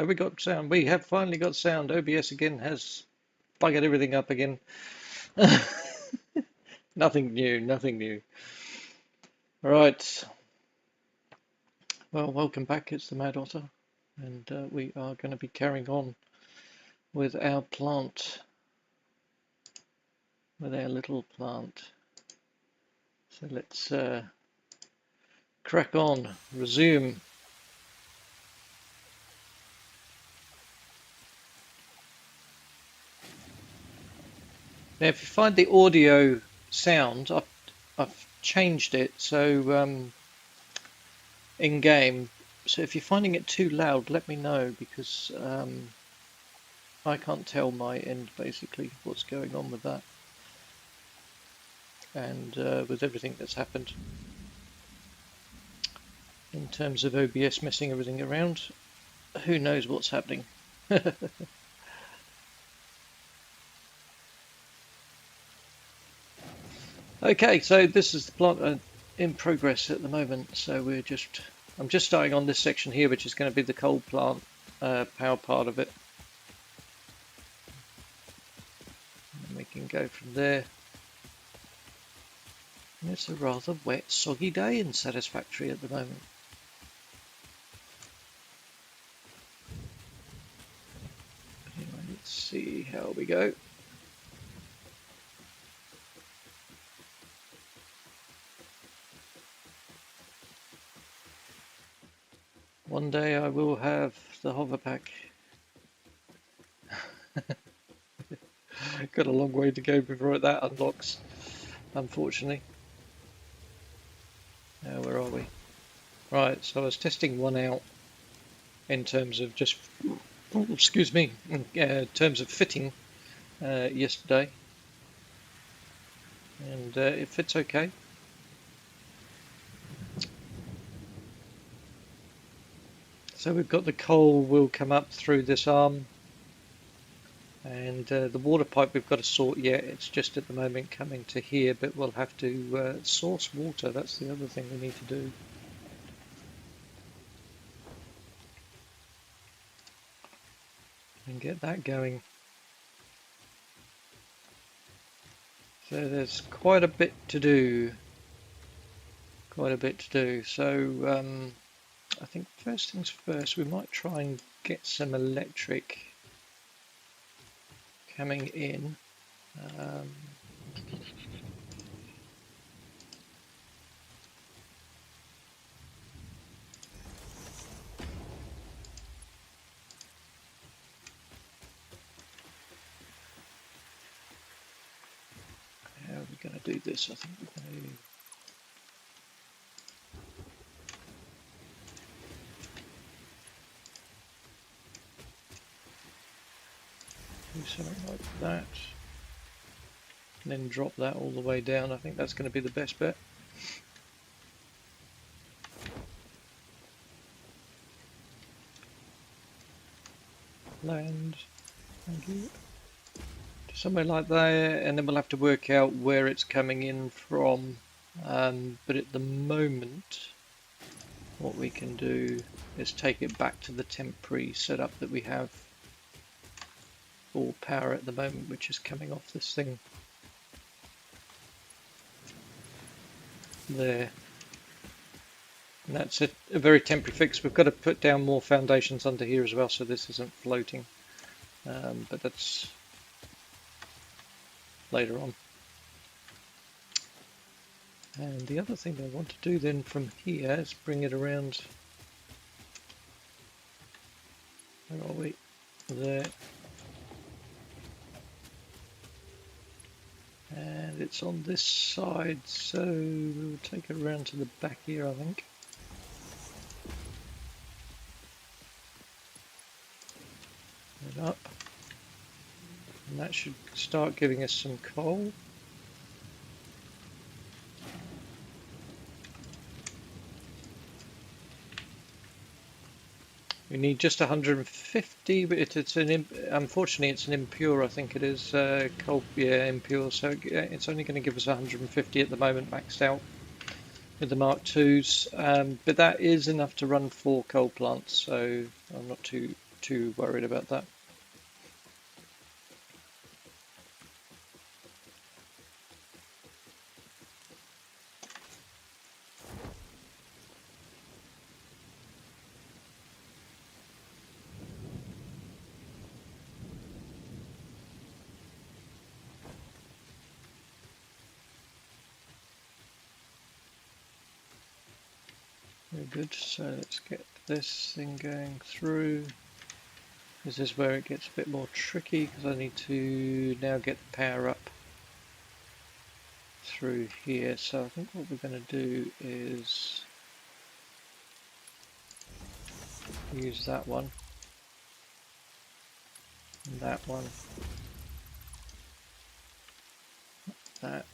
Have we got sound? We have finally got sound. OBS again has buggered everything up again. Nothing new, nothing new. Right. Well, welcome back. It's the Mad Otter, and we are going to be carrying on with our plant, with our little plant. So let's crack on, resume. Now, if you find the audio sound, I've changed it so in game. So if you're finding it too loud, let me know, because I can't tell my end basically what's going on with that, and with everything that's happened in terms of OBS messing everything around. Who knows what's happening? Okay, so this is the plant in progress at the moment. So I'm just starting on this section here, which is going to be the coal plant power part of it. And we can go from there. And it's a rather wet, soggy day in Satisfactory at the moment. Anyway, let's see how we go. One day I will have the hover pack. Got a long way to go before that unlocks, unfortunately. Now, where are we? Right, so I was testing one out in terms of just, excuse me, in terms of fitting yesterday, and it fits okay. So we've got the coal will come up through this arm, and the water pipe we've got to sort yet. It's just at the moment coming to here, but we'll have to source water. That's the other thing we need to do. And get that going. So there's quite a bit to do. Quite a bit to do. So I think first things first, we might try and get some electric coming in. How are we going to do this? I think we're going to do something like that, and then drop that all the way down. I think that's going to be the best bet. Land, thank you. Somewhere like that, and then we'll have to work out where it's coming in from. But at the moment, what we can do is take it back to the temporary setup that we have for power at the moment, which is coming off this thing there. And that's a very temporary fix. We've got to put down more foundations under here as well, so this isn't floating. But that's later on. And the other thing I want to do then from here is bring it around. Where are we? There. And it's on this side, so we'll take it around to the back here, I think. And up. And that should start giving us some coal. We need just 150, but unfortunately it's an impure, I think it is, coal, yeah, impure, so it's only going to give us 150 at the moment, maxed out with the Mark IIs, but that is enough to run 4 coal plants, so I'm not too too worried about that. Very good, so let's get this thing going through. This is where it gets a bit more tricky because I need to now get the power up through here. So I think what we're going to do is use that one, and that one, that.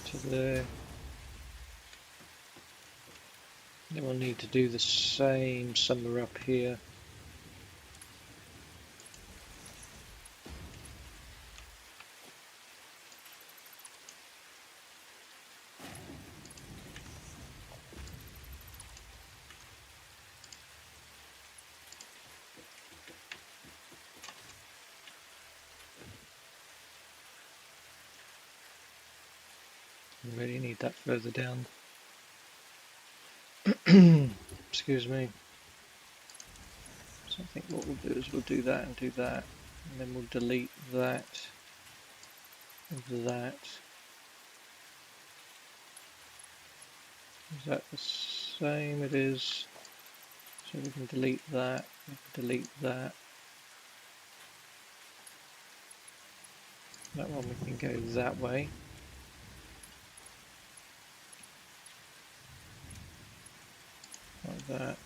To there. Then we'll need to do the same somewhere up here. We really need that further down. Excuse me. So I think what we'll do is we'll do that and do that, and then we'll delete that and that. Is that the same? It is. So we can delete that, we can delete that. That one we can go that way. Like that.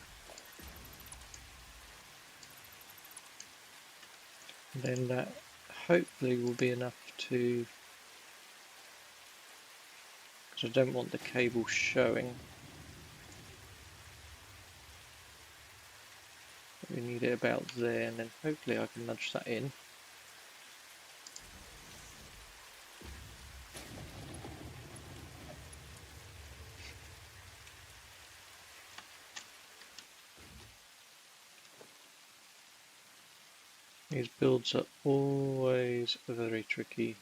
And then that hopefully will be enough to, because I don't want the cable showing. We need it about there, and then hopefully I can nudge that in. These builds are always very tricky.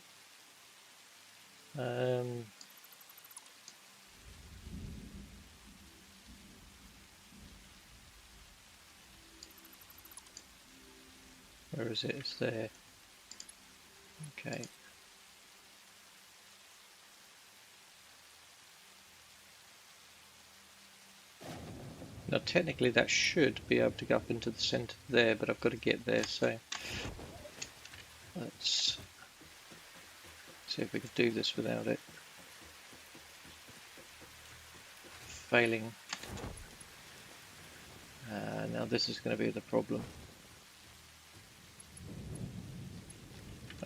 Where is it? It's there. Okay. Now technically that should be able to go up into the centre there, but I've got to get there, so let's see if we can do this without it failing. Now this is going to be the problem.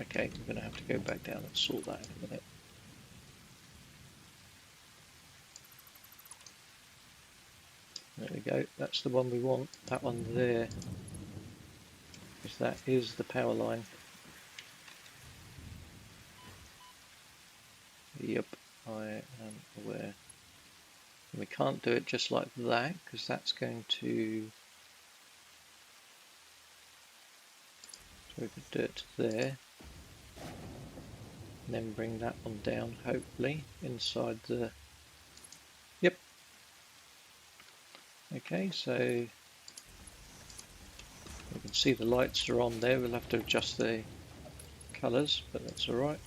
Okay, we're going to have to go back down and sort that in a minute. There we go, that's the one we want, that one there, because that is the power line. Yep, I am aware. And we can't do it just like that, because that's going to... So we could do it to there. And then bring that one down, hopefully, inside the... Yep. Okay, so... You can see the lights are on there. We'll have to adjust the colours, but that's alright.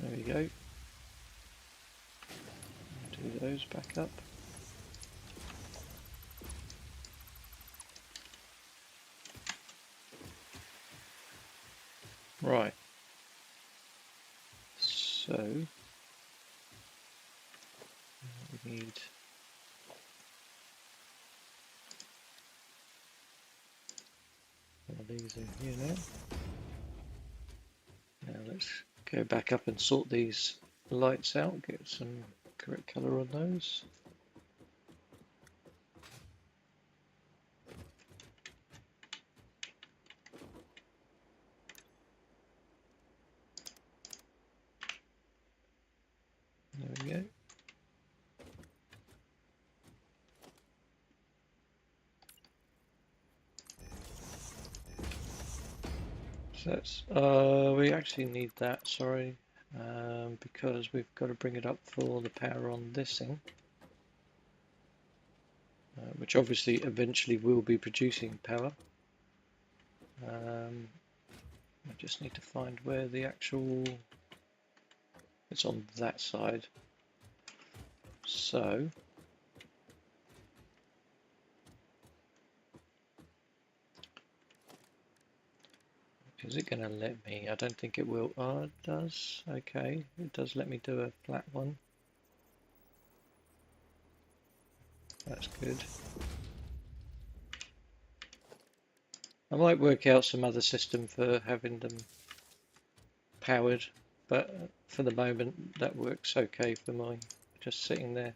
There we go. Do those back up. Right. So we need one of these in here now. Now let's go back up and sort these lights out, get some correct colour on those. There we go. So that's, we actually need that, sorry, because we've got to bring it up for the power on this thing, which obviously eventually will be producing power. I just need to find where the actual, it's on that side. So is it going to let me? I don't think it will. Oh, it does. Okay, it does let me do a flat one. That's good. I might work out some other system for having them powered, but for the moment that works okay for mine, just sitting there.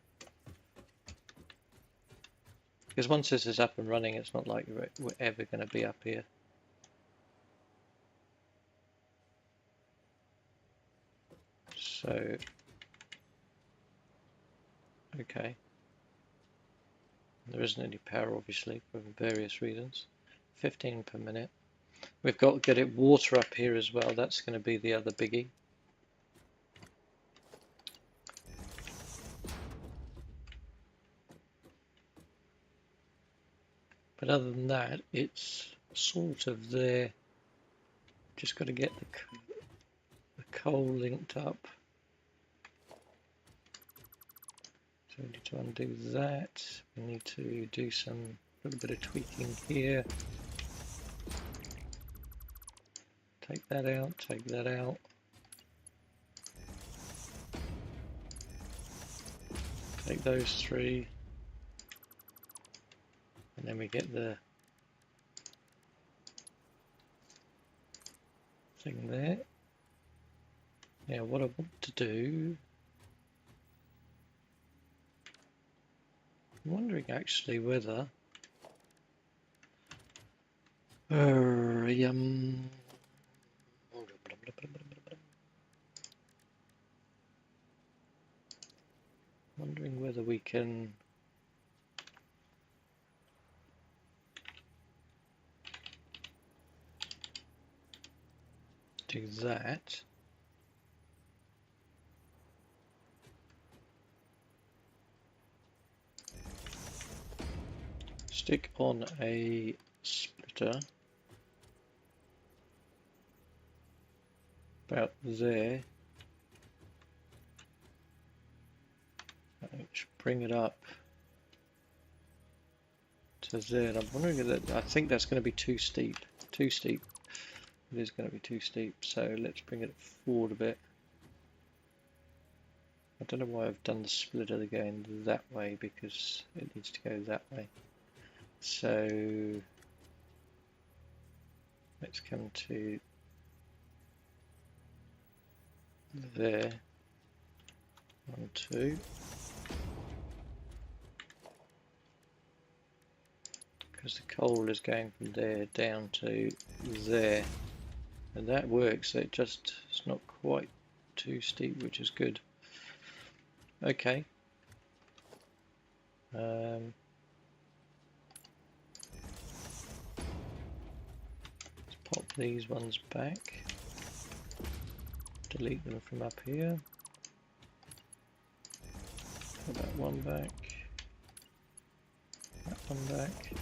Because once this is up and running, it's not like we're ever going to be up here. So, okay. There isn't any power, obviously, for various reasons. 15 per minute. We've got to get it water up here as well. That's going to be the other biggie. But other than that, it's sort of there. Just got to get the coal linked up. So we need to undo that. We need to do some little bit of tweaking here. Take that out, take that out. Take those three. And then we get the thing there. Now what I want to do, I'm wondering actually whether wondering whether we can do that. Stick on a splitter about there. Bring it up to there. I'm wondering if I think that's going to be too steep. Too steep. It is going to be too steep. So let's bring it forward a bit. I don't know why I've done the splitter again that way, because it needs to go that way. So let's come to there. 1, 2. Because the coal is going from there down to there, and that works. It just, it's not quite too steep, which is good. Okay. Let's pop these ones back. Delete them from up here. Put that one back. That one back.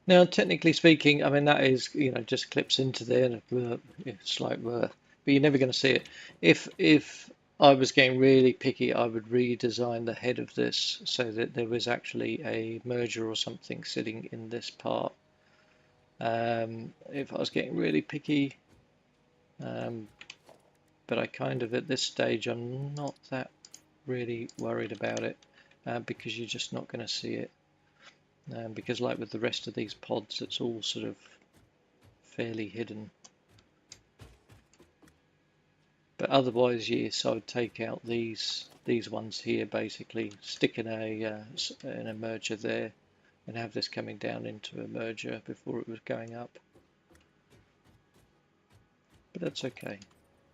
Now, technically speaking, I mean, that is, you know, just clips into there, and it's like, but you're never going to see it. If I was getting really picky, I would redesign the head of this so that there was actually a merger or something sitting in this part. If I was getting really picky, but I kind of, at this stage, I'm not that really worried about it, because you're just not going to see it. because like with the rest of these pods, it's all sort of fairly hidden. But otherwise, yes, I would take out these ones here, basically stick in a merger there, and have this coming down into a merger before it was going up. But that's okay.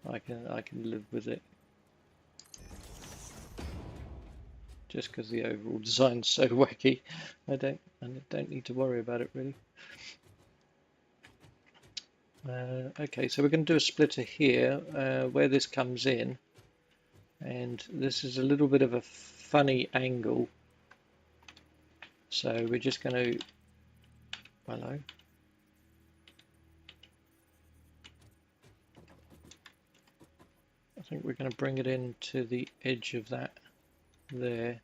I can live with it. Just because the overall design's so wacky, I don't need to worry about it really. Okay, so we're going to do a splitter here where this comes in, and this is a little bit of a funny angle. So we're just going to, hello. I think we're going to bring it in to the edge of that there.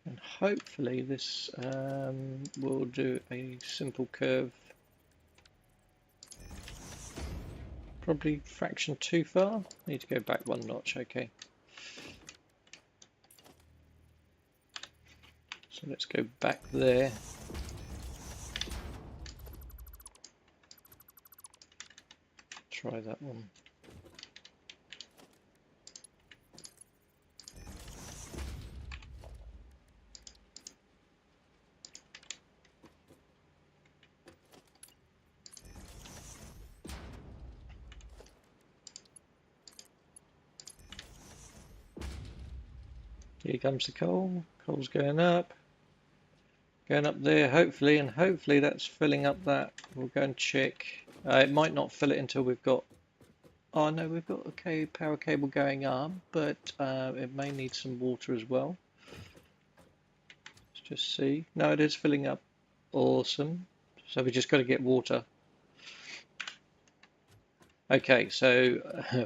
And hopefully this will do a simple curve. Probably fraction too far. Need to go back one notch, okay. So let's go back there. Try that one. Here comes the coal. Coal's going up there, hopefully, and hopefully that's filling up that. We'll go and check. It might not fill it until we've got. Oh no, we've got a power cable going up, but it may need some water as well. Let's just see. No, it is filling up. Awesome. So we just got to get water. Okay, so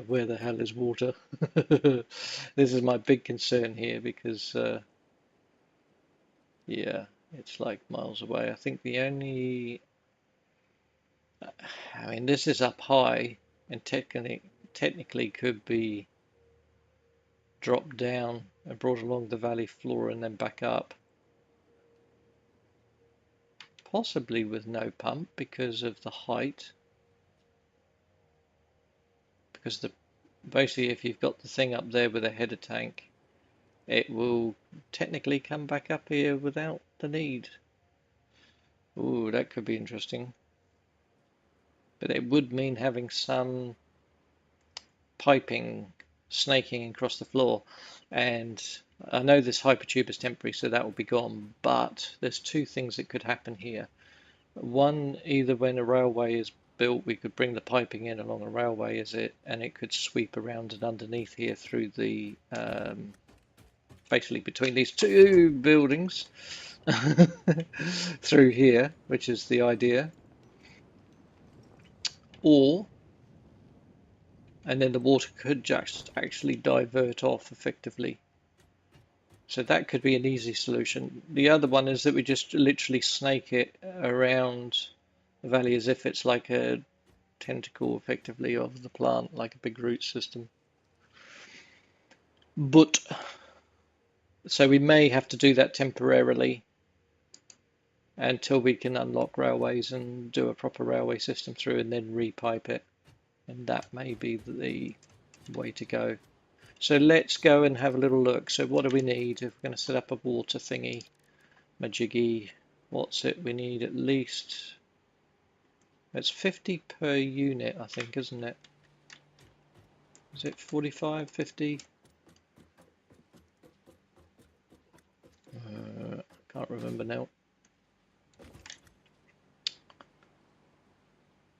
where the hell is water? This is my big concern here because, yeah, it's like miles away. I think the only, I mean, this is up high and technically could be dropped down and brought along the valley floor and then back up. Possibly with no pump because of the height. Because basically if you've got the thing up there with a header tank, it will technically come back up here without the need. Ooh, that could be interesting. But it would mean having some piping snaking across the floor. And I know this hypertube is temporary, so that will be gone. But there's two things that could happen here. One, either when a railway is built, we could bring the piping in along a railway, and it could sweep around and underneath here through the basically between these two buildings through here, which is the idea. Or, and then the water could just actually divert off effectively. So that could be an easy solution. The other one is that we just literally snake it around the valley as if it's like a tentacle effectively of the plant, like a big root system. But so we may have to do that temporarily until we can unlock railways and do a proper railway system through and then repipe it. And that may be the way to go. So let's go and have a little look. So what do we need if we're going to set up a water thingy, majiggy? What's it? We need at least, it's 50 per unit, I think, isn't it? Is it 45, 50? Can't remember now.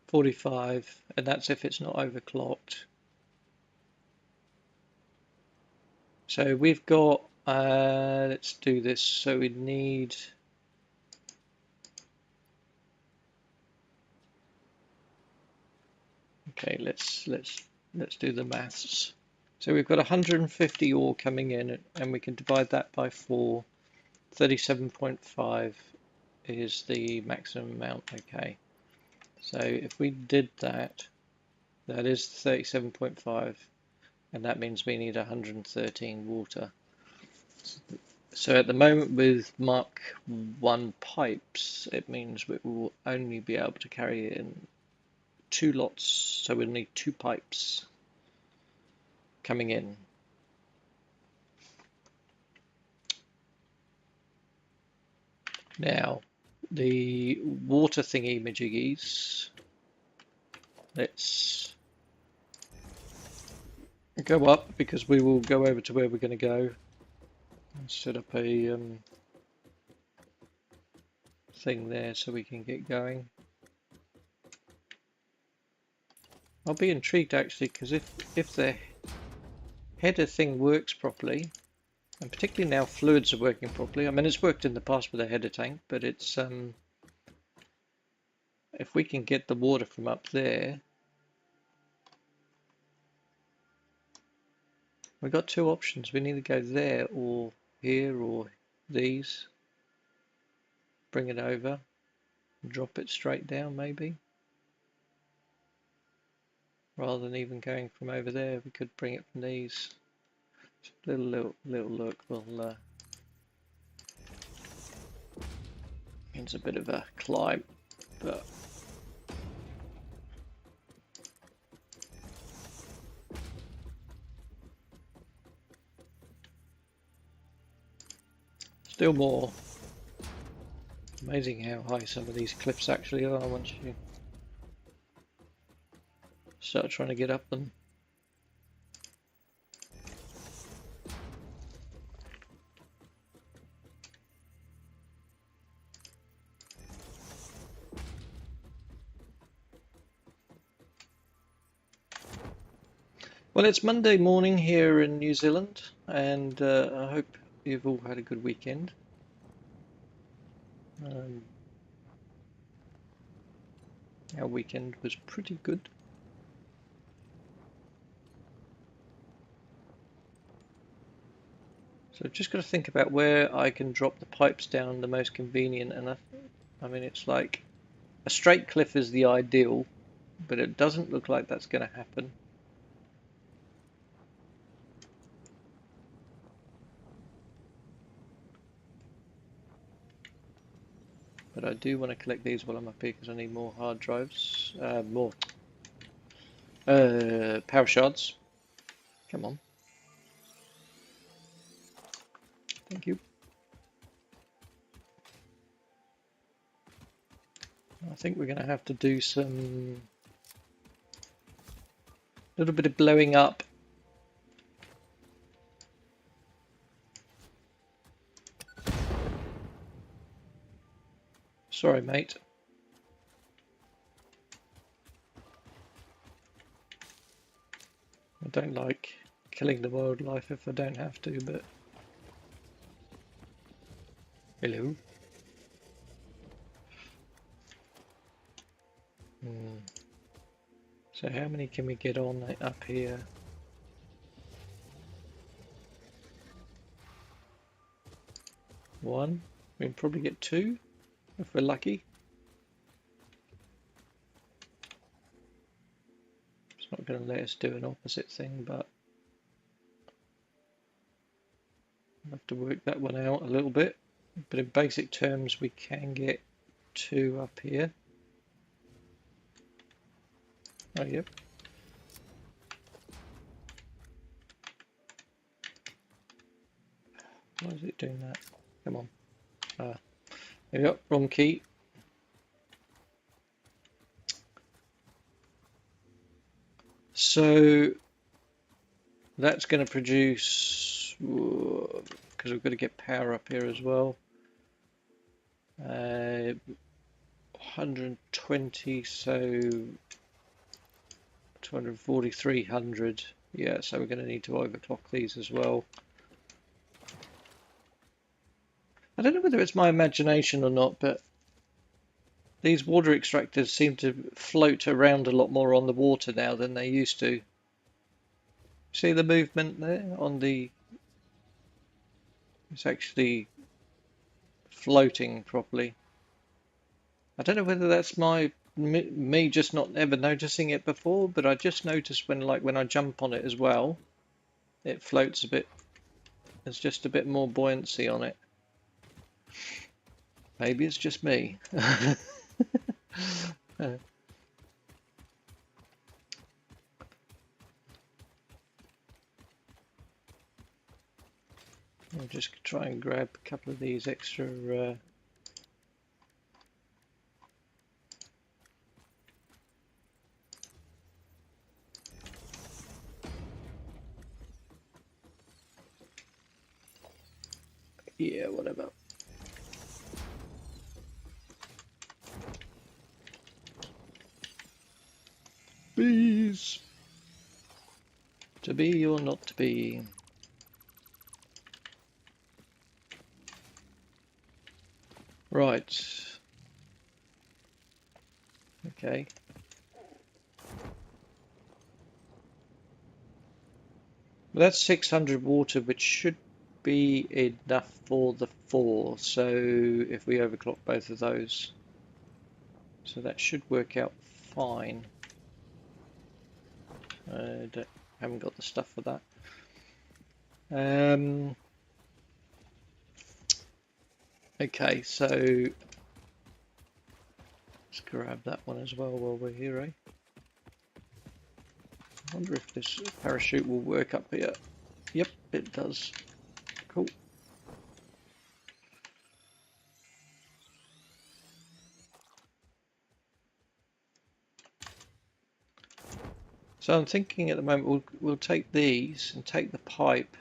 45, and that's if it's not overclocked. So we've got, let's do this. So we need, okay, let's do the maths. So we've got 150 ore coming in, and we can divide that by 4. 37.5 is the maximum amount. Okay, so if we did that, that is 37.5. and that means we need 113 water. So at the moment with Mark 1 pipes, it means we will only be able to carry it in 2 lots, so we'll need 2 pipes coming in. Now, the water thingy majiggies, let's go up because we will go over to where we're going to go and set up a thing there so we can get going. I'll be intrigued actually, because if the header thing works properly, and particularly now fluids are working properly. I mean, it's worked in the past with a header tank, but it's if we can get the water from up there, we've got 2 options. We can either go there or here or these. Bring it over, and drop it straight down maybe. Rather than even going from over there, we could bring it from these. Little look. Well, it's a bit of a climb, but still more. Amazing how high some of these cliffs actually are once you start trying to get up them. Well, it's Monday morning here in New Zealand, and I hope you've all had a good weekend. Our weekend was pretty good. So I've just got to think about where I can drop the pipes down the most convenient, and I mean it's like a straight cliff is the ideal, but it doesn't look like that's going to happen. But I do want to collect these while I'm up here because I need more hard drives, more power shards. Come on. Thank you. I think we're going to have to do some little bit of blowing up. Sorry, mate. I don't like killing the wildlife if I don't have to, but... Hello. So how many can we get on up here? One. We can probably get 2 if we're lucky. It's not going to let us do an opposite thing, but I'll have to work that one out a little bit. But in basic terms, we can get 2 up here. Oh, yep. Why is it doing that? Come on. There we go, wrong key. So that's going to produce, because we've got to get power up here as well. 120, so 240, 300. Yeah, so we're going to need to overclock these as well. I don't know whether it's my imagination or not, but these water extractors seem to float around a lot more on the water now than they used to. See the movement there on the... It's actually floating properly. I don't know whether that's me just not ever noticing it before, but I just noticed when I jump on it as well, it floats a bit. There's just a bit more buoyancy on it. Maybe it's just me. I'll just try and grab a couple of these extra yeah, whatever. Bees. To be or not to be. Right. Okay. Well, that's 600 water, which should be enough for the 4. So if we overclock both of those, so that should work out fine. Haven't got the stuff for that. Okay, so let's grab that one as well while we're here, eh? I wonder if this parachute will work up here. Yep, it does. Cool. So I'm thinking at the moment we'll take these and take the pipe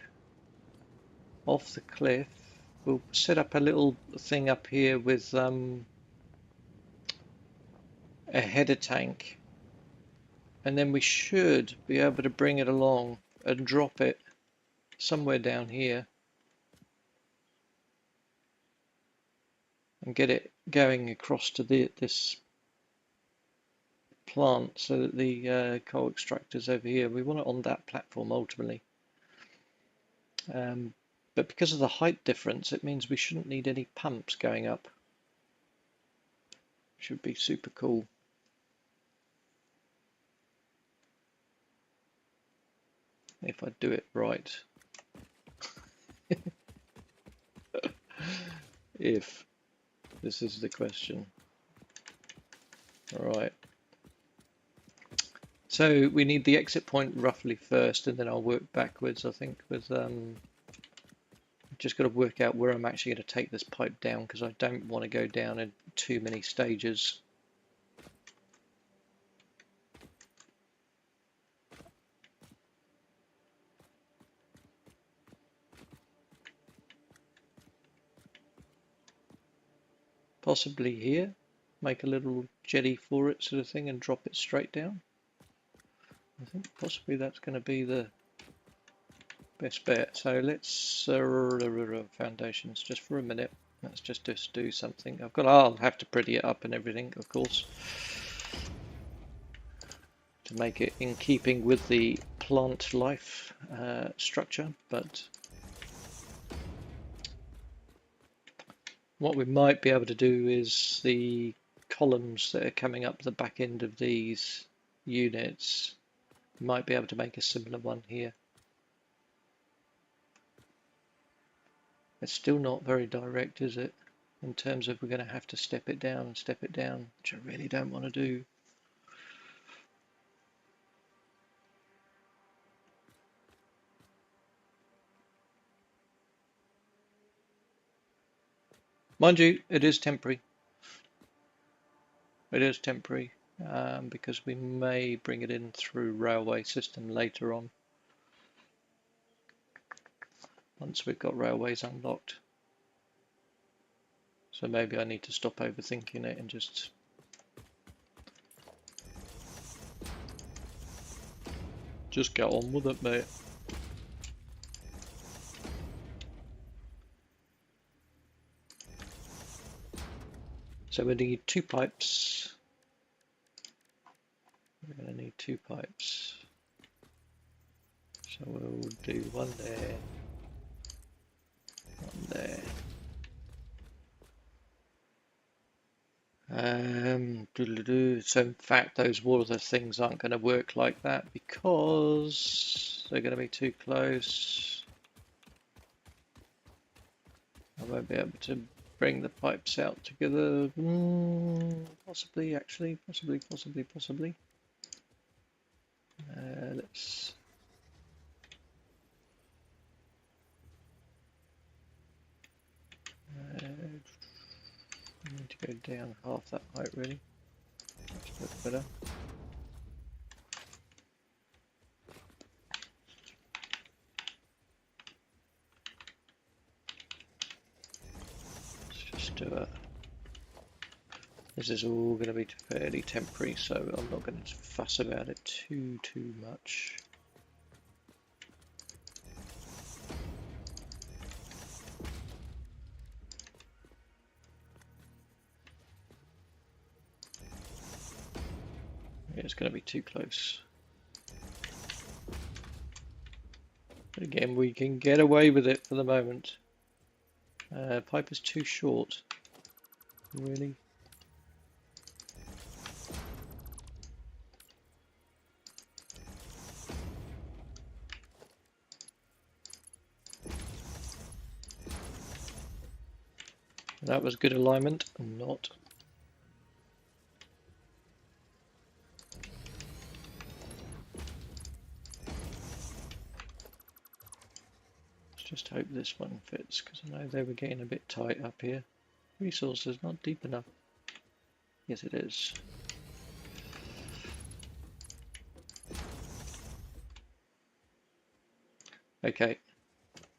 off the cliff. We'll set up a little thing up here with a header tank, and then we should be able to bring it along and drop it somewhere down here and get it going across to this plant so that the coal extractor's over here. We want it on that platform ultimately. But because of the height difference, it means we shouldn't need any pumps going up. Should be super cool. If I do it right. If this is the question. All right. So we need the exit point roughly first, and then I'll work backwards. I think with just got to work out where I'm actually going to take this pipe down, because I don't want to go down in too many stages. Possibly here, make a little jetty for it sort of thing and drop it straight down. I think possibly that's going to be the best bet. So let's foundations just for a minute. Let's just do something. I'll have to pretty it up and everything, of course, to make it in keeping with the plant life structure. But what we might be able to do is the columns that are coming up the back end of these units, might be able to make a similar one here. It's still not very direct, is it? In terms of we're going to have to step it down, which I really don't want to do. Mind you, it is temporary. It is temporary because we may bring it in through railway system later on, once we've got railways unlocked. So maybe I need to stop overthinking it and just get on with it, mate. So we need 2 pipes. We're going to need 2 pipes. So we'll do one there, one there. So in fact, those water things aren't going to work like that because they're going to be too close. I won't be able to bring the pipes out together. Possibly, actually, possibly. Let's. I need to go down half that height, really. That's much better. Let's just do it. This is all going to be fairly temporary, so I'm not going to fuss about it too much. Yeah, it's going to be too close. But again, we can get away with it for the moment. Pipe is too short. Really? That was good alignment, not. Let's just hope this one fits, because I know they were getting a bit tight up here. Resources not deep enough. Yes, it is. Okay,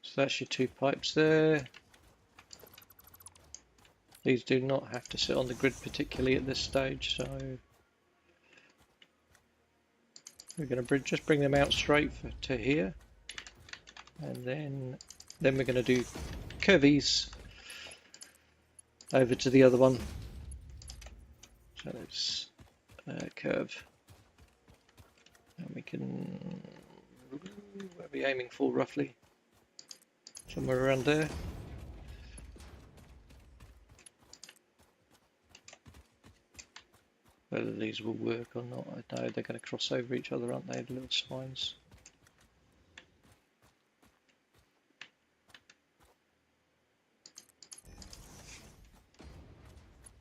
so that's your two pipes there. These do not have to sit on the grid particularly at this stage, so we're going to just bring them out straight to here, and then we're going to do curvies over to the other one. So it's curve, and we can. Where are we aiming for roughly? Somewhere around there. Whether these will work or not, I know they're going to cross over each other, aren't they? The little spines.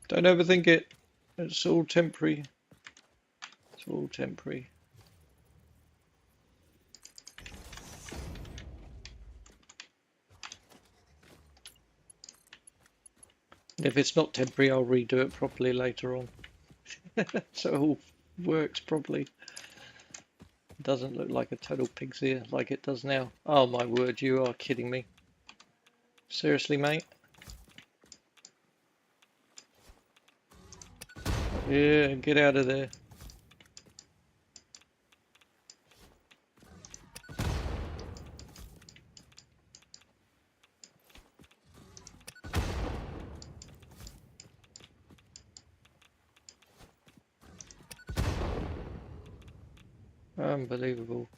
Don't overthink it. It's all temporary. It's all temporary. And if it's not temporary, I'll redo it properly later on. So it all works properly. It doesn't look like a total pig's ear like it does now. Oh my word, you are kidding me. Seriously, mate? Yeah, get out of there. Unbelievable.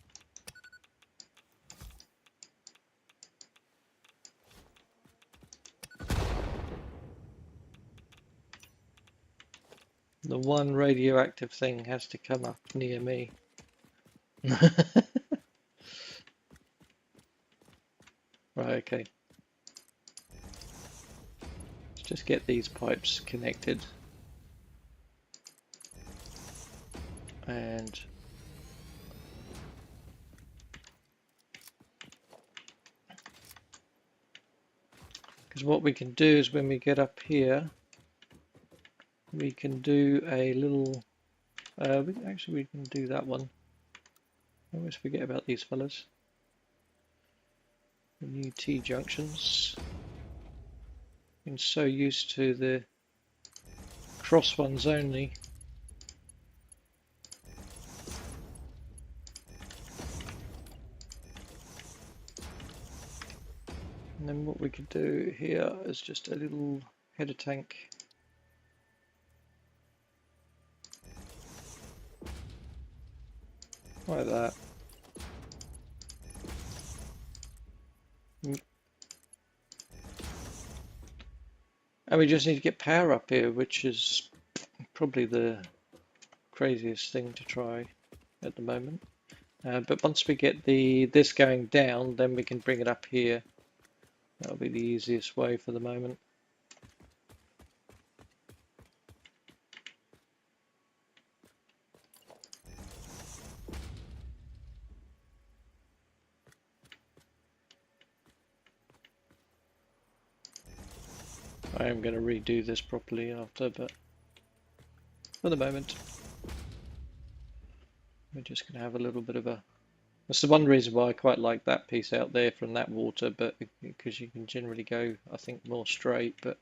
The one radioactive thing has to come up near me. Right, okay. Let's just get these pipes connected. And because what we can do is when we get up here, we can do a little, actually we can do that one. I always forget about these fellas. The new T-junctions. Been so used to the cross ones only. And then what we could do here is just a little header tank. Like that. And we just need to get power up here, which is probably the craziest thing to try at the moment. But once we get this going down, then we can bring it up here. That'll be the easiest way for the moment. I am going to redo this properly after, but for the moment, we're just going to have a little bit of a... That's the one reason why I quite like that piece out there from that water, but because you can generally go, I think, more straight, but...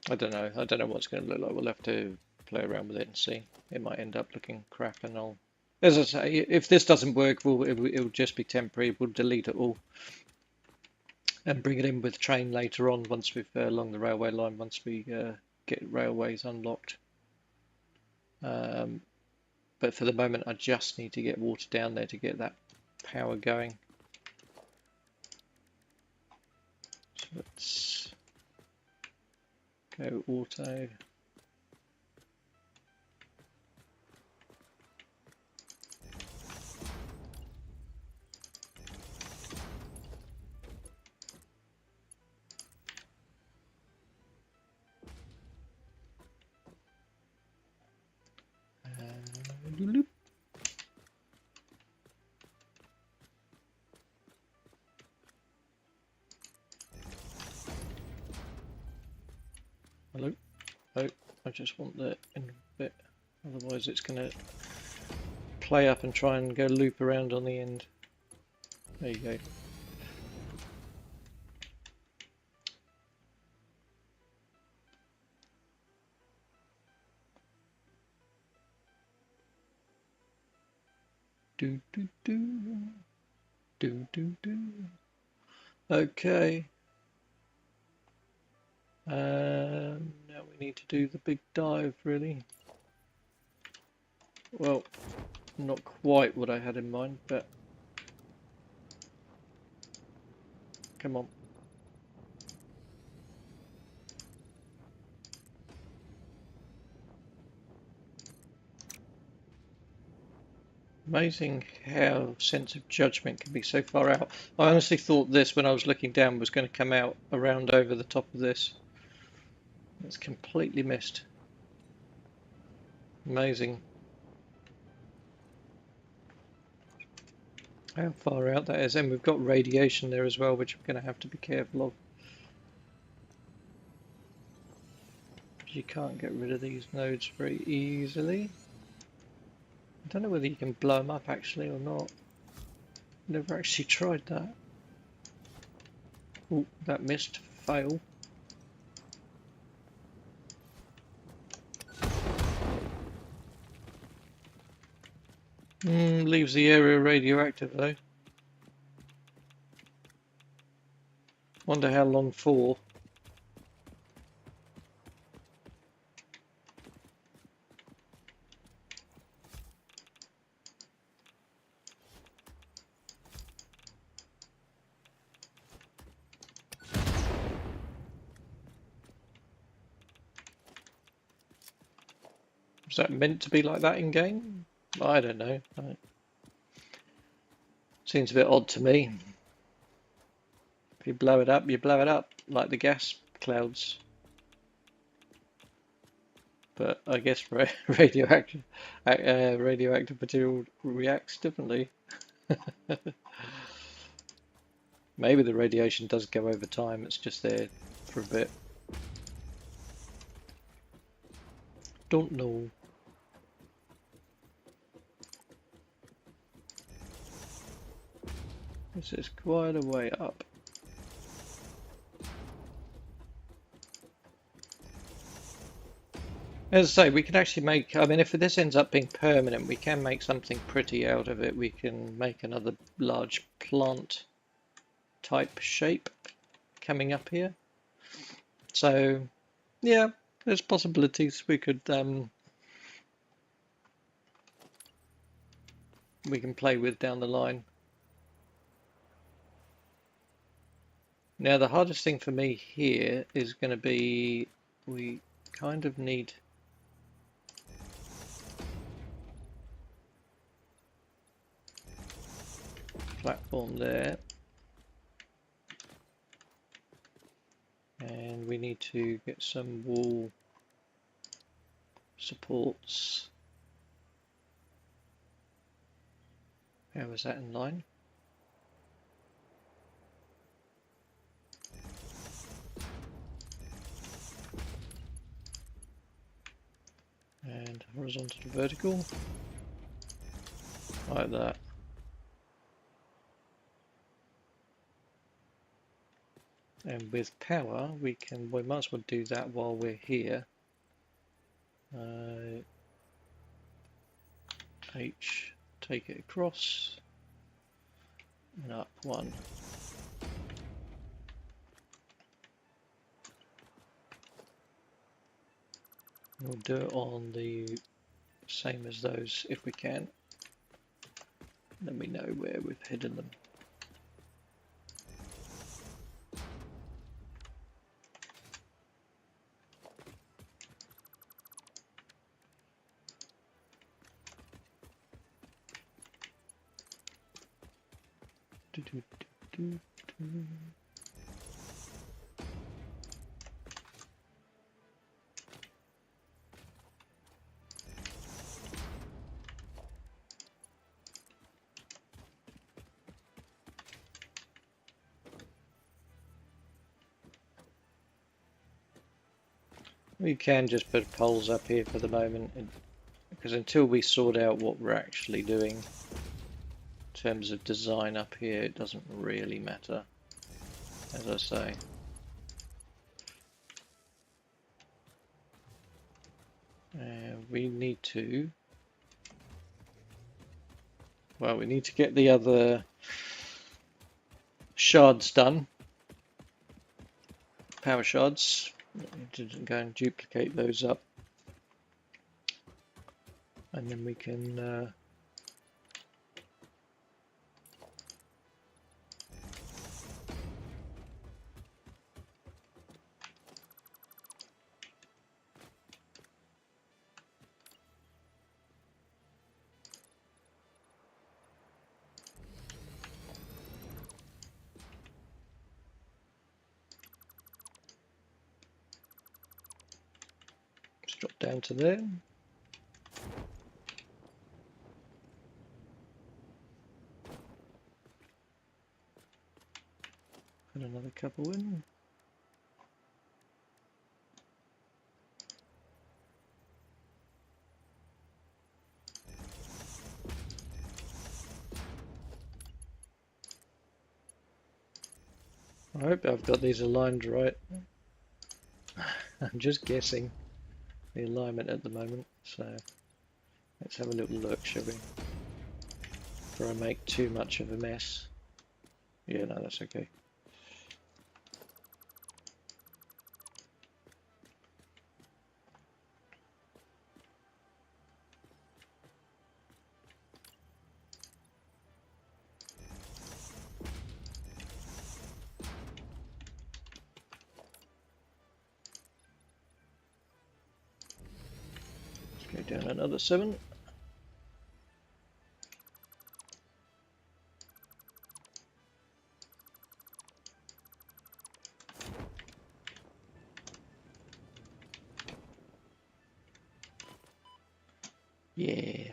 I don't know. I don't know what's going to look like. We'll have to play around with it and see. It might end up looking crap, and I'll... As I say, if this doesn't work, it'll just be temporary. We'll delete it all and bring it in with train later on once we've along the railway line, once we get railways unlocked. But for the moment, I just need to get water down there to get that power going. So let's go auto. Hello? Oh, I just want the end bit, otherwise it's going to play up and try and go loop around on the end. There you go. Do do do do do do. Okay. Now we need to do the big dive, really. Well, not quite what I had in mind, but come on. Amazing how sense of judgment can be so far out. I honestly thought this, when I was looking down, was going to come out around over the top of this. It's completely missed. Amazing how far out that is. And we've got radiation there as well, which we're going to have to be careful of. You can't get rid of these nodes very easily. I don't know whether you can blow them up actually or not. Never actually tried that. Oh, that missed. Fail. Leaves the area radioactive though. Wonder how long for. Was that meant to be like that in game? I don't know. Seems a bit odd to me. If you blow it up, you blow it up, like the gas clouds. But I guess radioactive material reacts differently. Maybe the radiation does go over time, it's just there for a bit. Don't know. This is quite a way up. As I say, we can actually make, I mean, if this ends up being permanent, we can make something pretty out of it. We can make another large plant type shape. coming up here. So yeah, there's possibilities we could we can play with down the line. Now the hardest thing for me here is going to be, we kind of need platform there, and we need to get some wall supports. How is that in line? And horizontal to vertical, like that. And with power, we might as well do that while we're here. H, take it across, and up one. We'll do it on the same as those if we can. Then we know where we've hidden them. We can just put poles up here for the moment, because until we sort out what we're actually doing in terms of design up here, it doesn't really matter, as I say. We need to, well, we need to get the other shards done, power shards. To go and duplicate those up, and then we can drop down to there. Put another couple in. I hope I've got these aligned right. I'm just guessing the alignment at the moment, so let's have a little look, shall we? Before I make too much of a mess. Yeah, no, that's okay. Let's go down another 7. Yeah.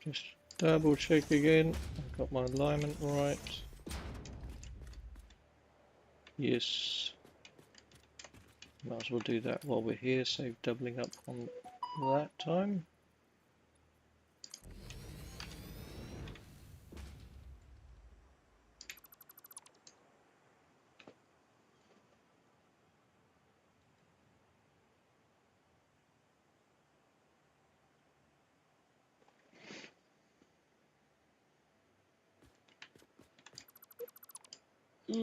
Just double check again. I've got my alignment right. Yes. Might as well do that while we're here, save doubling up on that time. Okay.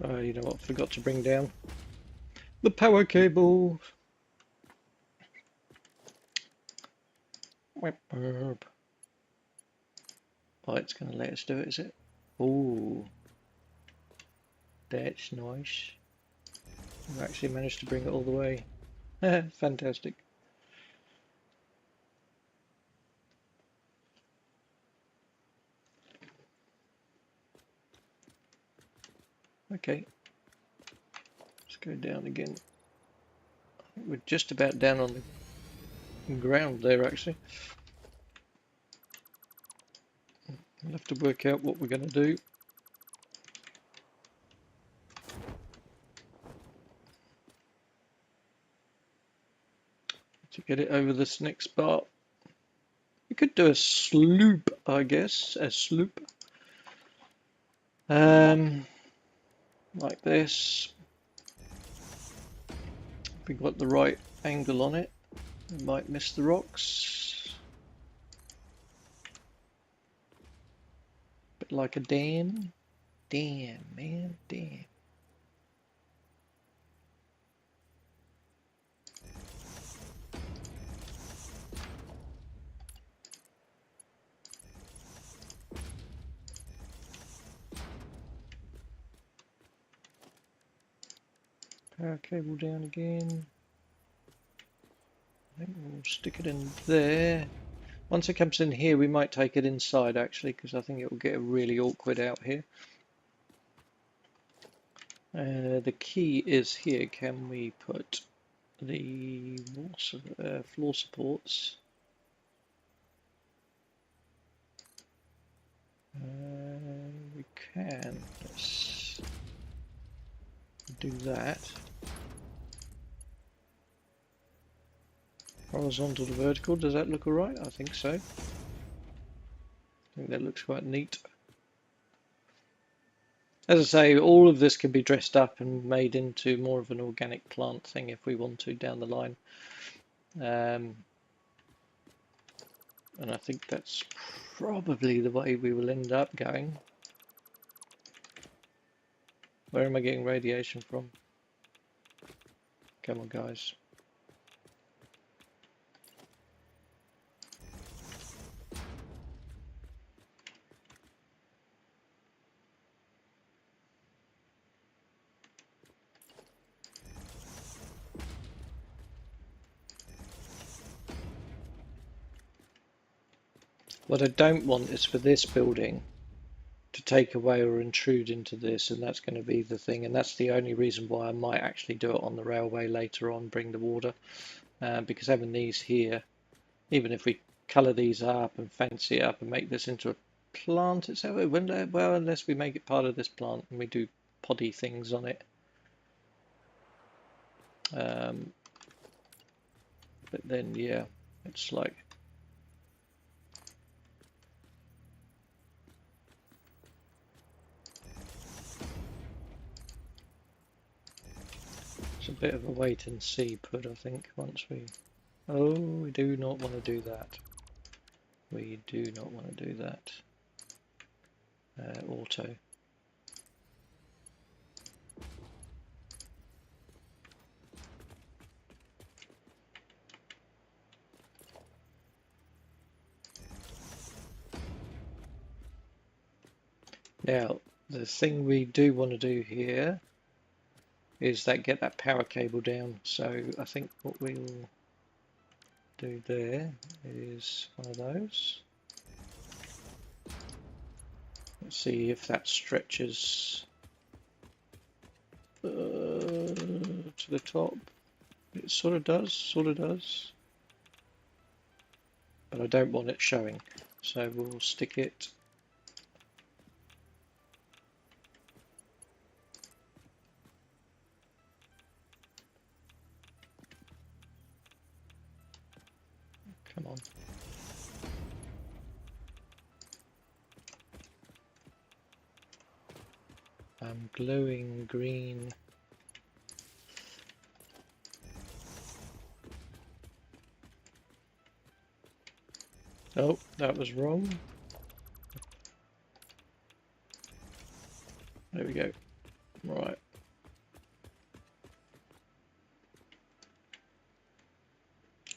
You know what? Forgot to bring down the power cable. Oh, it's going to let us do it, is it? Oh, that's nice. We've actually managed to bring it all the way. Fantastic. Okay, let's go down again. I think we're just about down on the ground there, actually. We'll have to work out what we're going to do. To get it over this next bar. We could do a sloop, I guess. A sloop. Like this. If we got the right angle on it, we might miss the rocks. Bit like a dam. Damn, man, damn. Power cable down again. I think we'll stick it in there. Once it comes in here, we might take it inside actually, because I think it will get really awkward out here. The key is here. Can we put the floor supports? We can. Let's do that. Horizontal to vertical. Does that look alright? I think so. I think that looks quite neat. As I say, all of this can be dressed up and made into more of an organic plant thing if we want to down the line. And I think that's probably the way we will end up going. Where am I getting radiation from? Come on, guys. What I don't want is for this building to take away or intrude into this, and that's going to be the thing, and that's the only reason why I might actually do it on the railway later on, bring the water, because having these here, even if we colour these up and fancy it up and make this into a plant itself, well, unless we make it part of this plant and we do poddy things on it. But then, yeah, it's like it's a bit of a wait and see put, I think, once we... Oh, we do not want to do that. We do not want to do that. Auto. Now, the thing we do want to do here is that get that power cable down. So I think what we'll do there is one of those. Let's see if that stretches to the top. It sort of does, but I don't want it showing. So we'll stick it Come on. Glowing green. Oh, that was wrong. There we go. Right.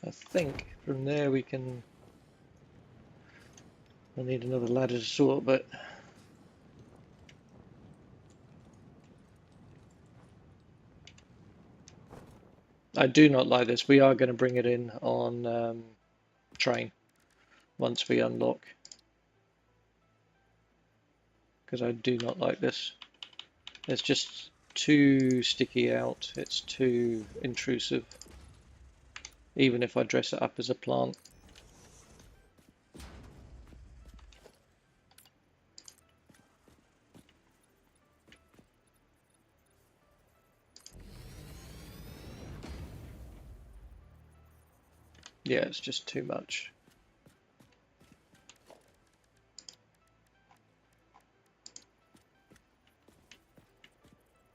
I think from there we can... I'll need another ladder to sort, but... I do not like this. We are going to bring it in on train once we unlock. Because I do not like this. It's just too sticky out. It's too intrusive. Even if I dress it up as a plant. Yeah, it's just too much.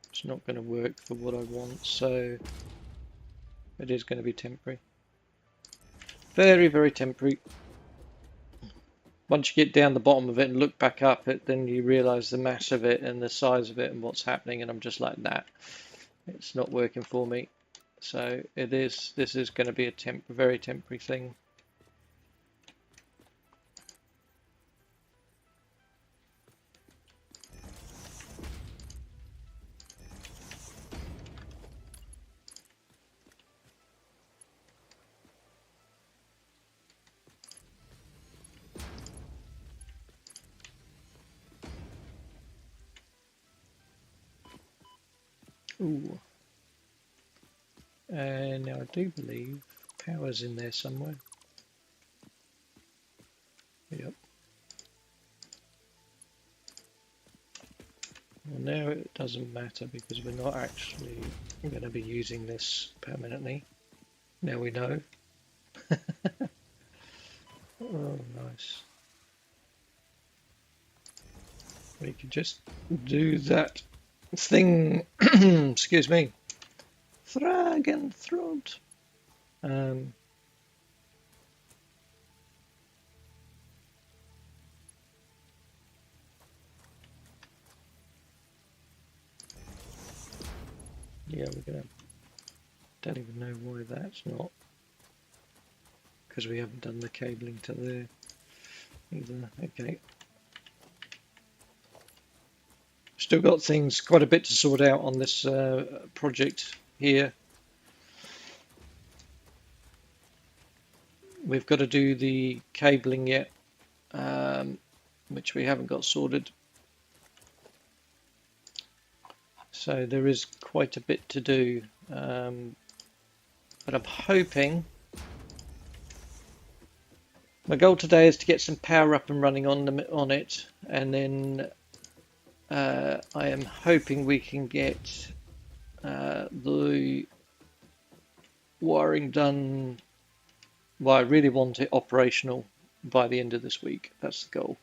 It's not going to work for what I want, so it is going to be temporary. Very, very temporary. Once you get down the bottom of it and look back up it, then you realise the mass of it and the size of it and what's happening, and I'm just like, nah, it's not working for me. So it is. This is going to be a very temporary thing. Ooh. And now I do believe power's in there somewhere. Yep. Well, now it doesn't matter because we're not actually going to be using this permanently. Now we know. Oh, nice. We could just do that thing. Excuse me. Dragon throat. Yeah, we're gonna. Don't even know why that's not. Because we haven't done the cabling to there either. Okay. Still got things, quite a bit to sort out on this project here. We've got to do the cabling yet, which we haven't got sorted. So there is quite a bit to do, but I'm hoping. My goal today is to get some power up and running on it, and then I am hoping we can get the wiring done. Well, I really want it operational by the end of this week. That's the goal.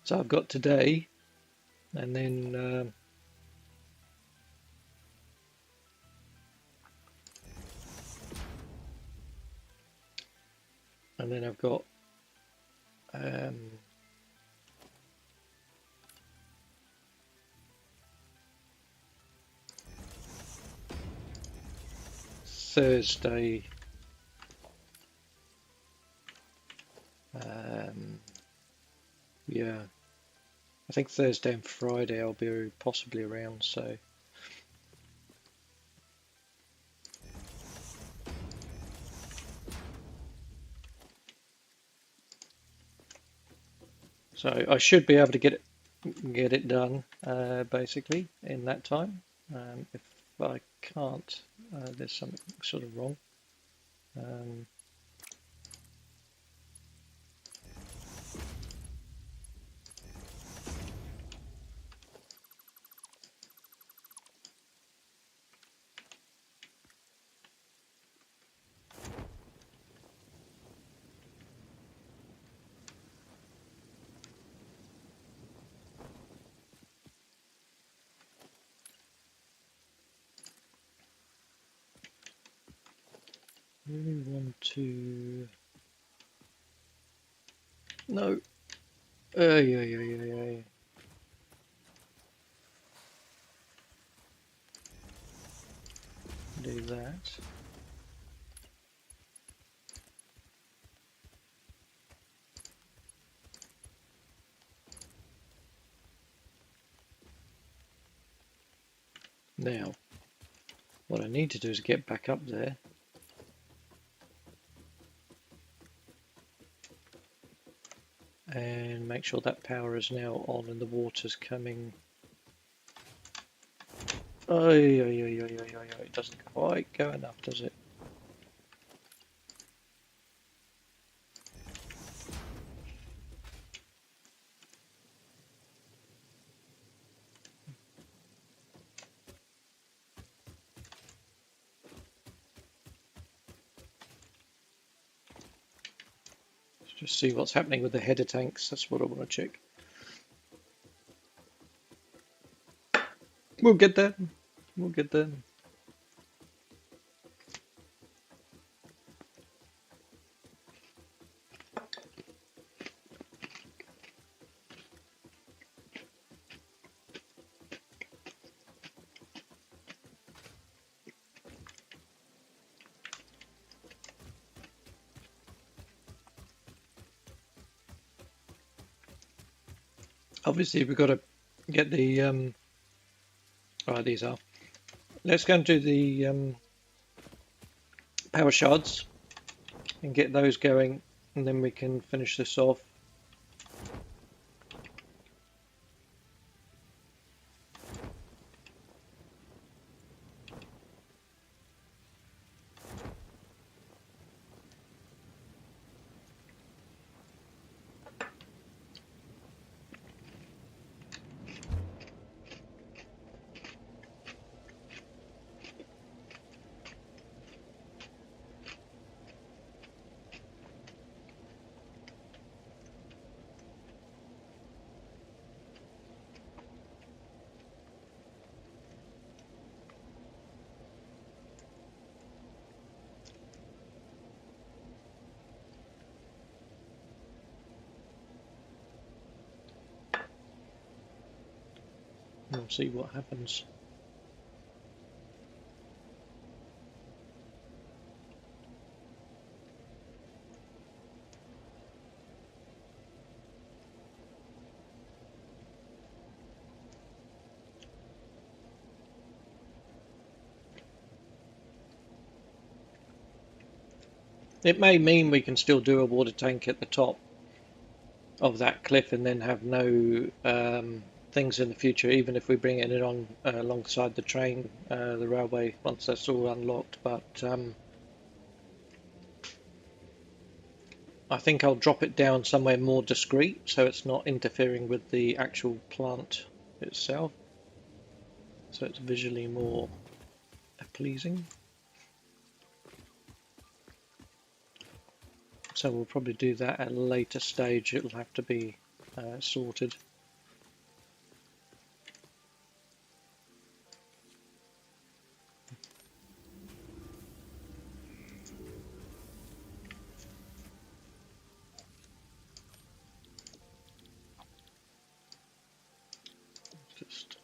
So I've got today, and then I've got Thursday. Yeah, I think Thursday and Friday I'll be possibly around, so I should be able to get it done basically in that time. If I can't, there's something sort of wrong. really want to... No. Yeah. Do that. Now, what I need to do is get back up there. And make sure that power is now on and the water's coming. Oh, it doesn't quite go enough, does it? Let's just see what's happening with the header tanks. That's what I want to check. We'll get there. We'll get there. Obviously, we've got to get the right, these are. Let's go and do the power shards and get those going, and then we can finish this off. We'll see what happens. It may mean we can still do a water tank at the top of that cliff and then have no things in the future, even if we bring it in on alongside the train, the railway, once that's all unlocked. But I think I'll drop it down somewhere more discreet so it's not interfering with the actual plant itself, so it's visually more pleasing. So we'll probably do that at a later stage. It'll have to be sorted. Just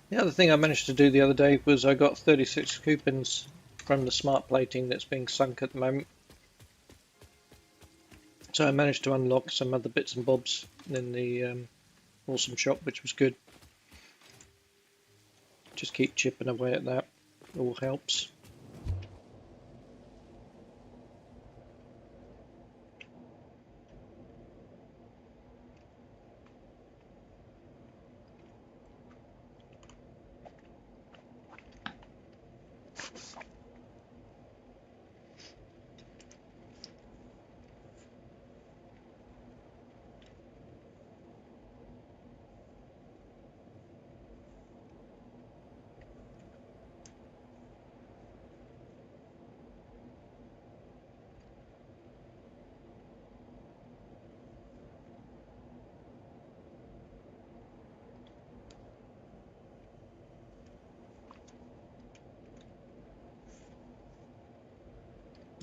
the other thing I managed to do the other day was I got 36 coupons from the smart plating that's being sunk at the moment. So I managed to unlock some other bits and bobs in the awesome shot, which was good. Just keep chipping away at that, all helps.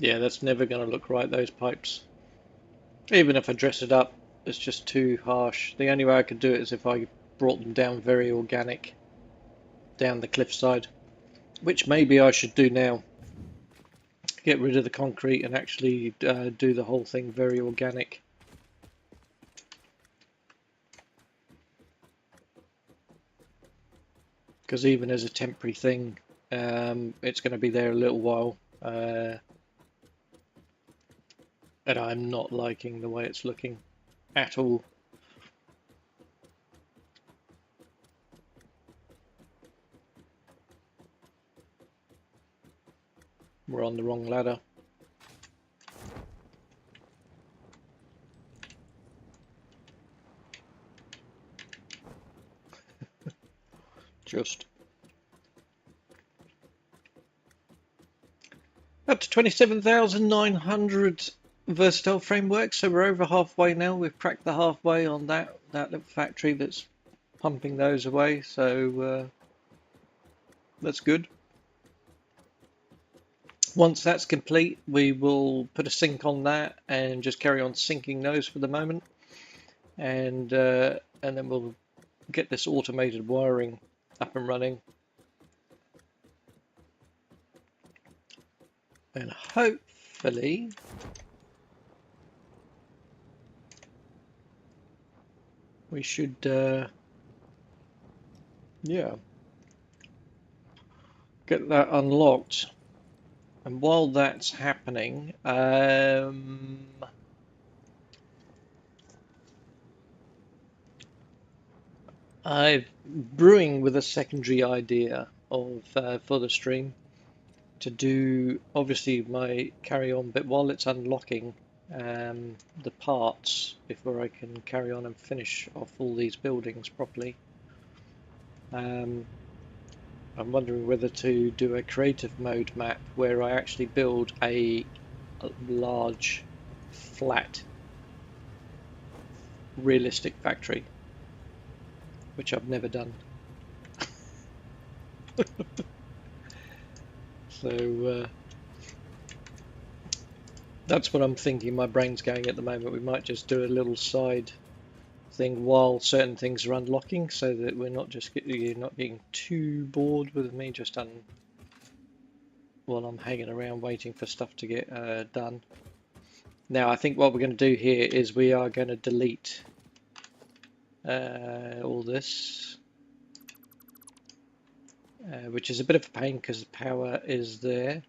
Yeah, that's never going to look right, those pipes. Even if I dress it up, it's just too harsh. The only way I could do it is if I brought them down very organic, down the cliffside, which maybe I should do now. Get rid of the concrete and actually do the whole thing very organic. Because even as a temporary thing, it's going to be there a little while. And I'm not liking the way it's looking at all. We're on the wrong ladder. Just. Up to 27,900 versatile frameworks, so we're over halfway now. We've cracked the halfway on that little factory that's pumping those away, so that's good. Once that's complete, we will put a sink on that and just carry on sinking those for the moment, and then we'll get this automated wiring up and running, and hopefully we should yeah, get that unlocked. And while that's happening, I'm brewing with a secondary idea of for the stream to do obviously my carry on bit while it's unlocking the parts before I can carry on and finish off all these buildings properly. I'm wondering whether to do a creative mode map where I actually build a large, flat, realistic factory, which I've never done. So that's what I'm thinking. My brain's going at the moment. We might just do a little side thing while certain things are unlocking, so that we're not just you're not getting too bored with me just while I'm hanging around waiting for stuff to get done. Now I think what we're going to do here is we are going to delete all this, which is a bit of a pain because the power is there.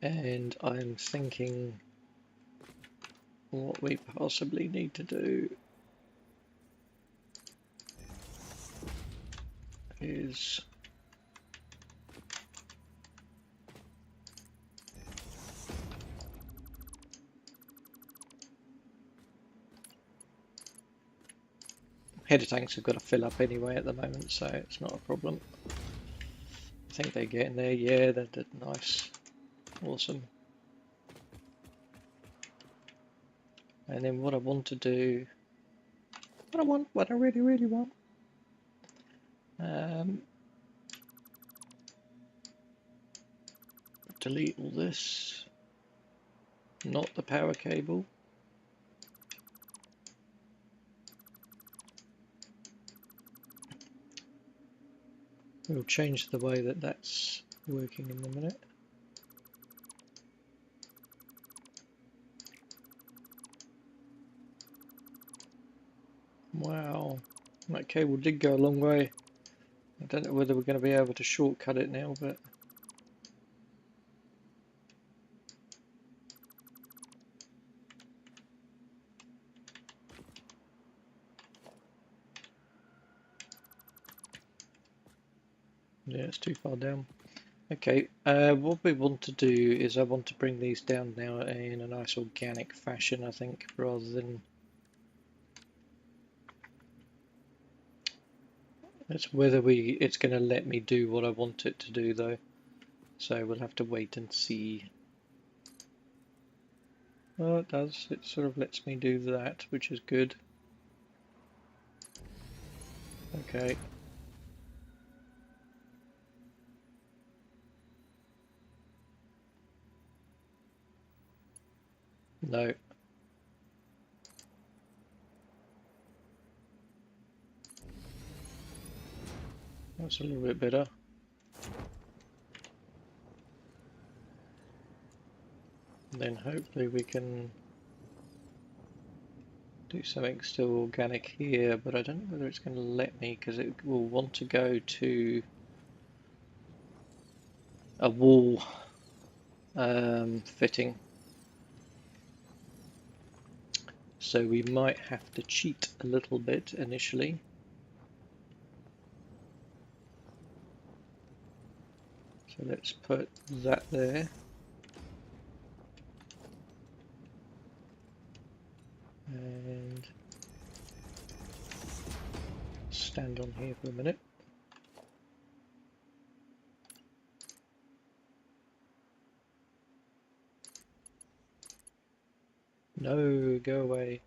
And I'm thinking what we possibly need to do is header tanks have got to fill up anyway at the moment, so it's not a problem. I think they're getting there. Yeah, they're nice, awesome. And then what I want to do, what I really want, delete all this, not the power cable. We'll change the way that that's working in a minute. Wow, that cable did go a long way. I don't know whether we're going to be able to shortcut it now, but yeah, it's too far down. Okay, what we want to do is I want to bring these down now in a nice organic fashion, I think, rather than... It's whether it's going to let me do what I want it to do, though. So we'll have to wait and see. Well, it does. It sort of lets me do that, which is good. Okay. No. That's a little bit better. And then hopefully we can do something still organic here, but I don't know whether it's going to let me because it will want to go to a wall fitting. So we might have to cheat a little bit initially. So let's put that there. And stand on here for a minute. No, go away.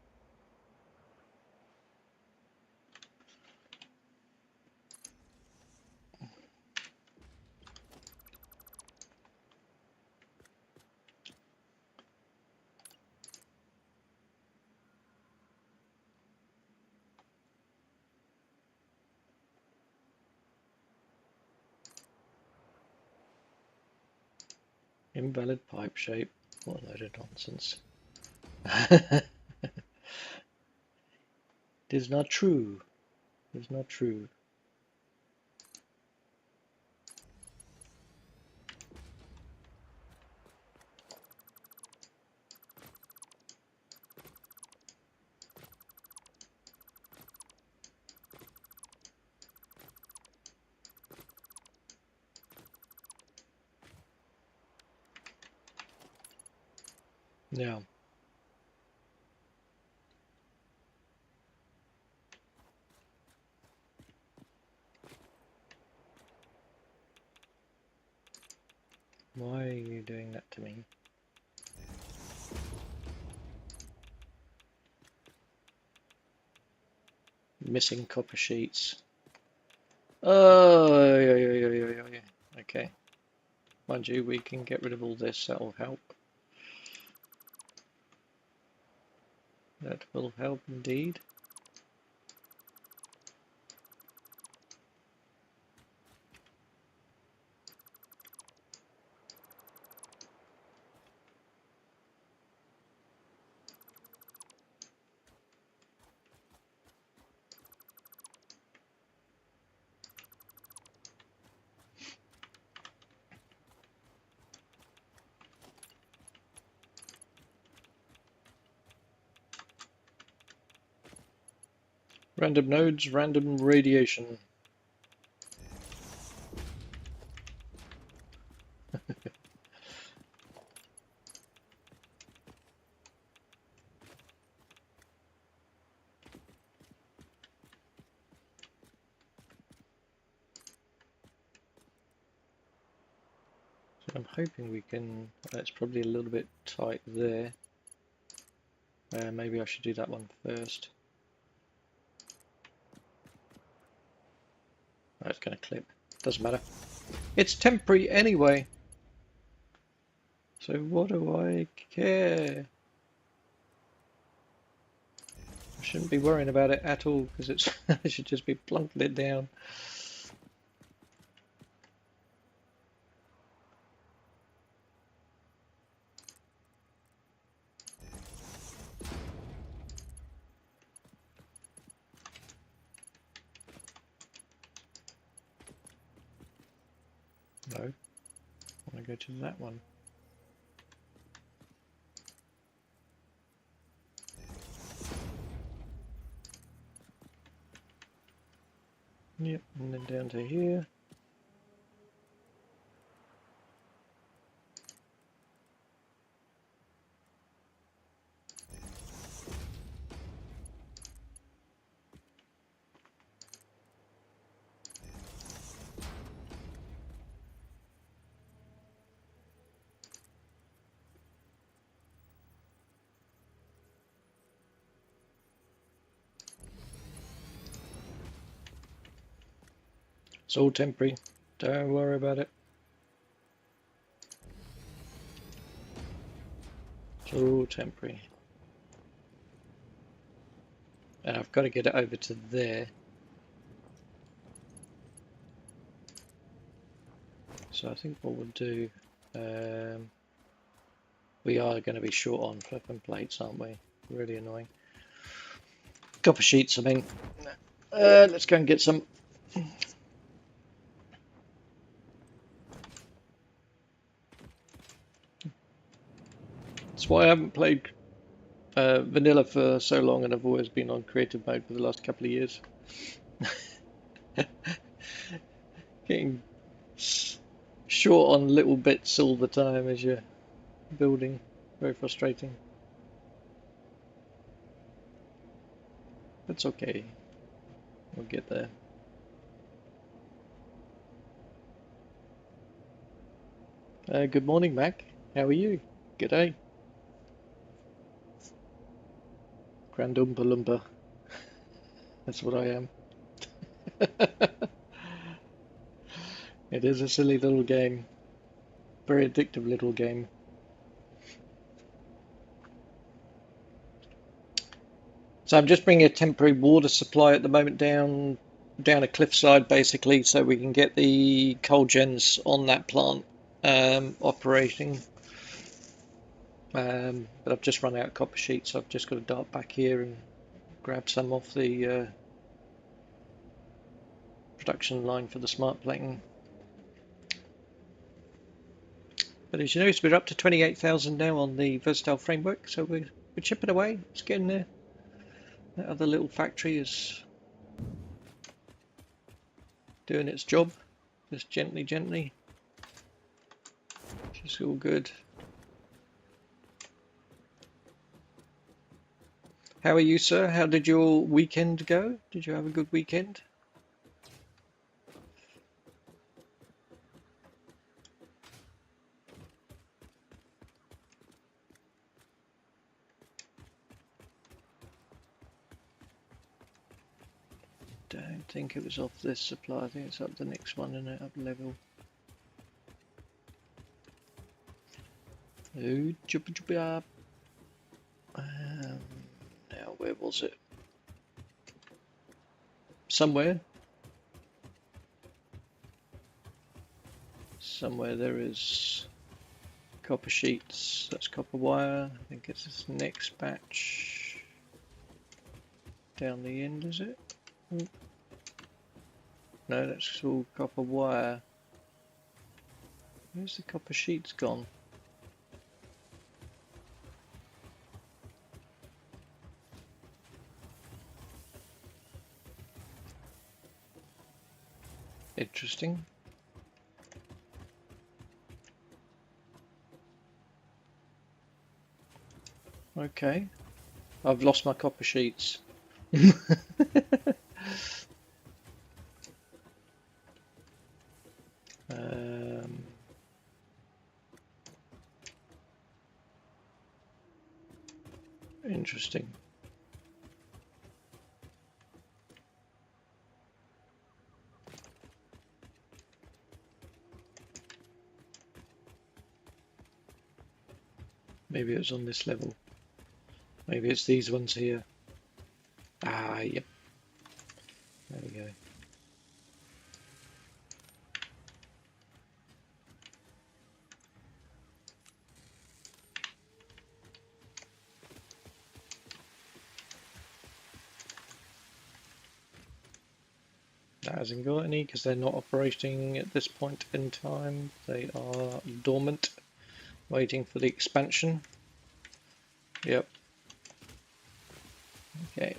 Invalid pipe shape. What a load of nonsense. It is not true. It is not true. Now, why are you doing that to me? Missing copper sheets. Oh, yeah. Okay. Mind you, we can get rid of all this. That'll help. That will help indeed. Random nodes, random radiation. So I'm hoping we can. That's probably a little bit tight there. Maybe I should do that one first. Oh, it's going to clip. Doesn't matter. It's temporary anyway. So what do I care? I shouldn't be worrying about it at all because it's I should just be plunking it down. No, I want to go to that one. Yep, and then down to here. It's all temporary. Don't worry about it. It's all temporary. And I've got to get it over to there. So I think what we'll do, we are going to be short on flipping plates, aren't we? Really annoying. Copper sheets, I mean. Let's go and get some. That's why I haven't played vanilla for so long, and I've always been on creative mode for the last couple of years. Getting short on little bits all the time as you're building. Very frustrating. That's okay. We'll get there. Good morning, Mac. How are you? G'day. Grand Oompa Loompa. That's what I am. It is a silly little game. Very addictive little game. So I'm just bringing a temporary water supply at the moment down a cliffside, basically, so we can get the coal gens on that plant operating. But I've just run out of copper sheets, so I've just got to dart back here and grab some off the production line for the smart plating. But as you notice, we're up to 28,000 now on the versatile framework, so we're chipping away. It's getting there. That other little factory is doing its job, just gently, gently. It's all good. How are you, sir? How did your weekend go? Did you have a good weekend? Don't think it was off this supply. I think it's up the next one and up level. Oh, now where was it? Somewhere there is copper sheets. That's copper wire. I think it's this next batch down the end, is it? No, that's all copper wire. Where's the copper sheets gone? Interesting. Okay. I've lost my copper sheets. Interesting. Maybe it was on this level. Maybe it's these ones here. Ah, yep. There we go. Hasn't got any because they're not operating at this point in time. They are dormant, waiting for the expansion. Yep. Okay.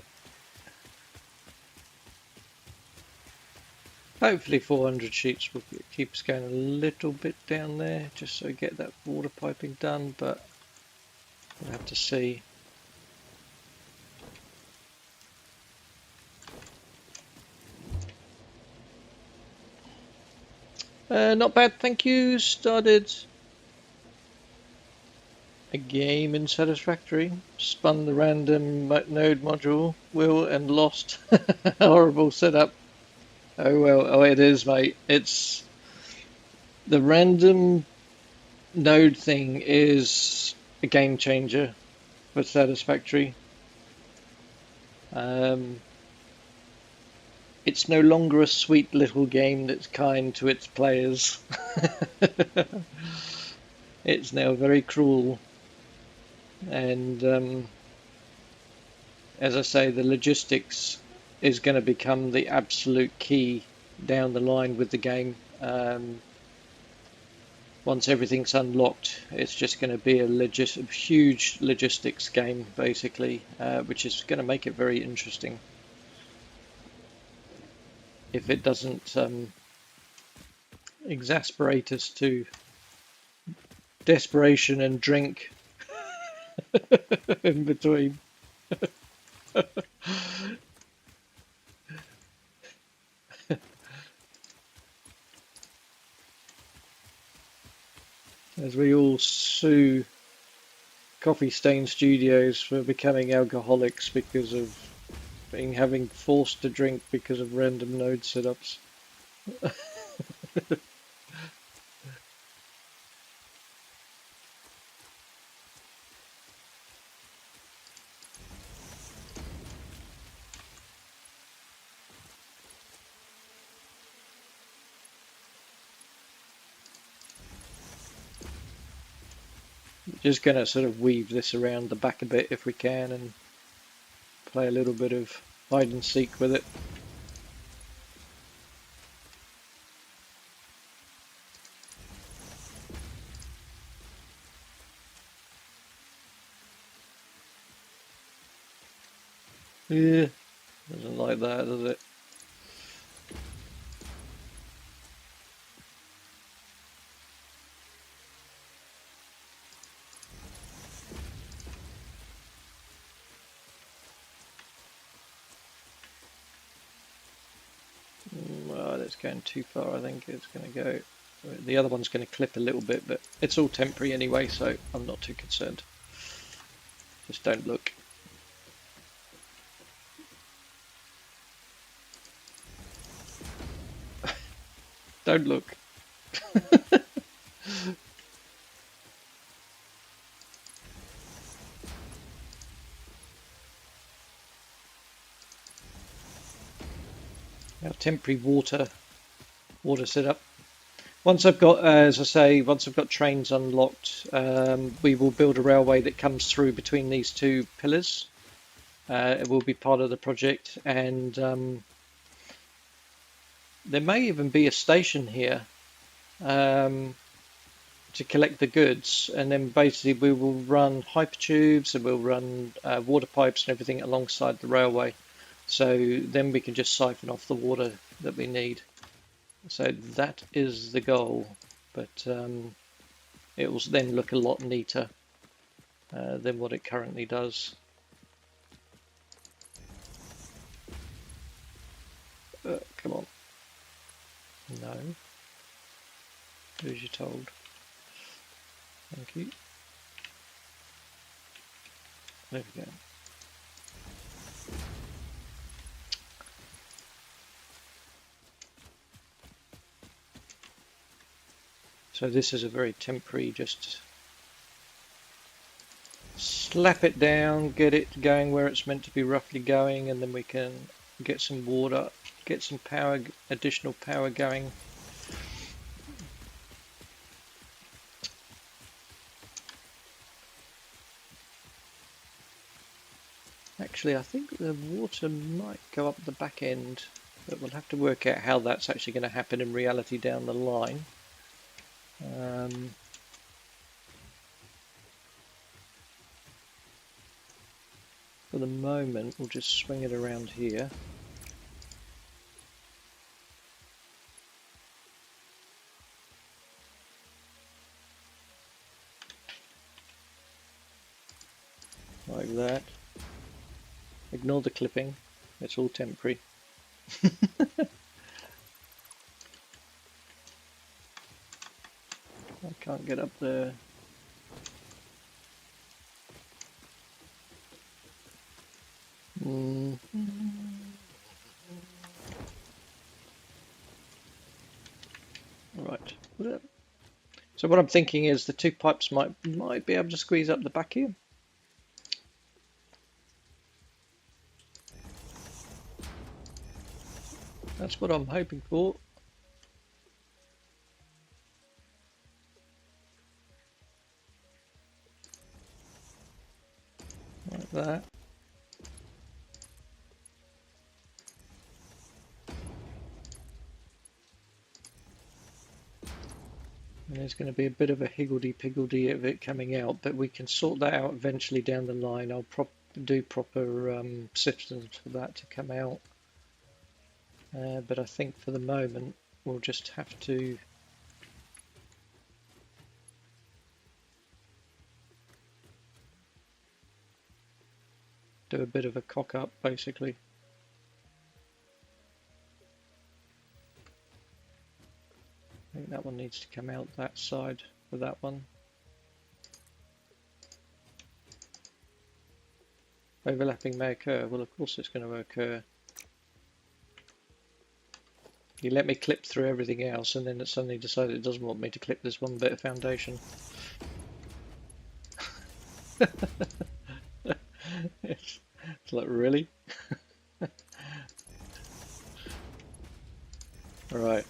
Hopefully 400 sheets will keep us going a little bit down there, just so we get that water piping done, but we'll have to see. Not bad, thank you. Started a game in Satisfactory, spun the random node module wheel and lost. Horrible setup. Oh well, oh it is, mate. It's the random node thing is a game changer for Satisfactory. It's no longer a sweet little game that's kind to its players. It's now very cruel, and as I say, the logistics is going to become the absolute key down the line with the game. Once everything's unlocked, it's just going to be a huge logistics game, basically, which is going to make it very interesting. If it doesn't exasperate us to desperation and drink in between. As we all sue Coffee Stain Studios for becoming alcoholics because of having forced to drink because of random node setups. Just going to sort of weave this around the back a bit if we can and play a little bit of hide and seek with it. Yeah, doesn't like that, does it? Well, that's going too far. I think it's going to go. The other one's going to clip a little bit, but it's all temporary anyway, so I'm not too concerned. Just don't look. Don't look. Now temporary water setup. Once I've got, as I say, once I've got trains unlocked, we will build a railway that comes through between these two pillars. It will be part of the project, and there may even be a station here to collect the goods, and then basically we will run hypertubes and we'll run water pipes and everything alongside the railway. So then we can just siphon off the water that we need. So that is the goal, but it will then look a lot neater than what it currently does. Come on. No. Do as you're told. Thank you. There we go. So this is a very temporary, just slap it down, get it going where it's meant to be roughly going, and then we can get some water, get some power, additional power going. Actually, I think the water might go up the back end but we'll have to work out how that's actually going to happen in reality down the line. For the moment, we'll just swing it around here. Like that. Ignore the clipping, it's all temporary. I can't get up there. Right. So what I'm thinking is the two pipes might be able to squeeze up the back here. That's what I'm hoping for. Like that. And there's going to be a bit of a higgledy-piggledy of it coming out, but we can sort that out eventually down the line. I'll do proper systems for that to come out. But I think for the moment, we'll just have to do a bit of a cock-up, basically. I think that one needs to come out that side for that one. Overlapping may occur. Well, of course it's going to occur. You let me clip through everything else, and then it suddenly decided it doesn't want me to clip this one bit of foundation. It's like, really? Alright.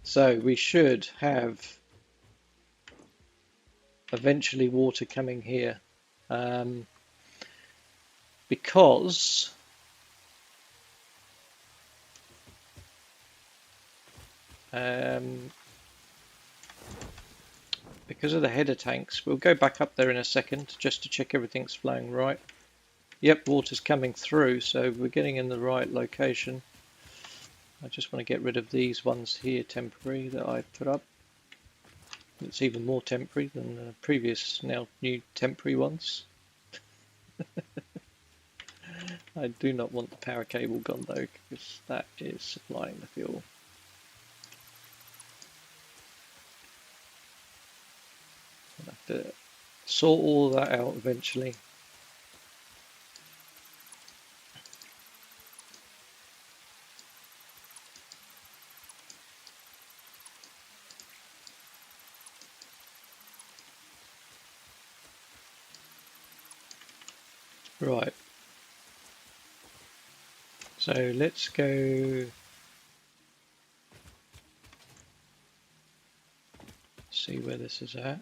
So we should have eventually water coming here. Because of the header tanks. We'll go back up there in a second just to check everything's flowing right. Yep, water's coming through, so we're getting in the right location. I just want to get rid of these ones here, temporary, that I put up. It's even more temporary than the previous, now new temporary ones. I do not want the power cable gone though, because that is supplying the fuel. I'll have to sort all that out eventually. Right. So let's go see where this is at.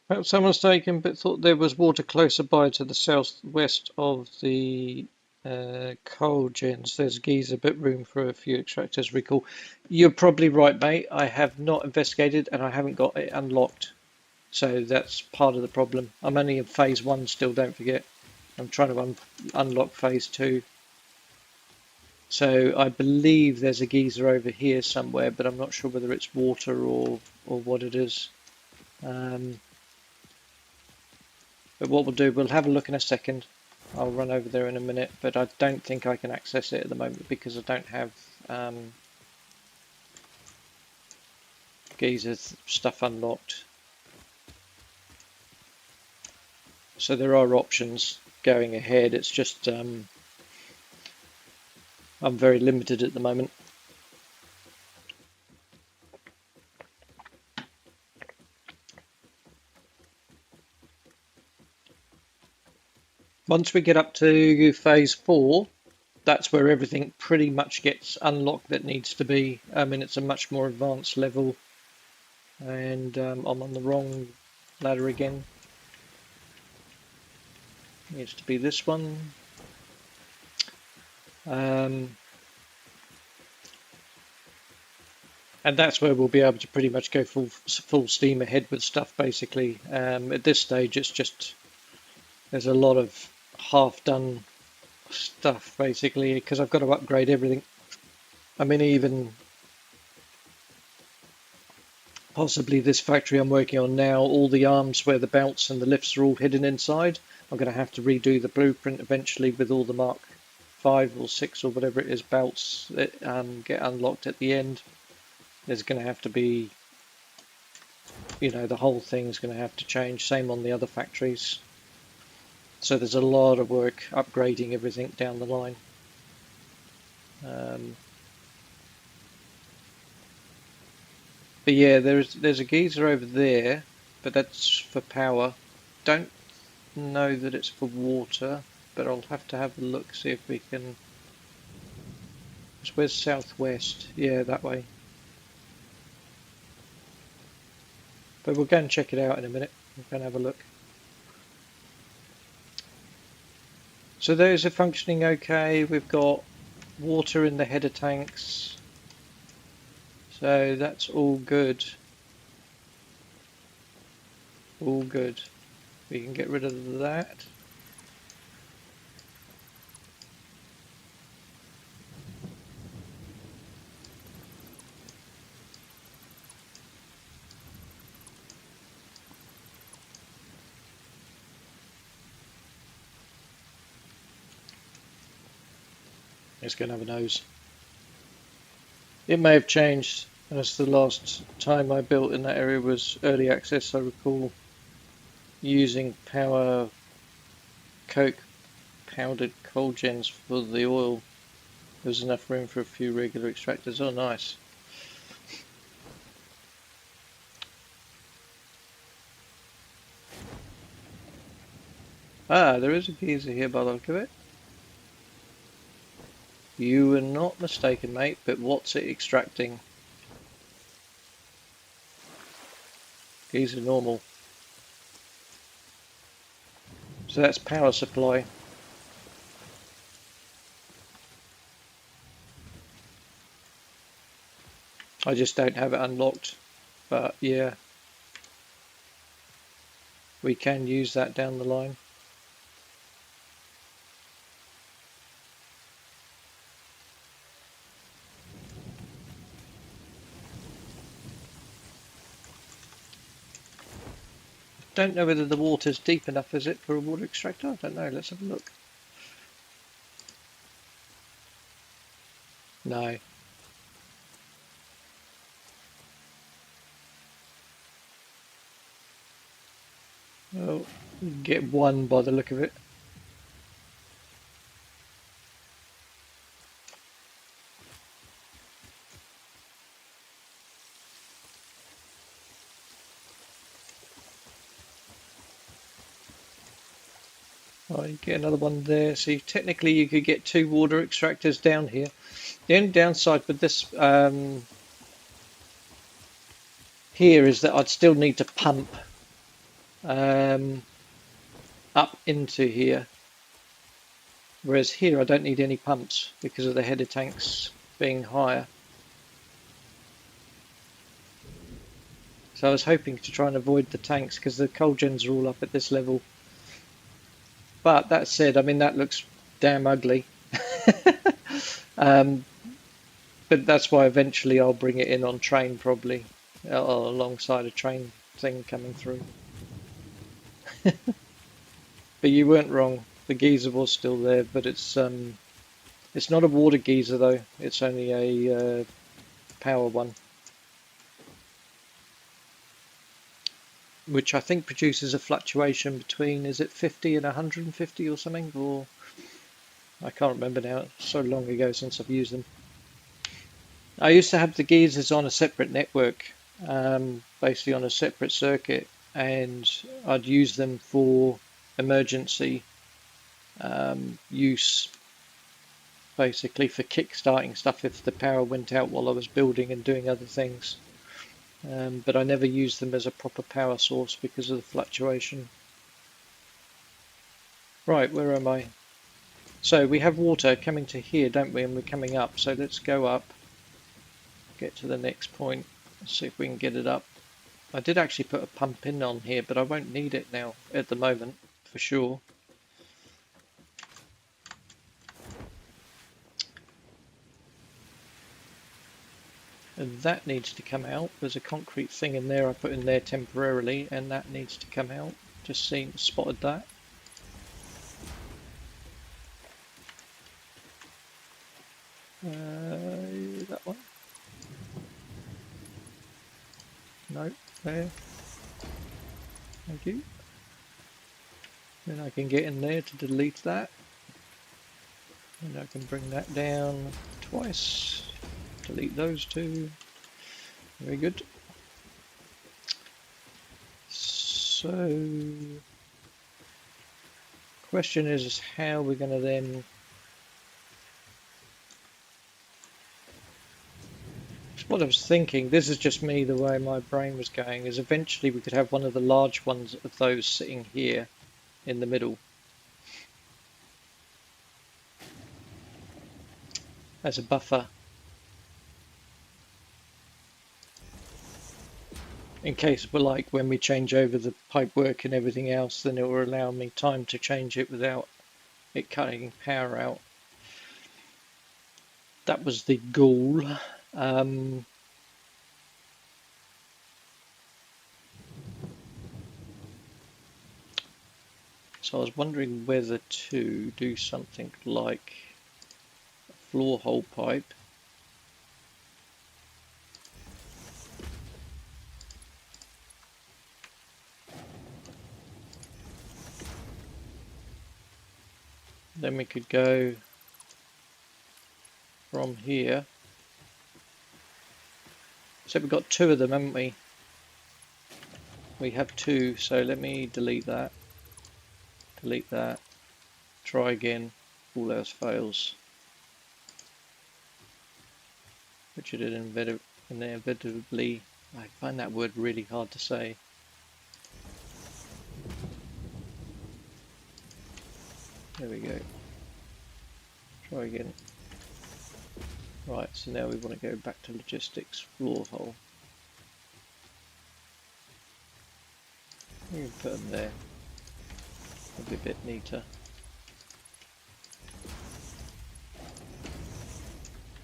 Perhaps someone's taken, but thought there was water closer by to the southwest of the coal gens. There's a geyser, but room for a few extractors. Recall. You're probably right, mate. I have not investigated and I haven't got it unlocked. So that's part of the problem. I'm only in phase 1 still, don't forget. I'm trying to unlock phase 2. So I believe there's a geyser over here somewhere, but I'm not sure whether it's water or what it is. But what we'll do, we'll have a look in a second. I'll run over there in a minute, but I don't think I can access it at the moment because I don't have geyser stuff unlocked. So there are options going ahead. It's just I'm very limited at the moment. Once we get up to phase 4, that's where everything pretty much gets unlocked that needs to be. I mean, it's a much more advanced level, and I'm on the wrong ladder again. needs to be this one. And that's where we'll be able to pretty much go full steam ahead with stuff, basically. At this stage, it's just there's a lot of half-done stuff, basically, because I've got to upgrade everything. I mean, even possibly this factory I'm working on now, all the arms where the belts and the lifts are all hidden inside, I'm going to have to redo the blueprint eventually with all the Mark 5 or 6 or whatever it is belts that get unlocked at the end. There's going to have to be, the whole thing's going to have to change. Same on the other factories. So there's a lot of work upgrading everything down the line. But yeah, there's a geyser over there, but that's for power. Don't know that it's for water, but I'll have to have a look, see if we can. Where's southwest? Yeah, that way. But we'll go and check it out in a minute. We'll go and have a look. So those are functioning okay. We've got water in the header tanks. So that's all good. All good. We can get rid of that. Let's go and have a nose. It may have changed, as the last time I built in that area was early access. I recall using power coke powdered coal gens for the oil. There was enough room for a few regular extractors. Oh, nice. Ah, there is a geyser here by the look of it. You were not mistaken, mate, but what's it extracting? Geyser normal. So that's power supply. I just don't have it unlocked, but yeah, we can use that down the line. Don't know whether the water's deep enough, is it, for a water extractor? I don't know. Let's have a look. No. Well, you can get one by the look of it. Oh, you get another one there. So technically you could get 2 water extractors down here. The only downside with this here is that I'd still need to pump up into here. Whereas here I don't need any pumps because of the header tanks being higher. So I was hoping to try and avoid the tanks because the coal gens are all up at this level. But that said, I mean, that looks damn ugly. But that's why eventually I'll bring it in on train, probably, alongside a train thing coming through. But you weren't wrong. The geyser was still there, but it's not a water geyser though. It's only a power one, which I think produces a fluctuation between, is it 50 and 150 or something, or I can't remember now. It's so long ago since I've used them. I used to have the geysers on a separate network, basically on a separate circuit, and I'd use them for emergency use, basically for kick-starting stuff if the power went out while I was building and doing other things. But I never used them as a proper power source because of the fluctuation. Right, where am I? So we have water coming to here, don't we? And we're coming up. So let's go up, get to the next point, see if we can get it up. I did actually put a pump in on here, but I won't need it now at the moment, for sure. And that needs to come out. There's a concrete thing in there I put in there temporarily, and that needs to come out. Just spotted that. That one? No, there. Thank you. Then I can get in there to delete that. And I can bring that down twice. Delete those two. Very good. So, question is how we're going to then. What I was thinking, this is just me, the way my brain was going, is eventually we could have one of the large ones of those sitting here in the middle as a buffer. In case we're like when we change over the pipework and everything else, then it will allow me time to change it without it cutting power out. That was the goal. So I was wondering whether to do something like a floor hole pipe. Then we could go from here. So we've got two of them, haven't we? We have two, so let me delete that. Delete that. Try again. All else fails. Which it inevitably. I find that word really hard to say. There we go. Try again. Right, so now we want to go back to logistics, floor hole. We can put them there. It'll be a bit neater.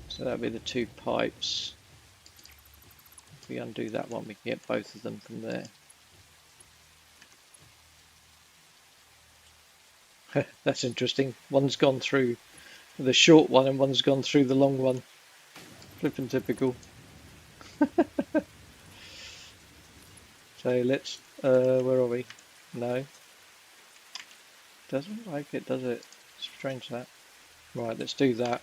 So that'll be the two pipes. If we undo that one, we can get both of them from there. That's interesting. One's gone through the short one and one's gone through the long one. Flippin' typical. So let's, where are we? No. Doesn't like it, does it? Strange that. Right, let's do that.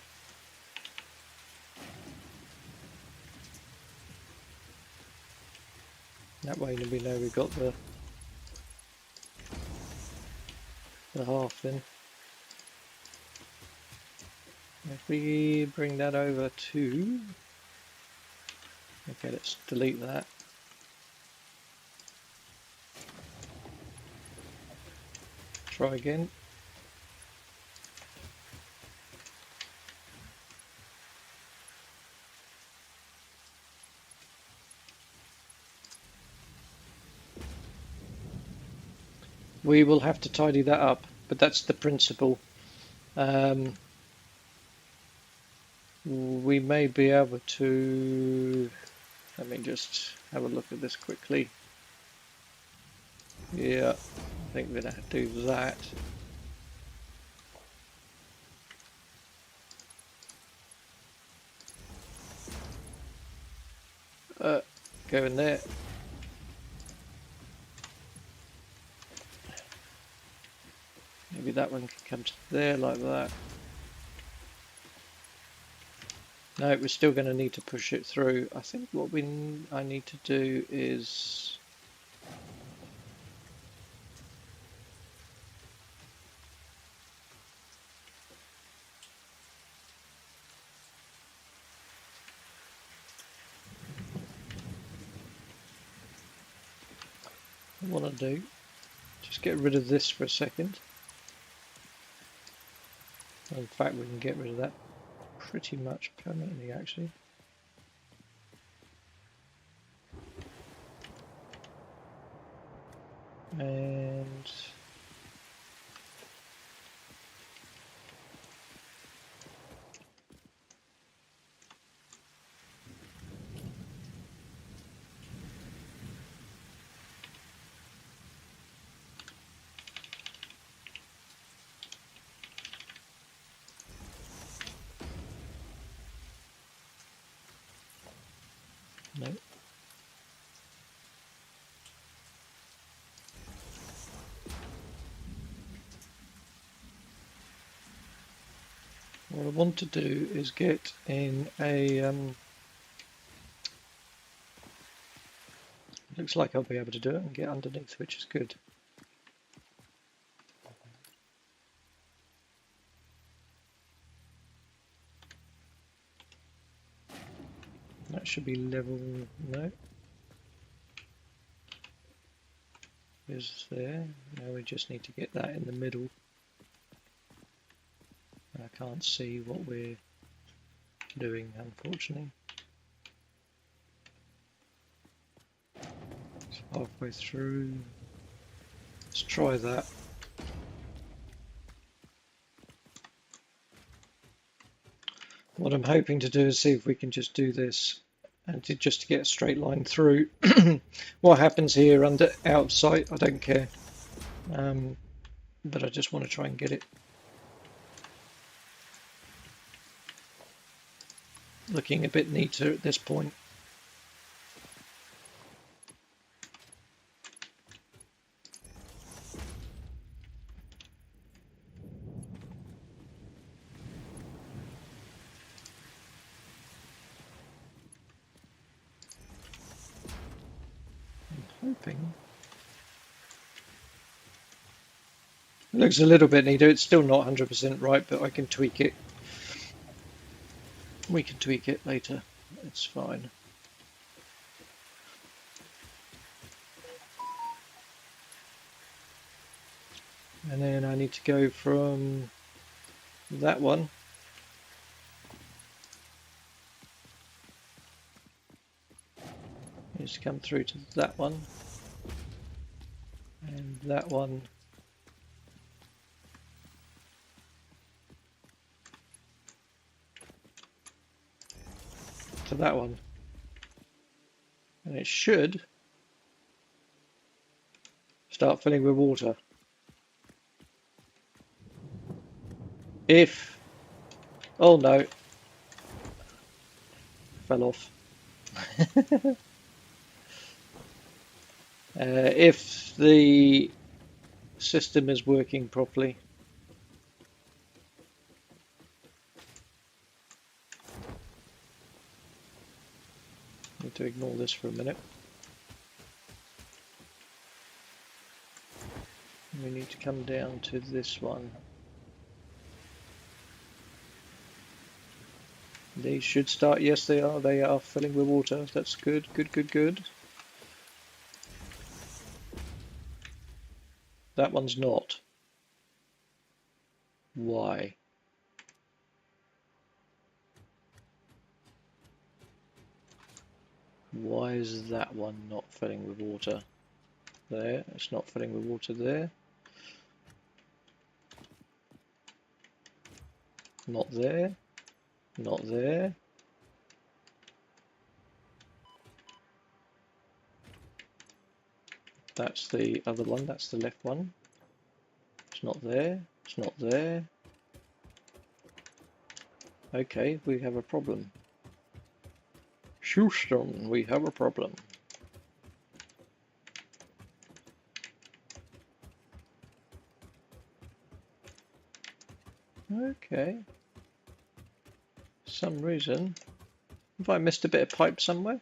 That way we know we've got the half in. If we bring that over to, okay, let's delete that. Try again. We will have to tidy that up, but that's the principle. We may be able to, let me just have a look at this quickly. Yeah, I think we're going to do that. Go in there. Maybe that one can come to there like that. No, we're still going to need to push it through. I think what I need to do is just get rid of this for a second. In fact, we can get rid of that pretty much permanently, actually. And no. What I want to do is get in a looks like I'll be able to do it and get underneath, which is good. That should be level, no. Is there. Now we just need to get that in the middle. I can't see what we're doing, unfortunately. It's halfway through. Let's try that. What I'm hoping to do is see if we can just do this and just to get a straight line through. What happens here out of sight, I don't care. But I just want to try and get it looking a bit neater at this point. I'm hoping. It looks a little bit neater. It's still not 100% right, but I can tweak it. We can tweak it later. It's fine. And then I need to go from that one needs to come through to that one, and that one to that one, and it should start filling with water. If, oh no, fell off. If the system is working properly. Need to ignore this for a minute. We need to come down to this one. These should start, yes they are. They are filling with water. That's good, good, good, good. That one's not. Why? Why is that one not filling with water? There, it's not filling with water there. Not there. Not there. That's the other one, that's the left one. It's not there. It's not there. Okay, we have a problem. Houston, we have a problem. Okay. For some reason, have I missed a bit of pipe somewhere?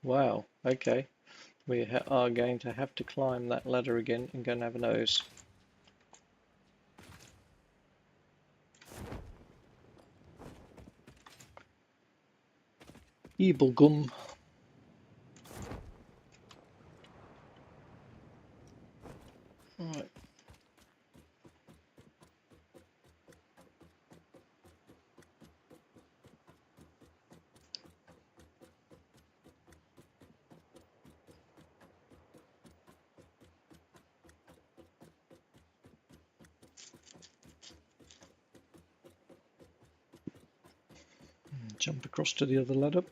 Wow, okay. We are going to have to climb that ladder again and go and have a nose. Evil gum. Right. Jump across to the other ladder.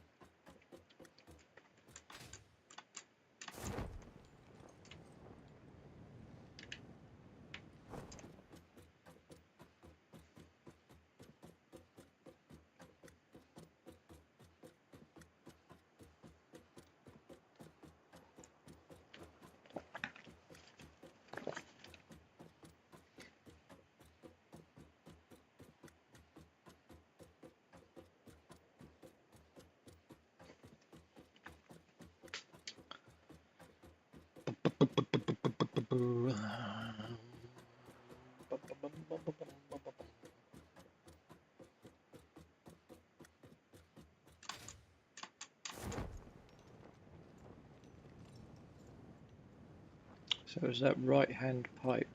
So is that right hand pipe?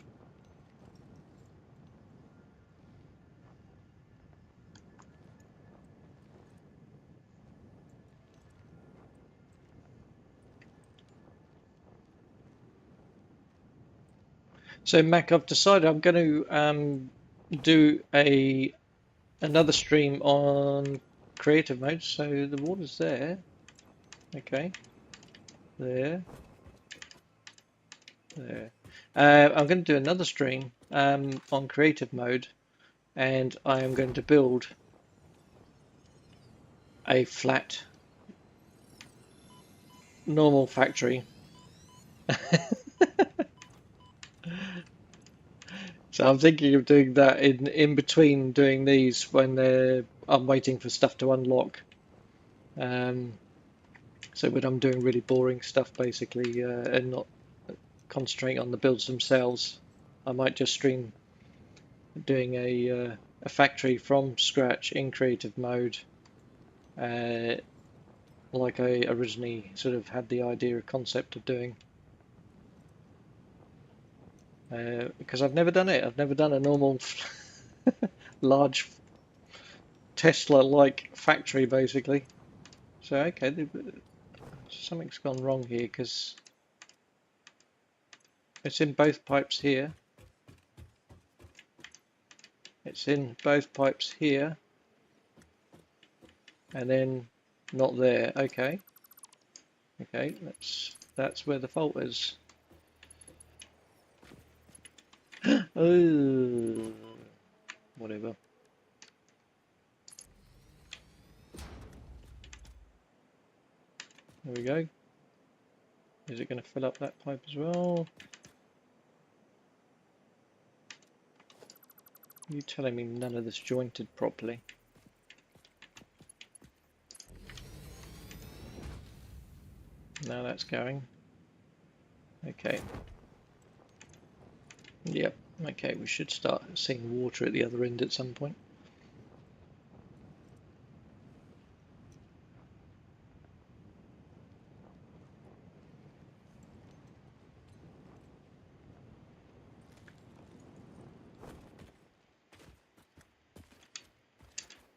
So Mac, I've decided I'm going to do another stream on creative mode. So the water's there. Okay, there, there. I'm going to do another stream on creative mode, and I am going to build a flat, normal factory. So I'm thinking of doing that in between doing these when I'm waiting for stuff to unlock. Um, so when I'm doing really boring stuff, basically, and not concentrating on the builds themselves, I might just stream doing a factory from scratch in creative mode, uh, like I originally sort of had the idea or concept of doing. Because I've never done it. I've never done a normal large Tesla-like factory, basically. So okay, something's gone wrong here because it's in both pipes here. It's in both pipes here, and then not there. Okay, okay, that's where the fault is. Oh, whatever. There we go. Is it going to fill up that pipe as well? You telling me none of this jointed properly? Now that's going. Okay. Yep. Okay, we should start seeing water at the other end at some point.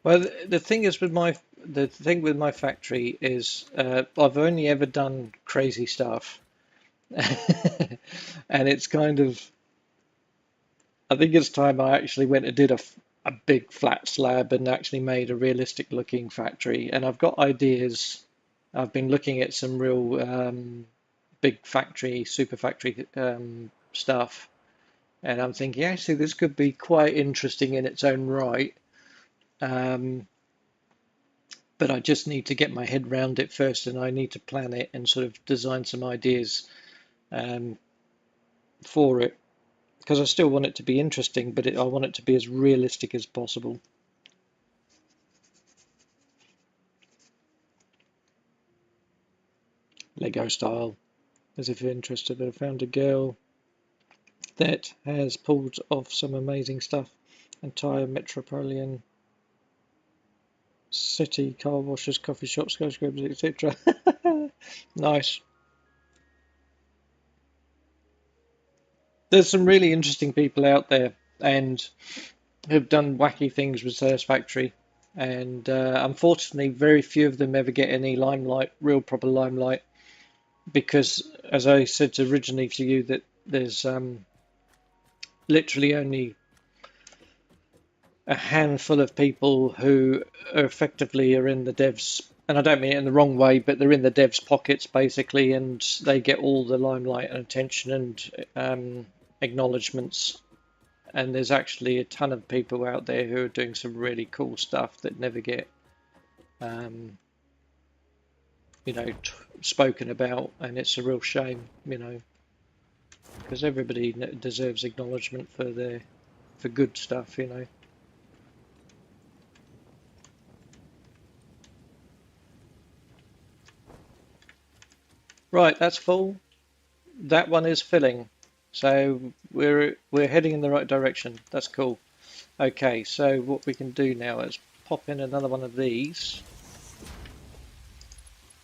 Well, the thing is with my factory is I've only ever done crazy stuff, and it's kind of I think it's time I actually went and did a big flat slab and actually made a realistic looking factory. And I've got ideas. I've been looking at some real big factory, super factory stuff, and I'm thinking actually this could be quite interesting in its own right. Um, but I just need to get my head around it first, and I need to plan it and sort of design some ideas um, for it because I still want it to be interesting, but I want it to be as realistic as possible, Lego style. As if you're interested, I found a girl that has pulled off some amazing stuff. Entire metropolitan City, car washers, coffee shops, skyscrapers, etc. Nice. There's some really interesting people out there and who've done wacky things with Satisfactory. And unfortunately, very few of them ever get any limelight, real proper limelight, because, as I said originally to you, that there's literally only a handful of people who are effectively are in the devs, and I don't mean it in the wrong way, but they're in the devs' pockets basically, and they get all the limelight and attention and acknowledgements. And there's actually a ton of people out there who are doing some really cool stuff that never get, um, spoken about, and it's a real shame, because everybody deserves acknowledgement for good stuff. Right, that's full. That one is filling, so we're heading in the right direction. That's cool. Okay, so what we can do now is pop in another one of these.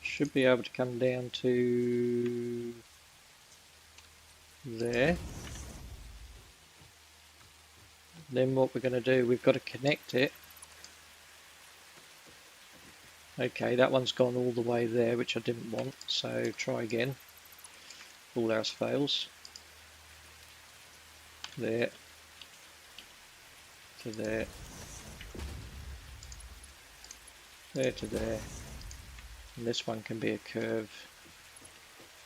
Should be able to come down to there. Then what we're going to do, we've got to connect it. Okay, that one's gone all the way there, which I didn't want, so try again. All else fails. There. To there. There to there. And this one can be a curve.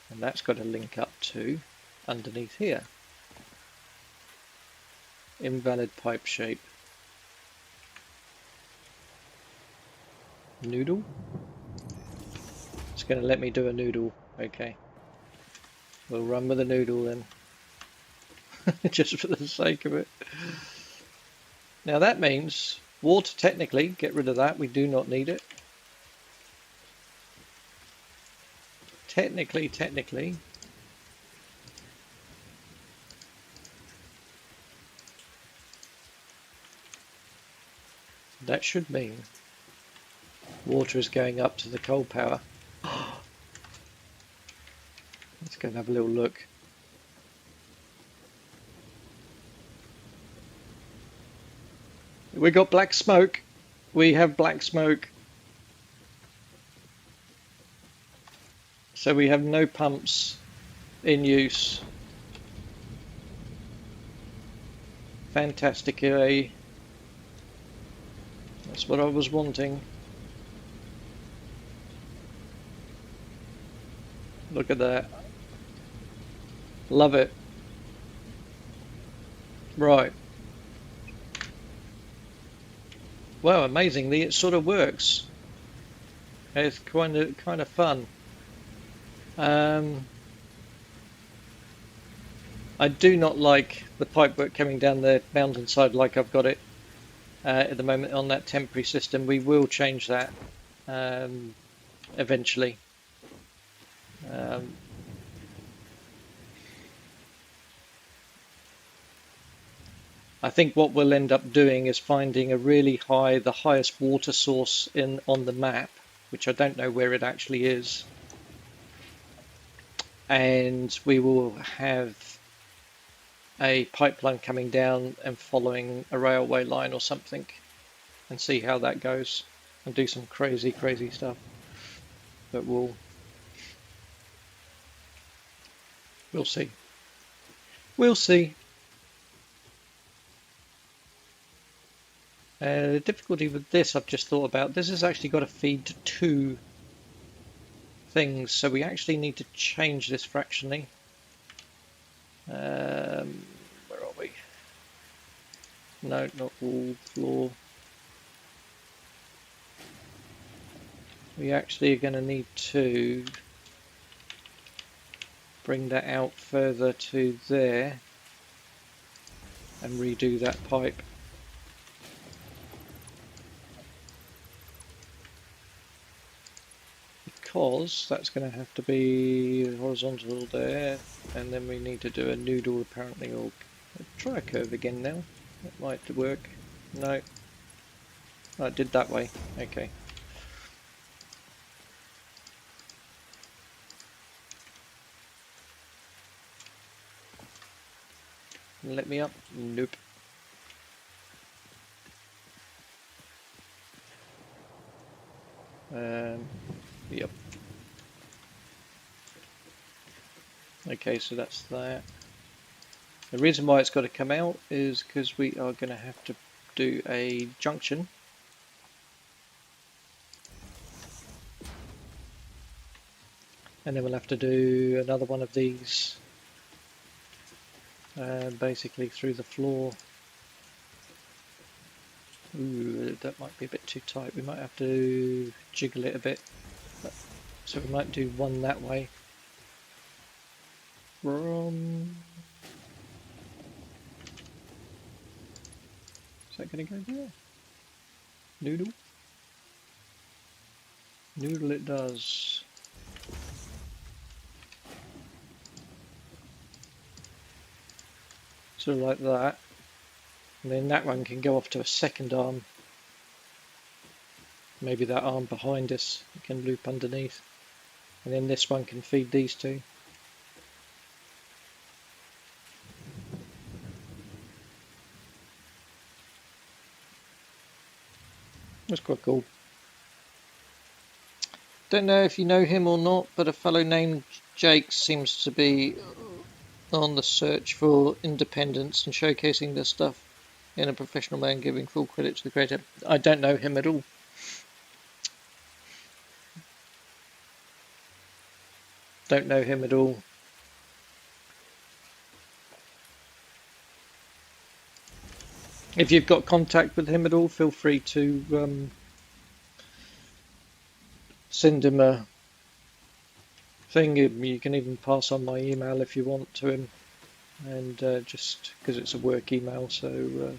And that's got to link up to underneath here. Invalid pipe shape. Noodle? It's going to let me do a noodle. Okay. We'll run with a noodle then. Just for the sake of it. Now that means water, technically, get rid of that. We do not need it. Technically. That should mean water is going up to the coal power. Let's go and have a little look. We got black smoke. We have black smoke. So we have no pumps in use. Fantastic, eh? That's what I was wanting. Look at that. Love it. Right. Well, amazingly, it sort of works. It's kind of fun. I do not like the pipework coming down the mountainside like I've got it at the moment on that temporary system. We will change that eventually. I think what we'll end up doing is finding a really the highest water source on the map, which I don't know where it actually is. And we will have a pipeline coming down and following a railway line or something and see how that goes and do some crazy stuff. But we'll see. We'll see. The difficulty with this, I've just thought about, this has actually got to feed to two things, so we actually need to change this fractionally. Where are we? No, not wall, floor. We actually are going to need to bring that out further to there and redo that pipe. Because that's going to have to be horizontal there, and then we need to do a noodle apparently, or try a curve again now. That might work. No. Oh, it did that way. Okay. Let me up? Nope. Yep. Okay, so that's that. The reason why it's got to come out is because we are going to have to do a junction. And then we'll have to do another one of these basically through the floor. Ooh, that might be a bit too tight. We might have to jiggle it a bit. So we might do one that way. Is that going to go there? Noodle? Noodle it does. So like that. And then that one can go off to a second arm. Maybe that arm behind us can loop underneath. And then this one can feed these two. That's quite cool. Don't know if you know him or not, but a fellow named Jake seems to be on the search for independence and showcasing this stuff in a professional man, giving full credit to the creator. I don't know him at all. Don't know him at all. If you've got contact with him at all, feel free to send him a thing. You can even pass on my email if you want to him, and just because it's a work email, so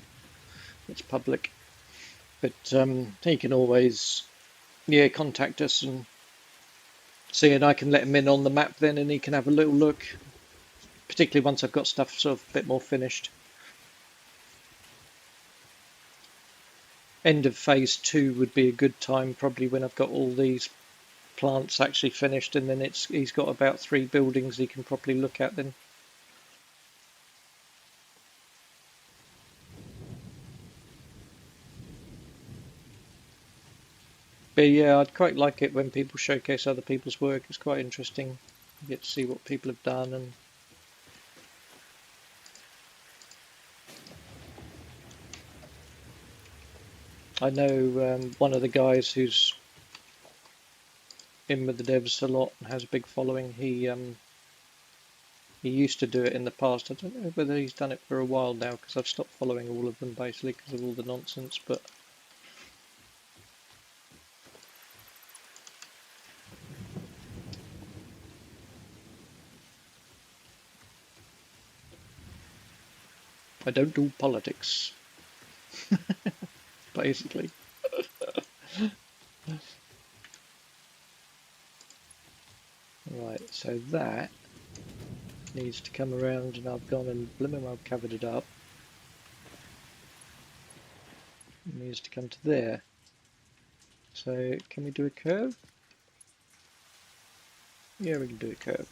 it's public. But he can always, contact us and see, and I can let him in on the map then, and he can have a little look. Particularly once I've got stuff sort of a bit more finished. End of phase 2 would be a good time, probably when I've got all these plants actually finished, and then he's got about 3 buildings he can probably look at then. But yeah, I'd quite like it when people showcase other people's work. It's quite interesting. You get to see what people have done. And I know one of the guys who's in with the devs a lot and has a big following. He used to do it in the past. I don't know whether he's done it for a while now, because I've stopped following all of them basically because of all the nonsense. But I don't do politics, basically. Right, so that needs to come around, and I've gone and blimmin' well covered it up. It needs to come to there. So can we do a curve? Yeah, we can do a curve.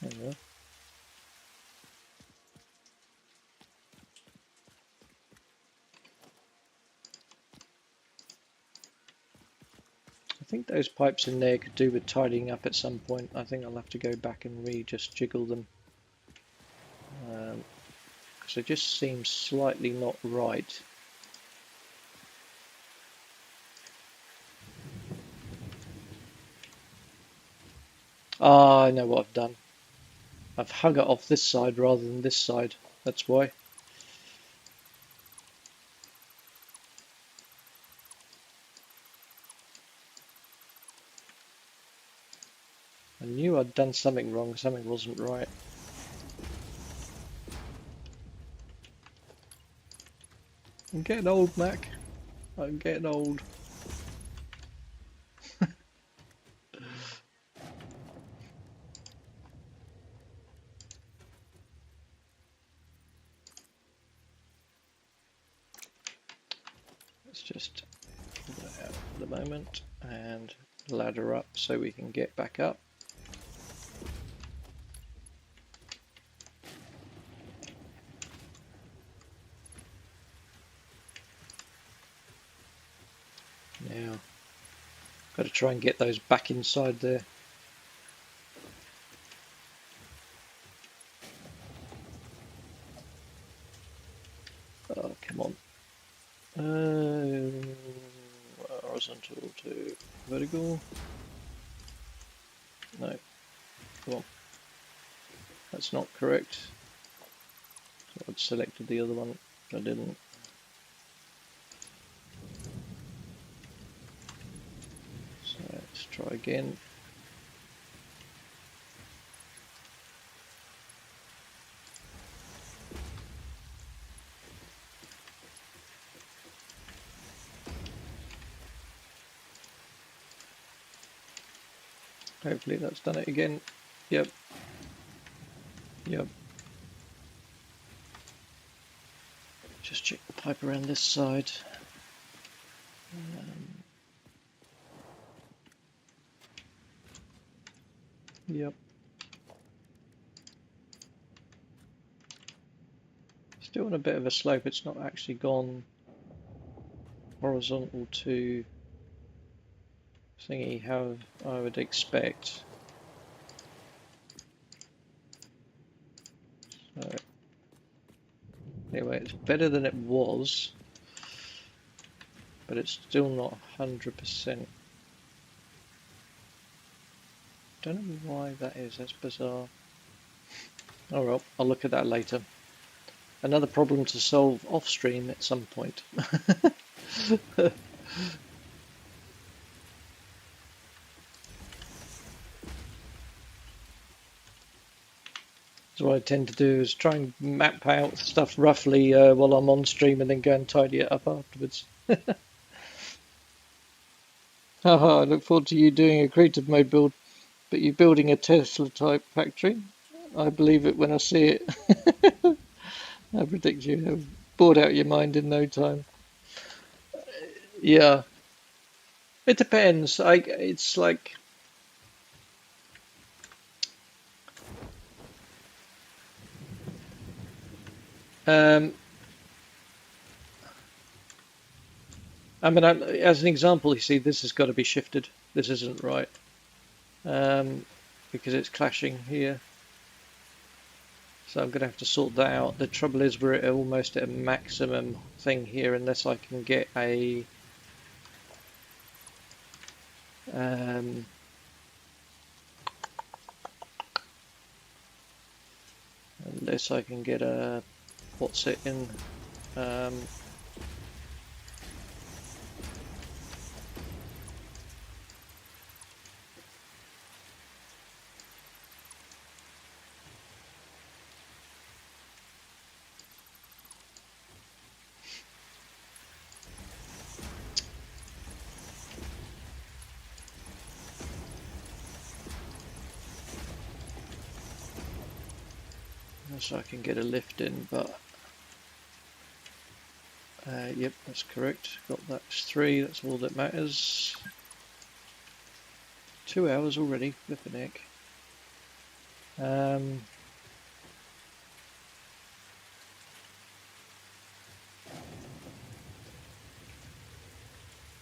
There we go. I think those pipes in there could do with tidying up at some point. I think I'll have to go back and just jiggle them. Because it just seems slightly not right. Ah, I know what I've done. I've hung it off this side rather than this side. That's why. I knew I'd done something wrong. Something wasn't right. I'm getting old, Mac. I'm getting old. just pull that out for the moment and ladder up so we can get back up. Now, got to try and get those back inside there. Oh, come on. Horizontal to vertical. No, come on. That's not correct. So I'd selected the other one. I didn't. So let's try again. Hopefully that's done it again. Yep. Yep. Just check the pipe around this side. Yep. Still on a bit of a slope. It's not actually gone horizontal to thingy how I would expect. So anyway, it's better than it was, but it's still not 100%. Don't know why that is. That's bizarre. Oh well, I'll look at that later. Another problem to solve off stream at some point. So what I tend to do is try and map out stuff roughly while I'm on stream and then go and tidy it up afterwards. Haha, I look forward to you doing a creative mode build, but you building a Tesla type factory? I believe it when I see it. I predict you have bored out your mind in no time. Yeah, it depends. It's like I mean, as an example, you see, this has got to be shifted. This isn't right because it's clashing here. So I'm going to have to sort that out. The trouble is we're almost at a maximum thing here unless I can get a what's it in so I can get a lift in, but yep, that's correct. Got that 3, that's all that matters. 2 hours already, flipping heck.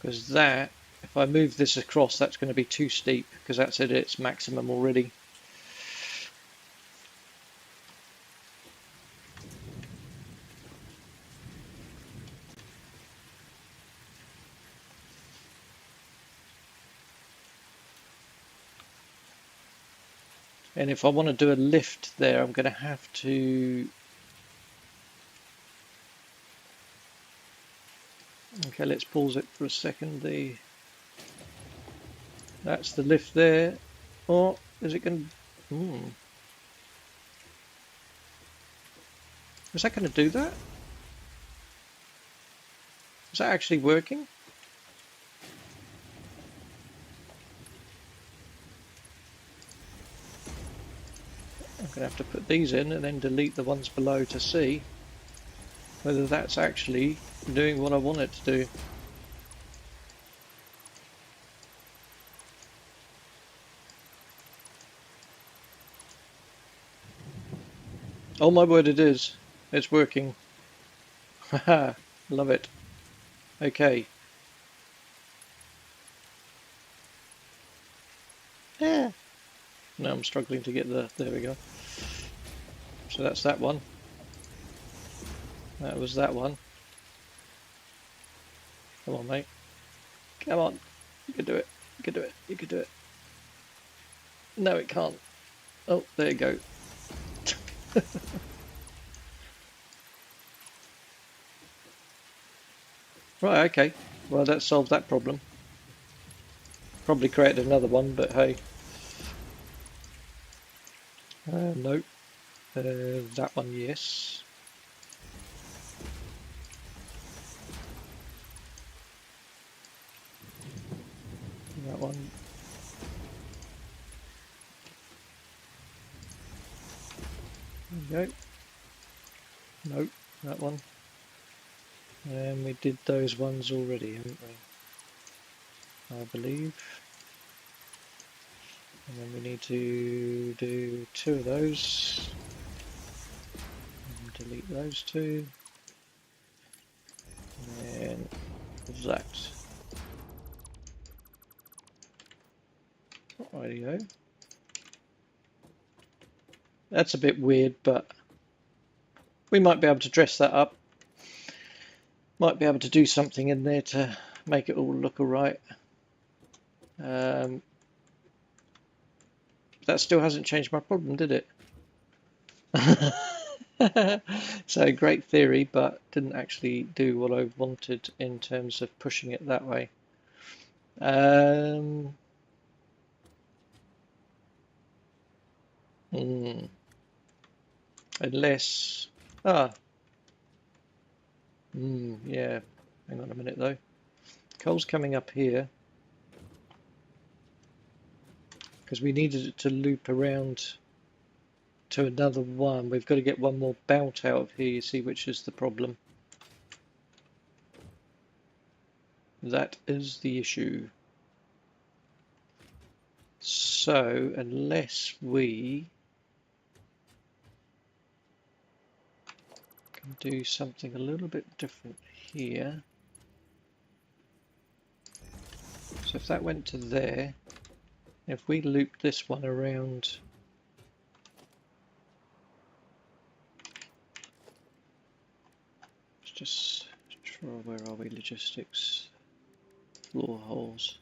Because that, if I move this across, that's going to be too steep because that's at its maximum already. And if I want to do a lift there, I'm going to have to... Okay, let's pause it for a second. That's the lift there. Or is it going to... Is that going to do that? Is that actually working? I'm going to have to put these in and then delete the ones below to see whether that's actually doing what I want it to do. Oh my word, it is. It's working. Haha, love it. Okay. Yeah. Now I'm struggling to get there we go. So that's that one. That was that one. Come on, mate. Come on. You can do it. You can do it. You can do it. No, it can't. Oh, there you go. Right, okay. Well, that solved that problem. Probably created another one, but hey. No. That one, yes. That one. There you go. No, that one. And we did those ones already, haven't we? I believe. And then we need to do 2 of those. And delete those 2. And that. Rightio. That's a bit weird, but we might be able to dress that up. Might be able to do something in there to make it all look alright. That still hasn't changed my problem, did it? So great theory, but didn't actually do what I wanted in terms of pushing it that way. Unless, yeah. Hang on a minute though. Coal's coming up here because we needed it to loop around to another one. We've got to get one more bout out of here, you see, which is the problem. That is the issue. So, unless we can do something a little bit different here. So if that went to there, if we loop this one around just try, where are we? Logistics, floor holes.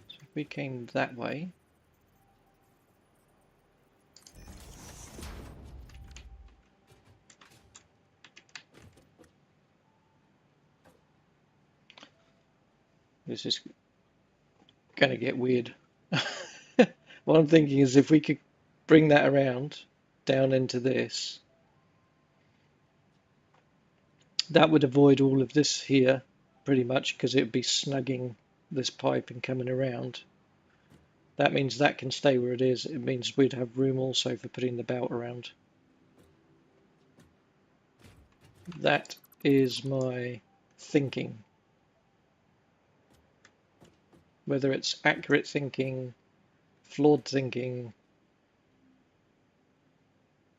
So if we came that way, this is going to get weird. What I'm thinking is if we could bring that around down into this, that would avoid all of this here pretty much, because it would be snugging this pipe and coming around. That means that can stay where it is. It means we'd have room also for putting the belt around. That is my thinking. Whether it's accurate thinking, flawed thinking,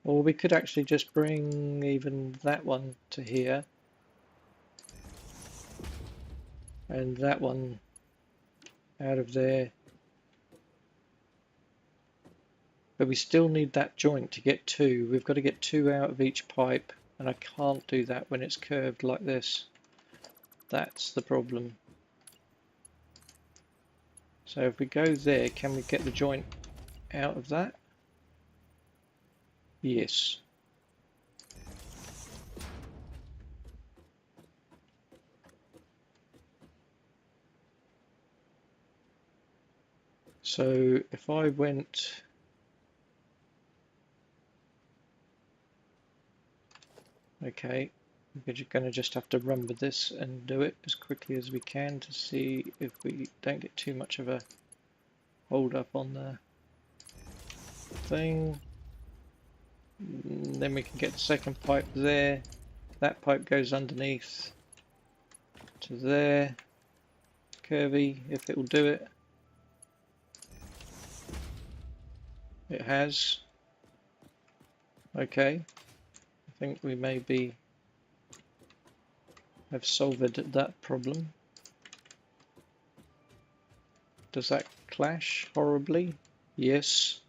or we could actually just bring even that one to here and that one out of there. But we still need that joint to get 2. We've got to get 2 out of each pipe, and I can't do that when it's curved like this. That's the problem. So if we go there, can we get the joint out of that? Yes. So if I went, okay, we're going to just have to run with this and do it as quickly as we can to see if we don't get too much of a hold up on the thing. And then we can get the second pipe there. That pipe goes underneath to there. Curvy, if it will do it. It has. Okay, I think we maybe have solved that problem. Does that clash horribly? Yes.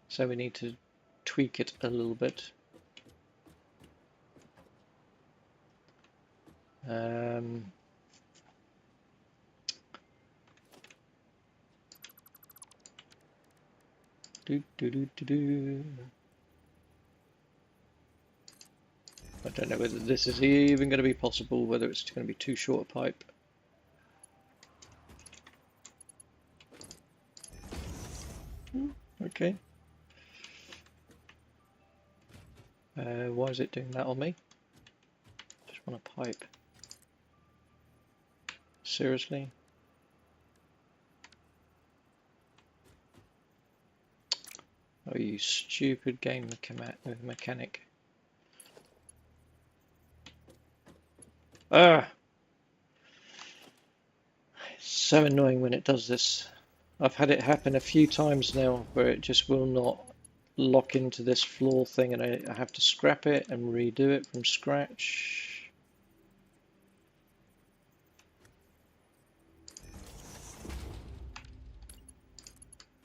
So we need to tweak it a little bit. Do, do, do, do, do. I don't know whether this is even going to be possible, whether it's going to be too short a pipe. Okay. Why is it doing that on me? Just want a pipe. Seriously? Oh, you stupid game mechanic. Ah! So annoying when it does this. I've had it happen a few times now where it just will not lock into this floor thing and I have to scrap it and redo it from scratch.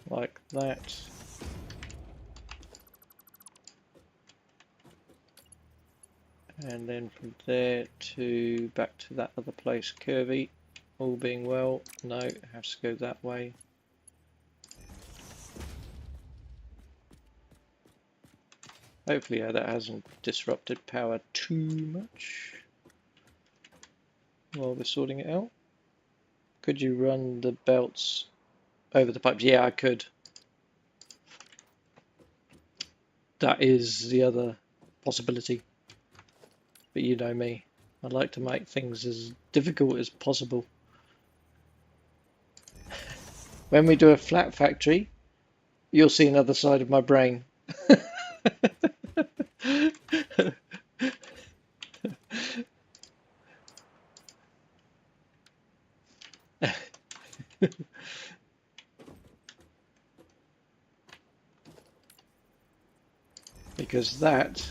Like that. And then from there to back to that other place, curvy. All being well, no, it has to go that way. Hopefully that hasn't disrupted power too much while we're sorting it out. Could you run the belts over the pipes? Yeah, I could. That is the other possibility. But you know me, I like to make things as difficult as possible. When we do a flat factory, you'll see another side of my brain. Because that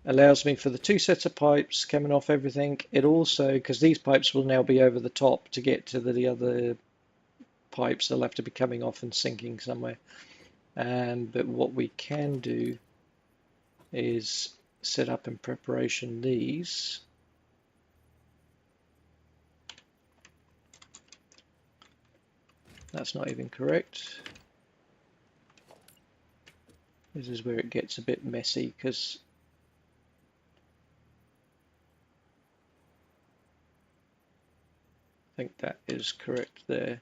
allows me for the two sets of pipes coming off everything. It also, because these pipes will now be over the top to get to the other pipes, they'll have to be coming off and sinking somewhere. But what we can do is set up in preparation these. That's not even correct. This is where it gets a bit messy because I think that is correct there.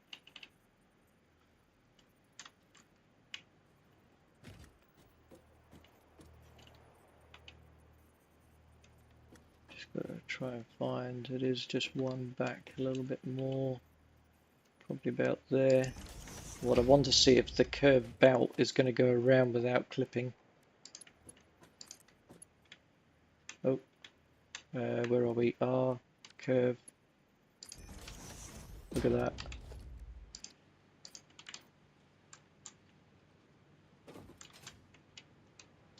Just got to try and find, it is just one back a little bit more, probably about there. What I want to see if the curved belt is going to go around without clipping. Oh, where are we? R, curve. Look at that.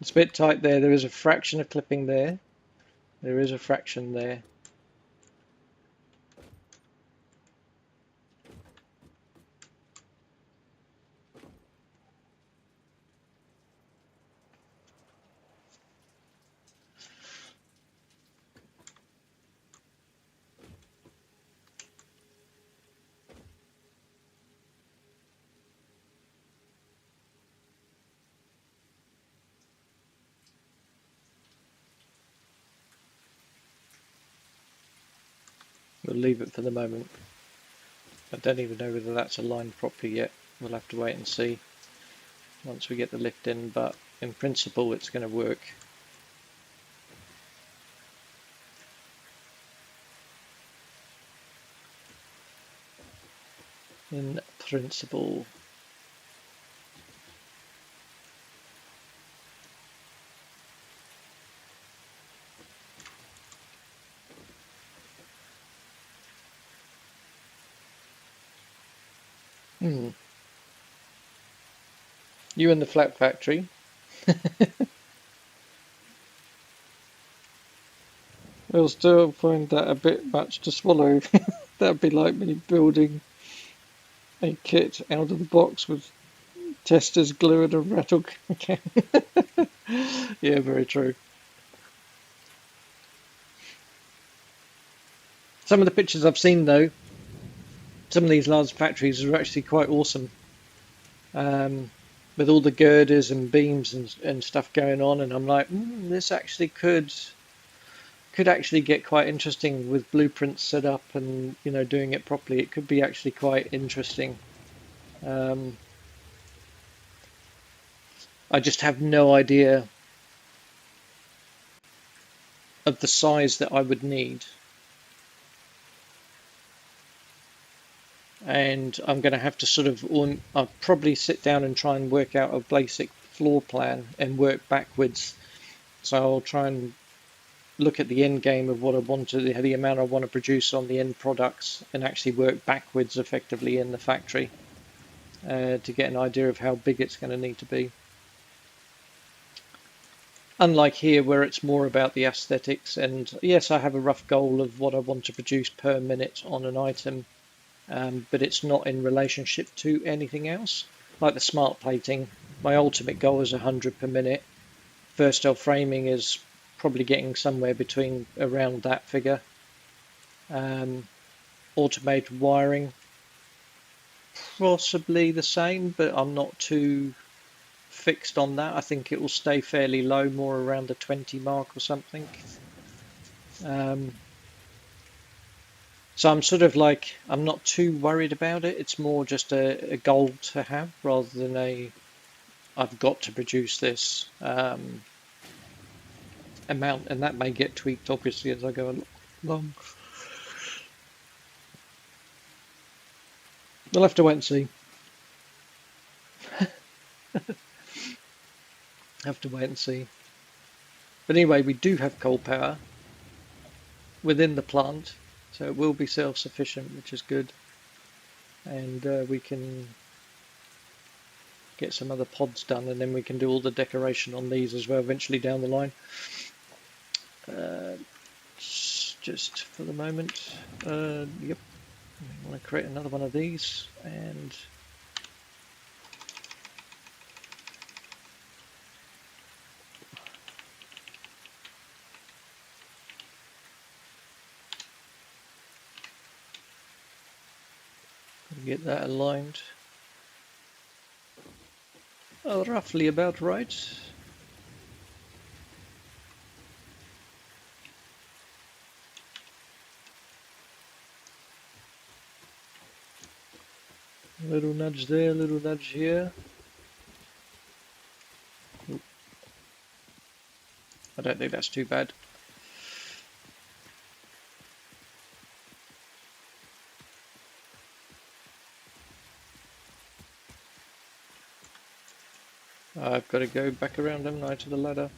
It's a bit tight there. There is a fraction of clipping there. There is a fraction there. We'll leave it for the moment. I don't even know whether that's aligned properly yet. We'll have to wait and see once we get the lift in, but in principle it's going to work. In principle. You and the flat factory. I'll still find that a bit much to swallow. That'd be like me building a kit out of the box with testers, glue, and a rattle can. Yeah, very true. Some of the pictures I've seen, though, some of these large factories are actually quite awesome, um, with all the girders and beams and stuff going on. And I'm like, this actually could actually get quite interesting with blueprints set up and doing it properly. It could be actually quite interesting. Um, I just have no idea of the size that I would need, and I'm going to have to sort of I'll probably sit down and try and work out a basic floor plan and work backwards. So I'll try and look at the end game of what I want to, the amount I want to produce on the end products, and actually work backwards effectively in the factory to get an idea of how big it's going to need to be. Unlike here, where it's more about the aesthetics, and yes, I have a rough goal of what I want to produce per minute on an item, but it's not in relationship to anything else. Like the smart plating, my ultimate goal is 100 per minute. Versatile framing is probably getting somewhere between around that figure. Um, Automated wiring, possibly the same, but I'm not too fixed on that. I think it will stay fairly low, more around the 20 mark or something. Um, so I'm sort of like, I'm not too worried about it. It's more just a goal to have rather than I've got to produce this amount, and that may get tweaked obviously as I go along. We'll have to wait and see. Have to wait and see. But anyway, we do have coal power within the plant, so it will be self-sufficient, which is good. And we can get some other pods done, and then we can do all the decoration on these as well eventually down the line. Just for the moment, yep, I want to create another one of these, and get that aligned. Oh, roughly about right. A little nudge there, a little nudge here. I don't think that's too bad. I've got to go back around, haven't I, to the ladder.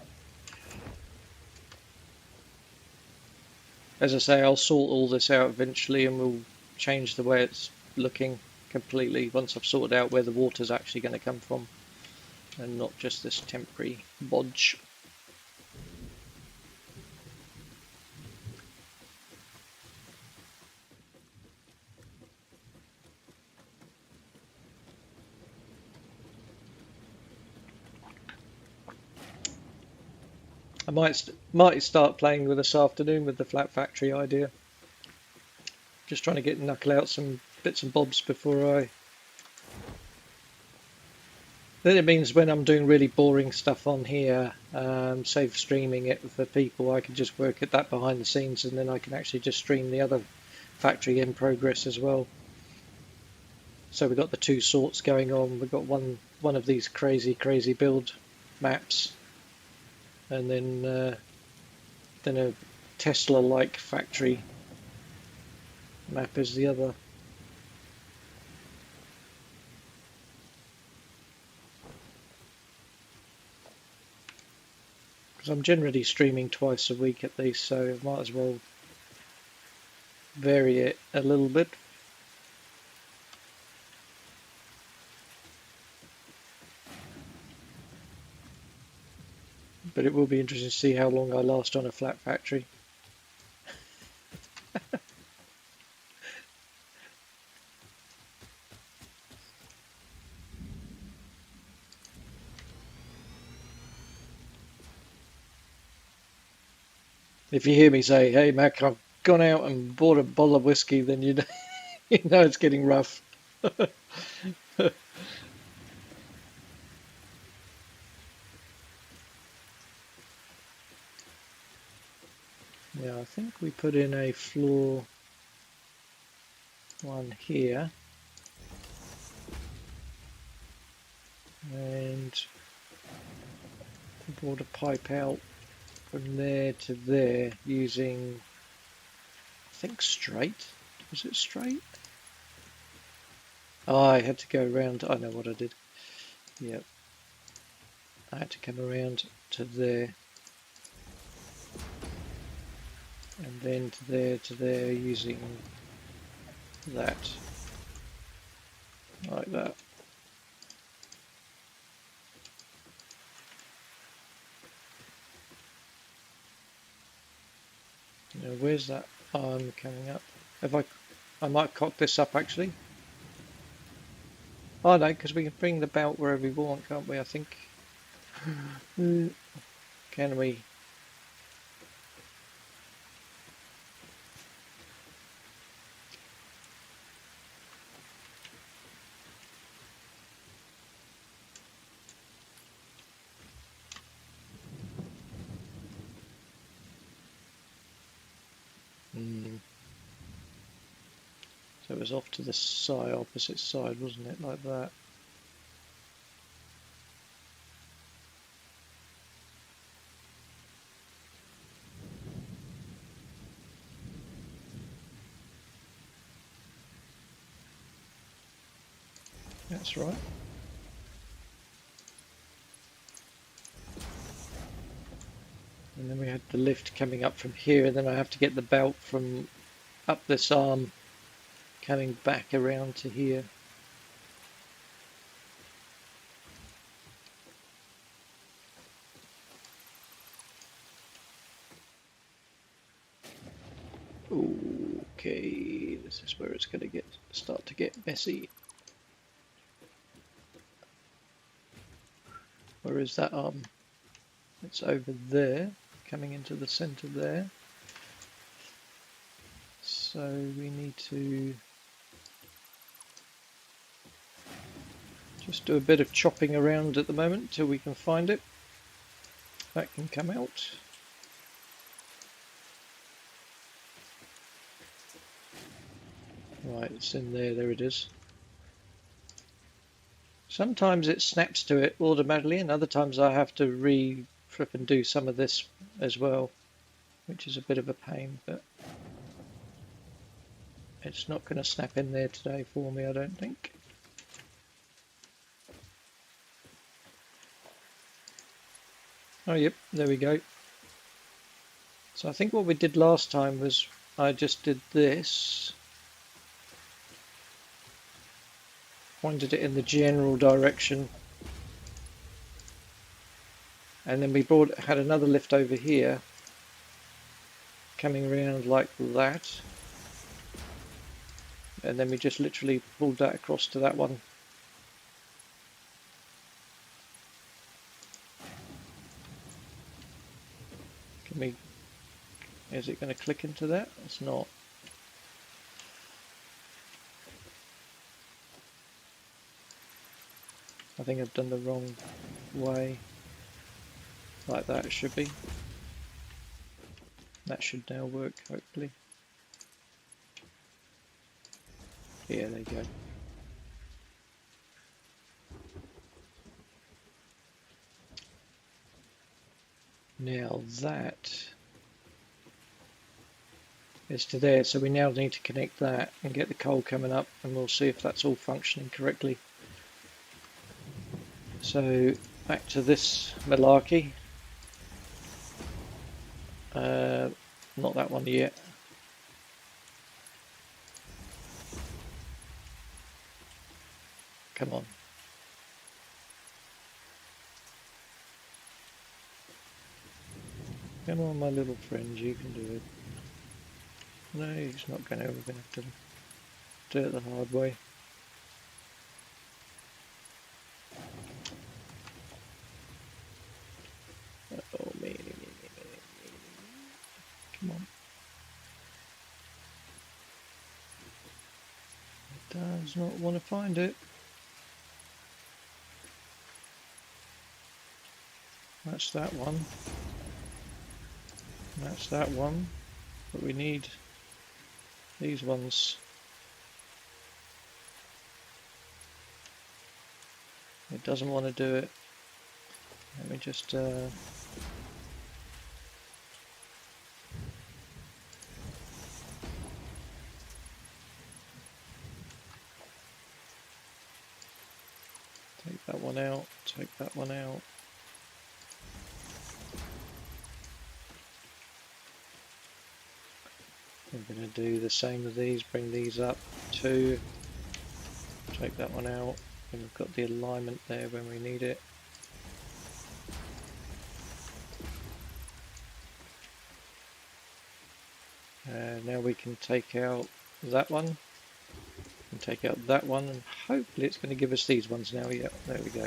As I say, I'll sort all this out eventually, and we'll change the way it's looking completely once I've sorted out where the water's actually going to come from, and not just this temporary bodge. I might start playing with this afternoon with the flat factory idea. Just trying to knuckle out some bits and bobs before I. Then it means when I'm doing really boring stuff on here, save streaming it for people, I can just work at that behind the scenes, and then I can actually just stream the other factory in progress as well. So we've got the two sorts going on. We've got one of these crazy build maps, and then a Tesla-like factory map is the other. Because I'm generally streaming twice a week at least, so I might as well vary it a little bit. But it will be interesting to see how long I last on a flat factory. If you hear me say, "Hey Mac, I've gone out and bought a bottle of whiskey," then you know, you know it's getting rough. Yeah, I think we put in a floor one here, and brought a pipe out from there to there using, I think, straight. Was it straight? Oh, I had to go around. I know what I did. Yep, I had to come around to there, and then to there using that, like that. Now, where's that arm coming up? Have I might cock this up actually. Oh no, because we can bring the belt wherever we want, can't we? I think. Can we? Mm. So it was off to the side, opposite side, wasn't it? Like that. That's right. And then we had the lift coming up from here, and then I have to get the belt from up this arm coming back around to here. Okay, this is where it's going to start to get messy. Where is that arm? It's over there, coming into the center there. So we need to just do a bit of chopping around at the moment till we can find it. That can come out. Right, it's in there, there it is. Sometimes it snaps to it automatically, and other times I have to re-flip and do some of this as well, which is a bit of a pain, but it's not going to snap in there today for me, I don't think. Oh, yep, there we go. So I think what we did last time was I just did this, pointed it in the general direction, and then we had another lift over here, coming around like that, and then we just literally pulled that across to that one. Can we? Is it going to click into that? It's not. I think I've done the wrong way. Like that it should be. That should now work, hopefully. Yeah, there you go. Now that is to there, so we now need to connect that and get the coal coming up, and we'll see if that's all functioning correctly. So back to this malarkey. Not that one yet. Come on. Come on, my little friend, you can do it. No, he's not going to. We're going to have to do it the hard way. Oh, me. Does not want to find it. That's that one. That's that one. But we need these ones. It doesn't want to do it. Let me just take that one out, take that one out. We're going to do the same with these, bring these up, 2, take that one out, and we've got the alignment there when we need it. Now we can take out that one, and take out that one, and hopefully it's going to give us these ones now. Yeah, there we go.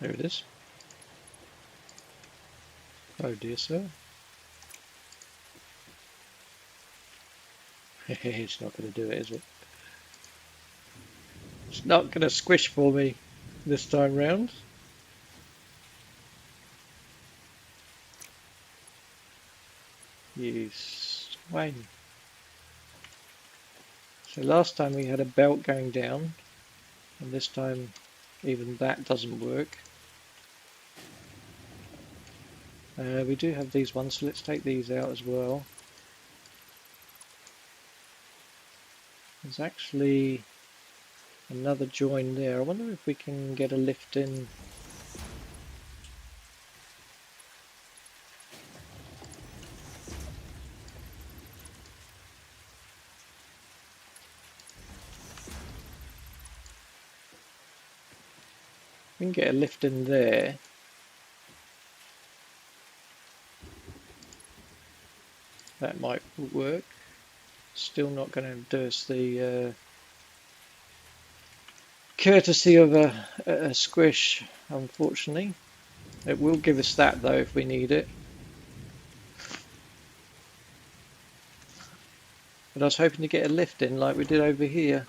There it is. Oh dear sir. It's not going to do it, is it? It's not going to squish for me this time round. You swine. So last time we had a belt going down, and this time even that doesn't work. We do have these ones, so let's take these out as well. There's actually another join there. I wonder if we can get a lift in. We can get a lift in there. That might work. Still not going to do us the courtesy of a squish, unfortunately. It will give us that though if we need it. But I was hoping to get a lift in like we did over here.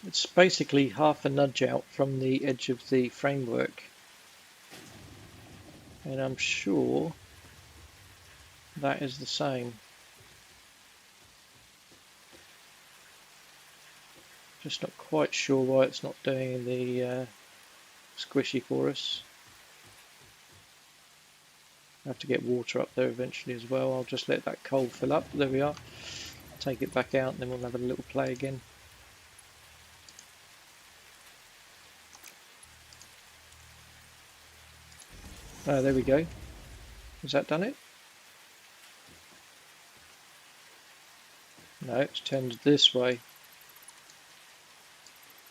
It's basically half a nudge out from the edge of the framework. And I'm sure that is the same. Just not quite sure why it's not doing the squishy for us. I have to get water up there eventually as well. I'll just let that coal fill up. There we are. Take it back out and then we'll have a little play again. There we go. Has that done it? No, it's turned this way.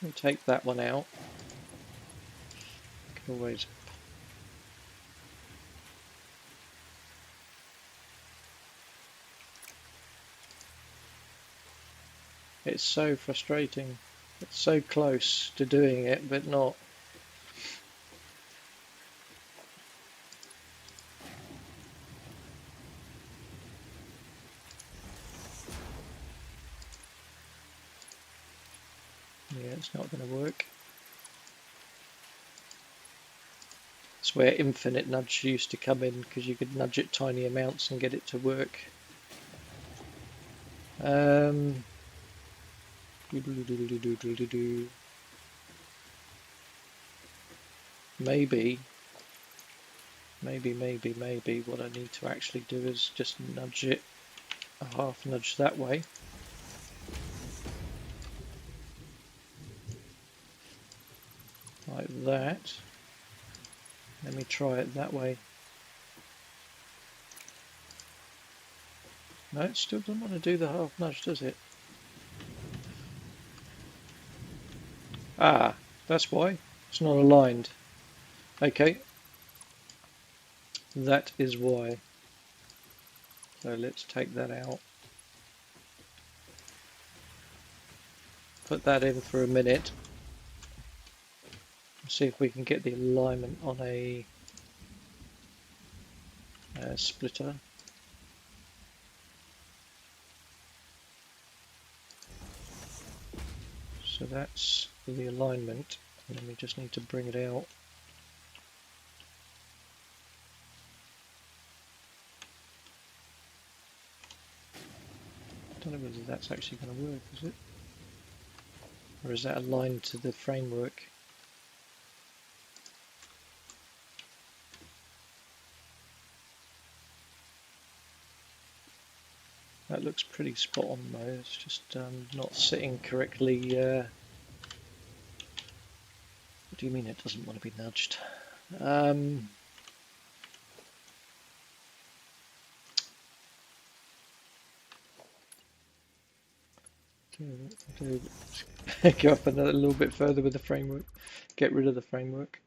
We'll take that one out. Can always. It's so frustrating. It's so close to doing it, but not. Yeah, it's not going to work. It's where infinite nudge used to come in, because you could nudge it tiny amounts and get it to work. Maybe what I need to actually do is just nudge it a half nudge that way. Like that. Let me try it that way. No, it still doesn't want to do the half nudge, does it? Ah, that's why. It's not aligned. Okay. That is why. So let's take that out. Put that in for a minute. See if we can get the alignment on a splitter. So that's the alignment, and then we just need to bring it out. I don't know whether that's actually going to work, is it? Or is that aligned to the framework? That looks pretty spot on though, it's just not sitting correctly. What do you mean it doesn't want to be nudged? Go up another little bit further with the framework, get rid of the framework,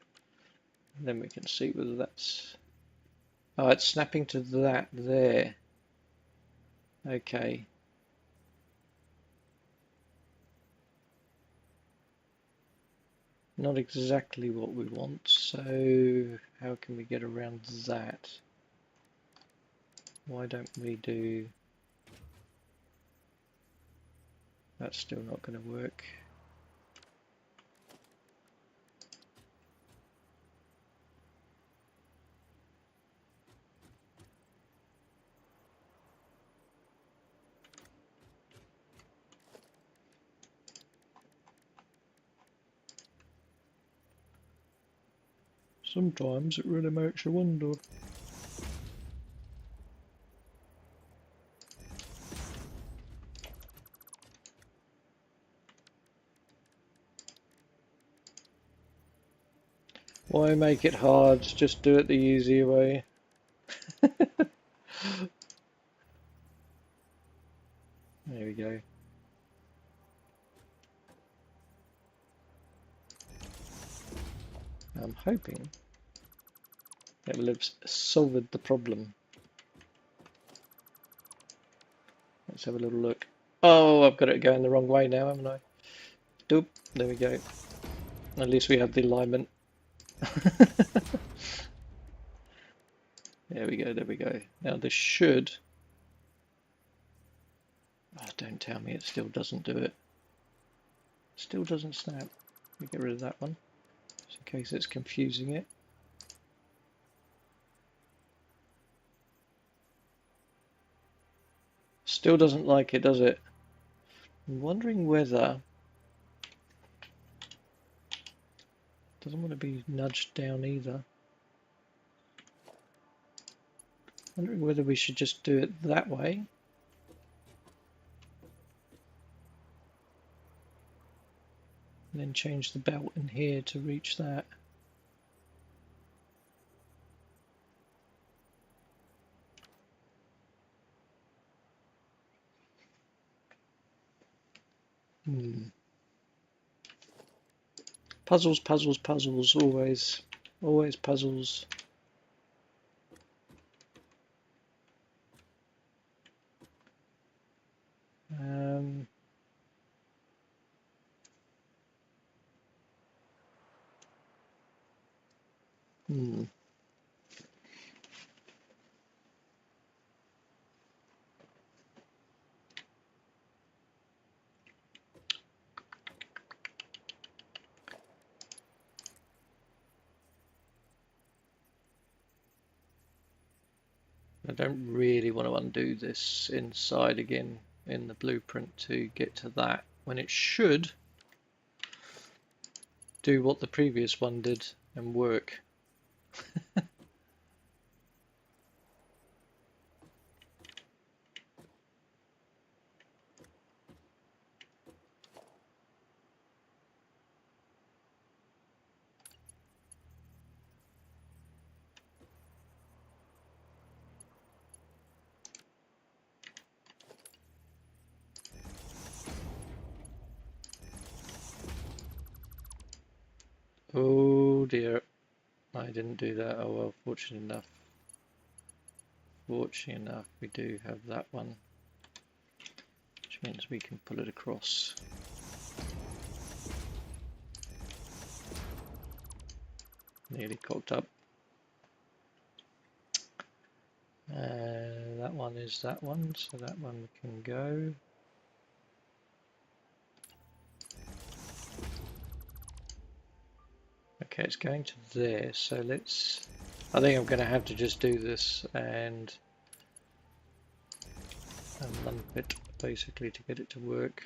and then we can see whether that's... Oh, it's snapping to that there. Okay. Not exactly what we want, so how can we get around that? Why don't we do... That's still not going to work. Sometimes it really makes you wonder. Why make it hard? Just do it the easier way. There we go. I'm hoping it will have solved the problem. Let's have a little look. Oh, I've got it going the wrong way now, haven't I? Doop. There we go. At least we have the alignment. There we go, there we go. Now this should... Oh, don't tell me it still doesn't do it. Still doesn't snap. We get rid of that one, just in case it's confusing it. Still doesn't like it, does it? I'm wondering whether... Doesn't want to be nudged down either. Wondering whether we should just do it that way. And then change the belt in here to reach that. Puzzles, puzzles, puzzles, always. Always puzzles. I don't really want to undo this inside again in the blueprint to get to that, when it should do what the previous one did and work. Oh dear, I didn't do that. Oh well, fortunate enough. fortunately enough, we do have that one, which means we can pull it across. Nearly cocked up. That one is that one, so that one can go. Okay, it's going to there, so let's... I think I'm going to have to just do this and lump it, basically, to get it to work.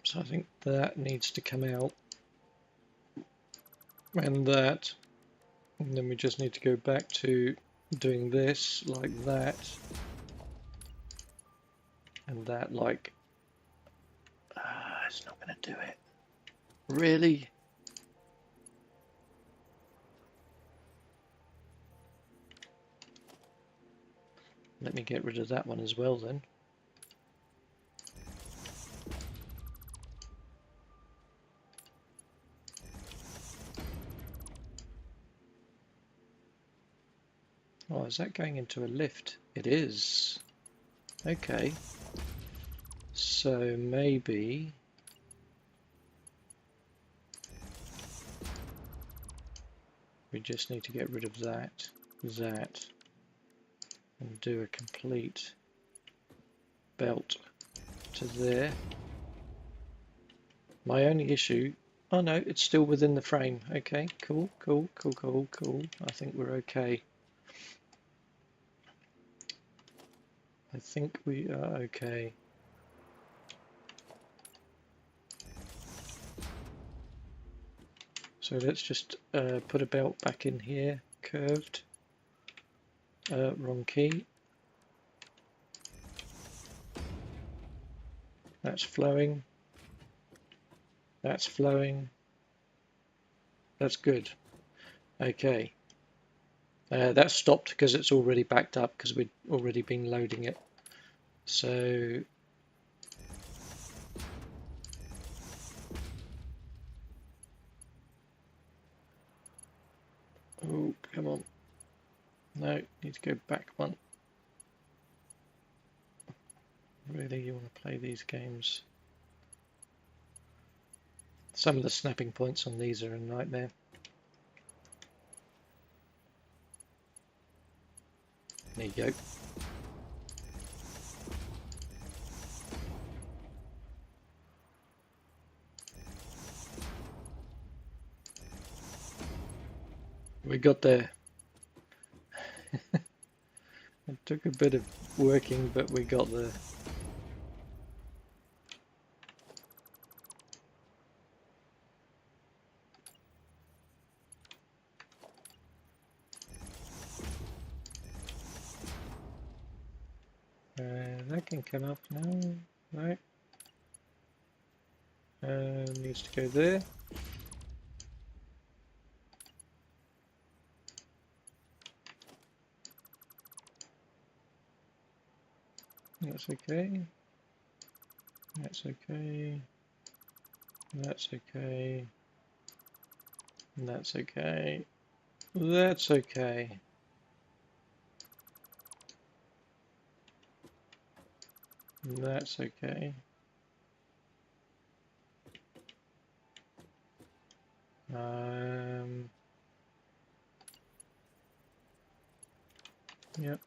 So I think that needs to come out, and that, and then we just need to go back to doing this like that, and that like... it's not going to do it. Really? Let me get rid of that one as well then. Oh, is that going into a lift? It is. Okay. So maybe... we just need to get rid of that, and do a complete belt to there. My only issue... oh no, it's still within the frame. Okay, cool. I think we're okay. I think we are okay. So let's just put a belt back in here, curved. Wrong key. That's flowing. That's flowing. That's good. Okay. That stopped because it's already backed up because we'd already been loading it. So oh, come on. No, need to go back one. Really, you want to play these games? Some of the snapping points on these are a nightmare. There you go. We got there. It took a bit of working, but we got there. That can come up now, right? Needs to go there. That's okay. That's okay. That's okay. That's okay. That's okay. That's okay. Yep.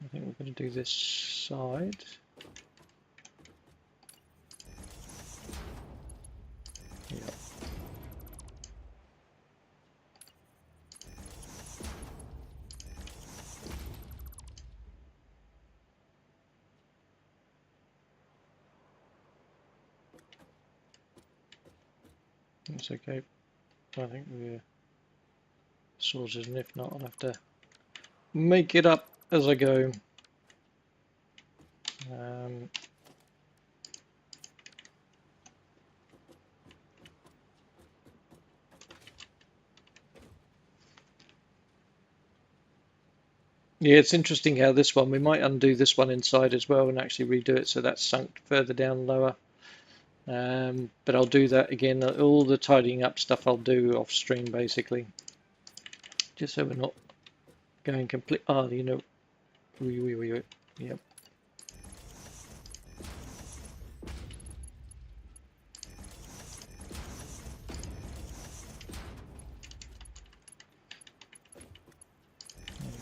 I think we're going to do this side. Yep. That's okay. I think we're sorted, and if not, I'll have to make it up as I go. Yeah, it's interesting how this one, we might undo this one inside as well and actually redo it so that's sunk further down lower. But I'll do that again. All the tidying up stuff I'll do off stream basically, just so we're not going complete. Oh, you know, yep.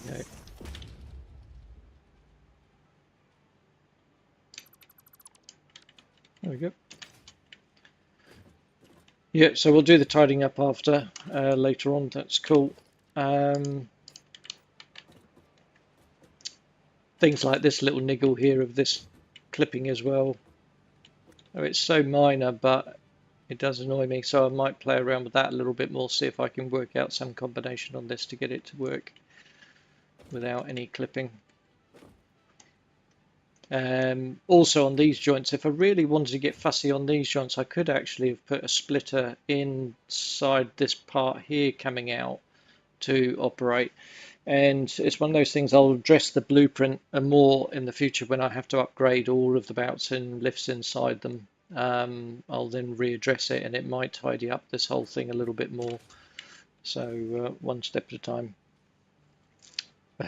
There we go. There we go. Yeah, so we'll do the tidying up after later on. That's cool. Things like this little niggle here of this clipping as well. Oh, it's so minor, but it does annoy me, so I might play around with that a little bit more, see if I can work out some combination on this to get it to work without any clipping. Also on these joints, if I really wanted to get fussy on these joints, I could actually have put a splitter inside this part here coming out to operate. And it's one of those things, I'll address the blueprint more in the future when I have to upgrade all of the bouts and lifts inside them. I'll then readdress it and it might tidy up this whole thing a little bit more. So one step at a time.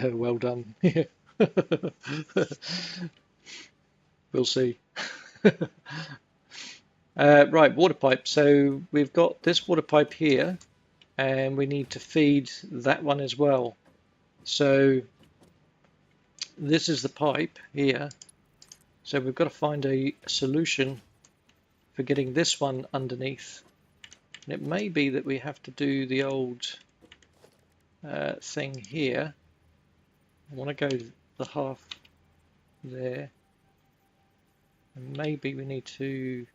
Well done. We'll see. Right, water pipe. So we've got this water pipe here and we need to feed that one as well. So this is the pipe here. So we've got to find a solution for getting this one underneath. And it may be that we have to do the old thing here. I want to go the half there. And maybe we need to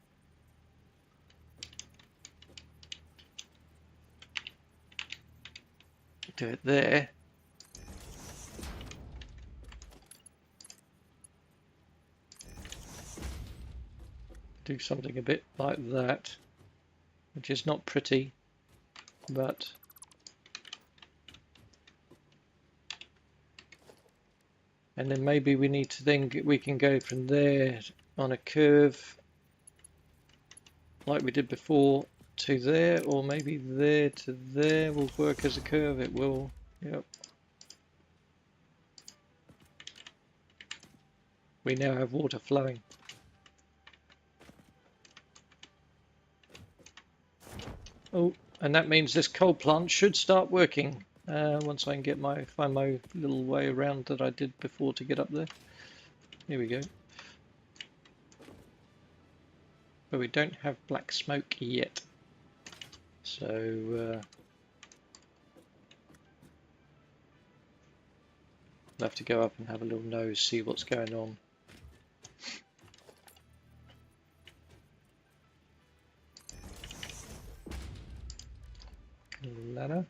do it there. Do something a bit like that, which is not pretty, but and then maybe we need to think we can go from there on a curve like we did before to there, or maybe there to there will work as a curve. It will. Yep. We now have water flowing. Oh, and that means this coal plant should start working once I can find my little way around that I did before to get up there. Here we go. But we don't have black smoke yet. So I'll have to go up and have a little nose, see what's going on. Ladder.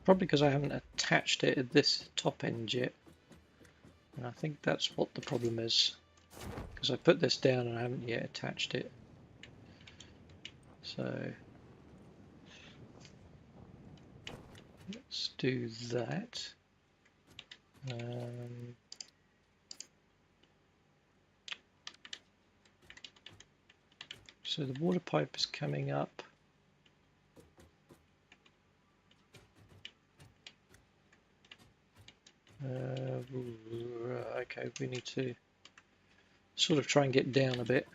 Probably because I haven't attached it at this top end yet. And I think that's what the problem is. Because I put this down and I haven't yet attached it. So let's do that. So the water pipe is coming up. Okay, we need to sort of try and get down a bit.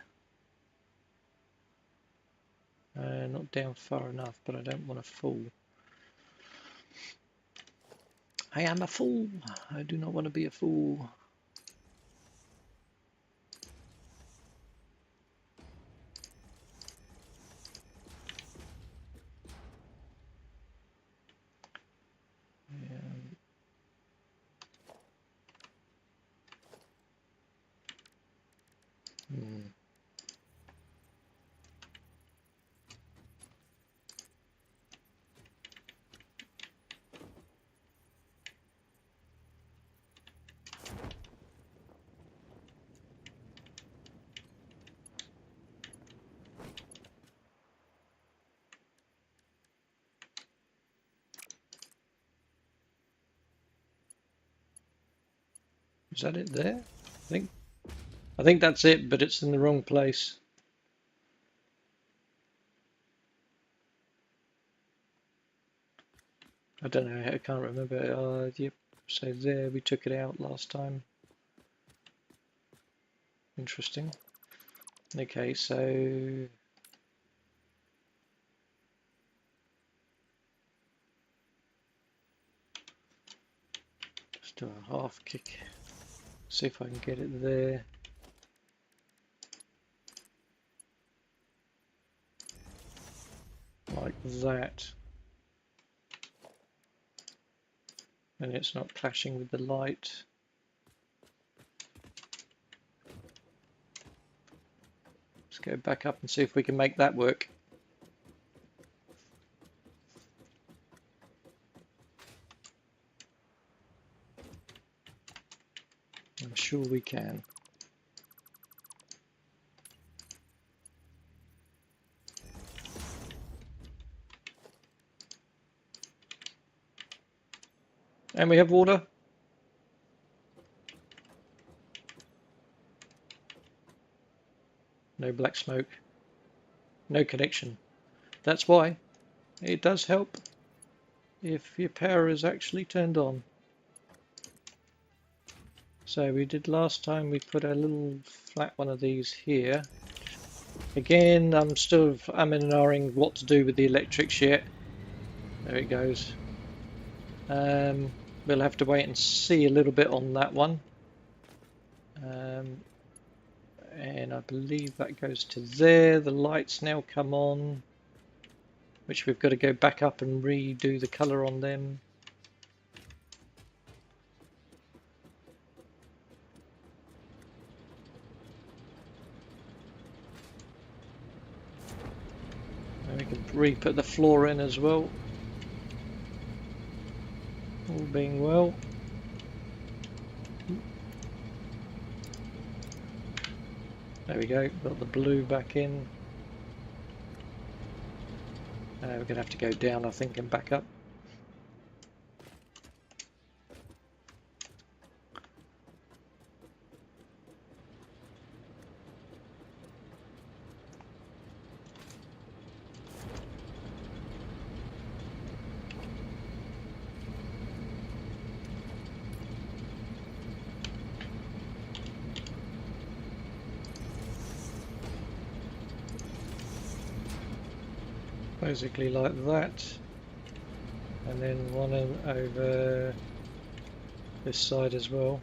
Not down far enough, but I don't want to fall. I am a fool. I do not want to be a fool. Is that it there? I think that's it, but it's in the wrong place. I don't know, I can't remember. Yep, so there, we took it out last time. Interesting. Okay, so let's do a half kick. See if I can get it there. Like that. And it's not clashing with the light. Let's go back up and see if we can make that work. I'm sure we can. And we have water. No black smoke. No connection. That's why it does help if your power is actually turned on. So we did last time, we put a little flat one of these here. Again, I'm still umming and ahhing what to do with the electrics yet. There it goes. We'll have to wait and see a little bit on that one. And I believe that goes to there. The lights now come on, which we've got to go back up and redo the colour on them. And we can re-put the floor in as well. All being well. There we go, got the blue back in. We're going to have to go down, I think, and back up. Basically like that, and then one over this side as well.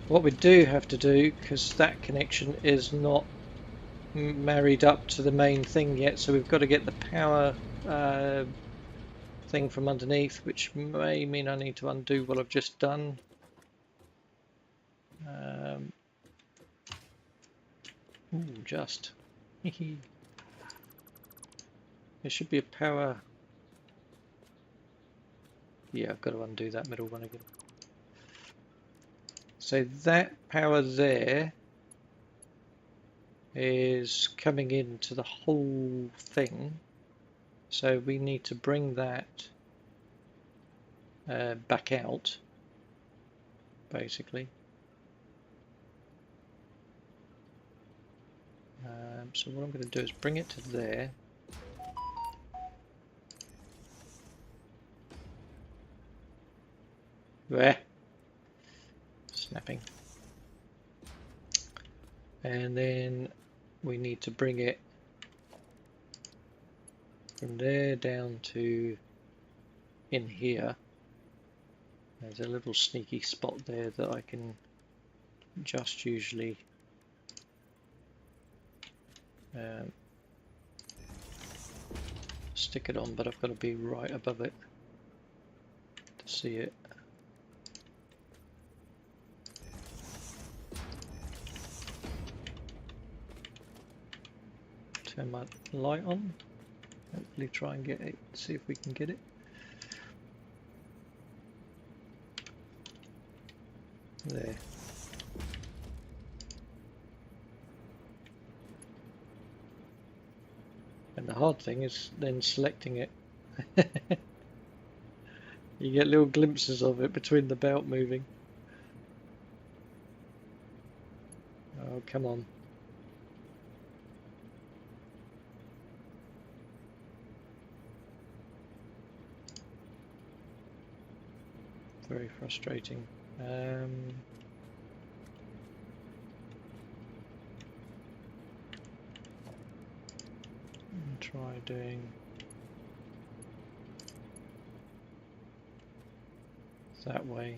What we do have to do, because that connection is not married up to the main thing yet, so we've got to get the power thing from underneath, which may mean I need to undo what I've just done. Just. There should be a power. Yeah, I've got to undo that middle one again. So that power there is coming into the whole thing. So we need to bring that back out, basically. So what I'm going to do is bring it to there. There. Snapping. And then we need to bring it from there down to in here. There's a little sneaky spot there that I can just usually stick it on, but I've got to be right above it to see it. Turn my light on, hopefully try and get it, see if we can get it. There. And the hard thing is then selecting it. You get little glimpses of it between the belt moving. Oh, come on. Very frustrating. Try doing that way.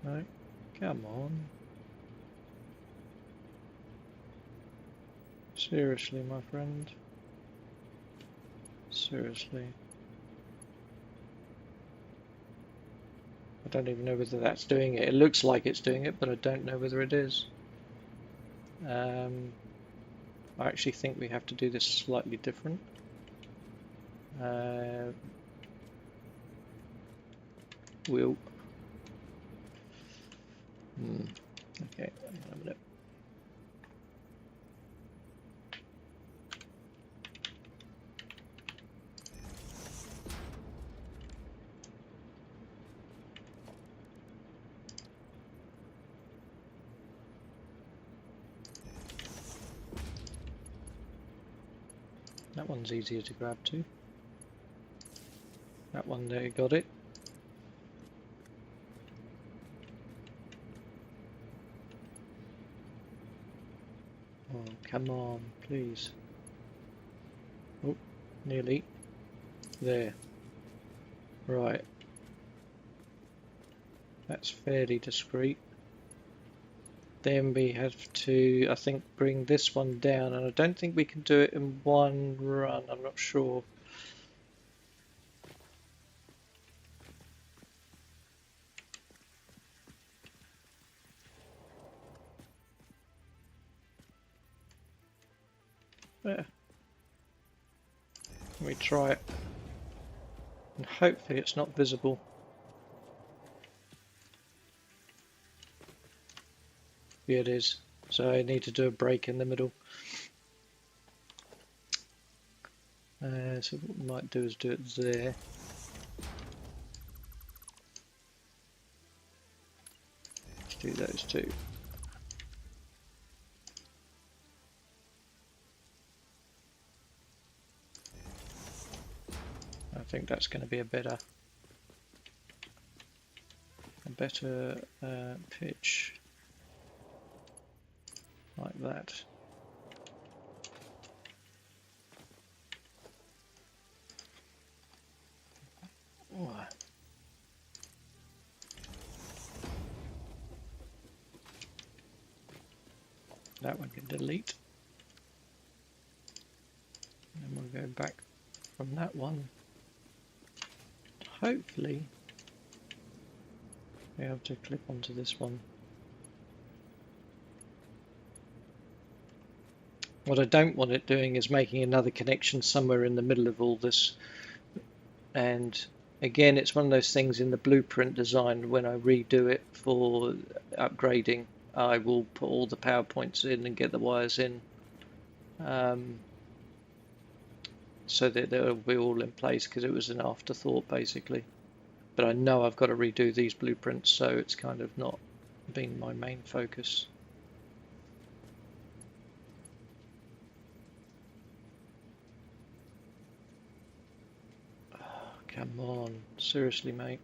No, come on. Seriously, my friend. Seriously. I don't even know whether that's doing it. It looks like it's doing it, but I don't know whether it is. I actually think we have to do this slightly different. We'll... Okay, hang on a minute. That one's easier to grab too. That one there, got it. Oh, come on, please. Oh, nearly. There. Right. That's fairly discreet. Then we have to, I think, bring this one down, and I don't think we can do it in one run. I'm not sure. There. Let me try it. And hopefully it's not visible. Yeah, it is. So I need to do a break in the middle. So what we might do is do it there. Let's do those two. I think that's going to be a better pitch, like that. Oh. That one can delete. And we'll go back from that one. Hopefully be able to clip onto this one. What I don't want it doing is making another connection somewhere in the middle of all this. And again, it's one of those things in the blueprint design, when I redo it for upgrading, I will put all the power points in and get the wires in, so that they'll be all in place, because it was an afterthought basically. But I know I've got to redo these blueprints, so it's kind of not been my main focus. Oh, come on, seriously, mate.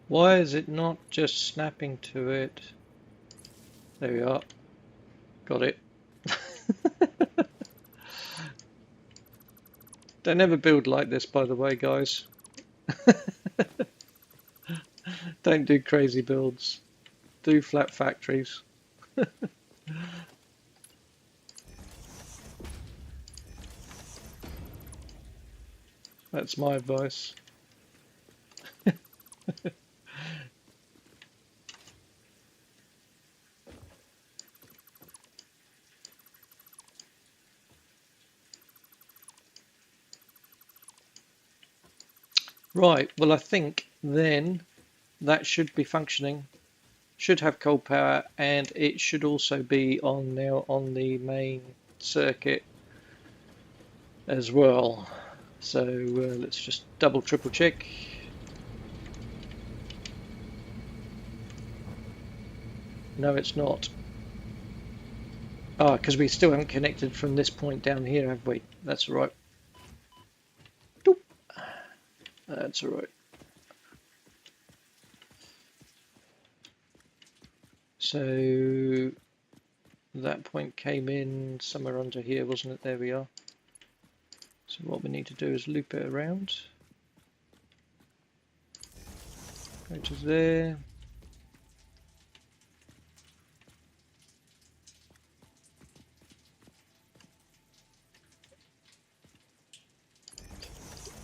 Why is it not just snapping to it? There we are. Got it. Don't ever build like this, by the way, guys. Don't do crazy builds. Do flat factories. That's my advice. Right, well, I think then that should be functioning, should have cold power, and it should also be on now on the main circuit as well. So let's just double triple check. No, it's not. Ah, because we still haven't connected from this point down here, have we? That's all right. Doop. That's all right. So that point came in somewhere under here, wasn't it? There we are. So what we need to do is loop it around. Go to there.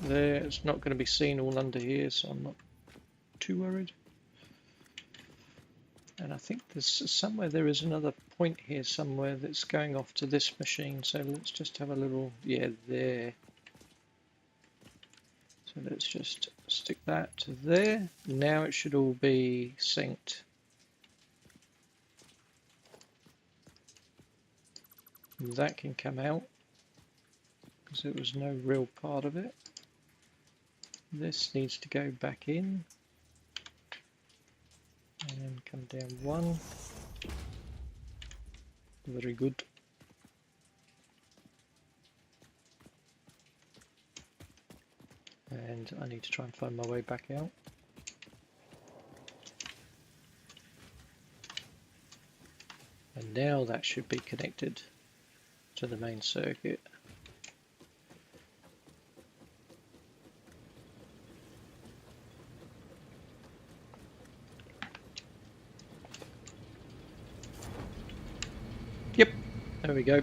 There, it's not going to be seen all under here, so I'm not too worried. And I think there's somewhere there is another point here somewhere that's going off to this machine. So let's just have a little, yeah, there. So let's just stick that to there. Now it should all be synced. That can come out because it was no real part of it. This needs to go back in and then come down one. Very good. And I need to try and find my way back out. And now that should be connected to the main circuit. Yep, there we go.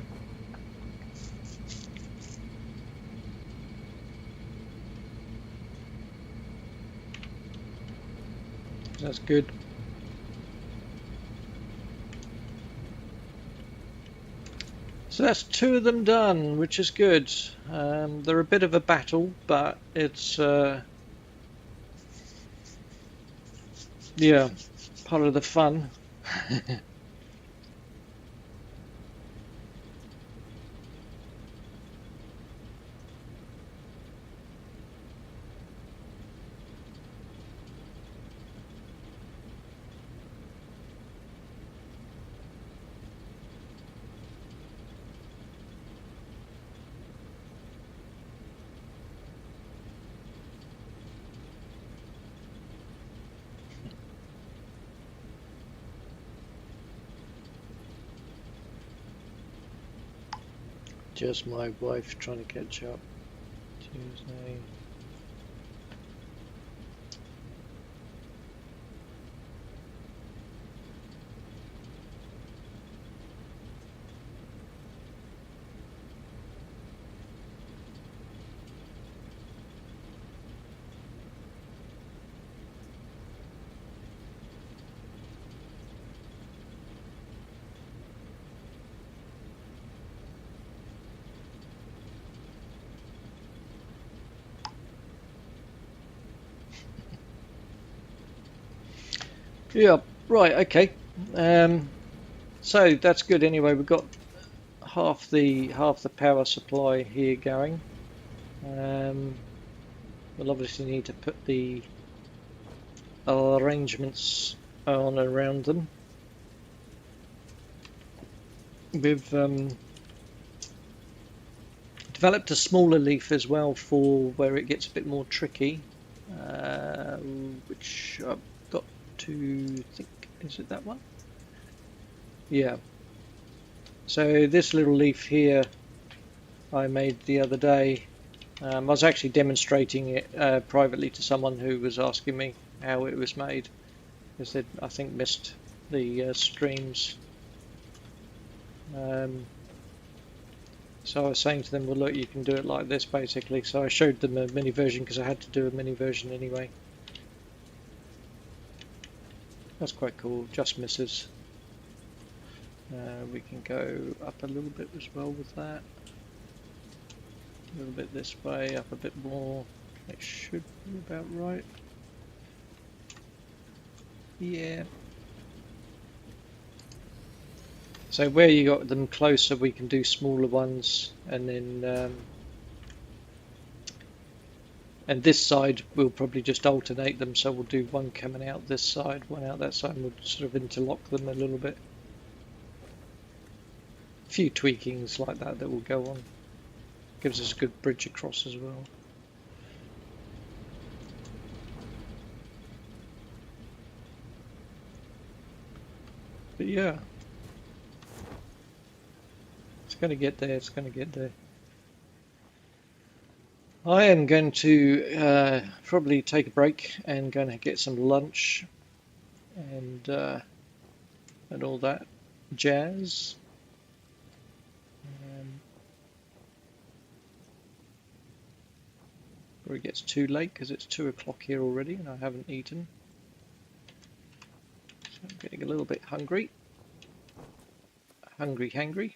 That's good. So that's two of them done, which is good. They're a bit of a battle, but it's yeah, part of the fun. Just my wife trying to catch up. Tuesday. Yeah, right, okay. So that's good anyway. We've got half the power supply here going. We'll obviously need to put the arrangements on around them. We've developed a smaller leaf as well for where it gets a bit more tricky, which I've got to think, is it that one? Yeah. So this little leaf here I made the other day. I was actually demonstrating it privately to someone who was asking me how it was made, because they'd, I think, missed the streams. So I was saying to them, well, look, you can do it like this, basically. So I showed them a mini version because I had to do a mini version anyway. That's quite cool, just misses. We can go up a little bit as well with that. A little bit this way, up a bit more. It should be about right. Yeah. So where you got them closer, we can do smaller ones, and then and this side we'll probably just alternate them. So we'll do one coming out this side, one out that side, and we'll sort of interlock them a little bit. A few tweakings like that that will go on. Gives us a good bridge across as well. But yeah, it's going to get there. It's going to get there. I am going to probably take a break and going to get some lunch and all that jazz. Um, Before it gets too late because it's 2 o'clock here already and I haven't eaten. So I'm getting a little bit hungry. Hungry.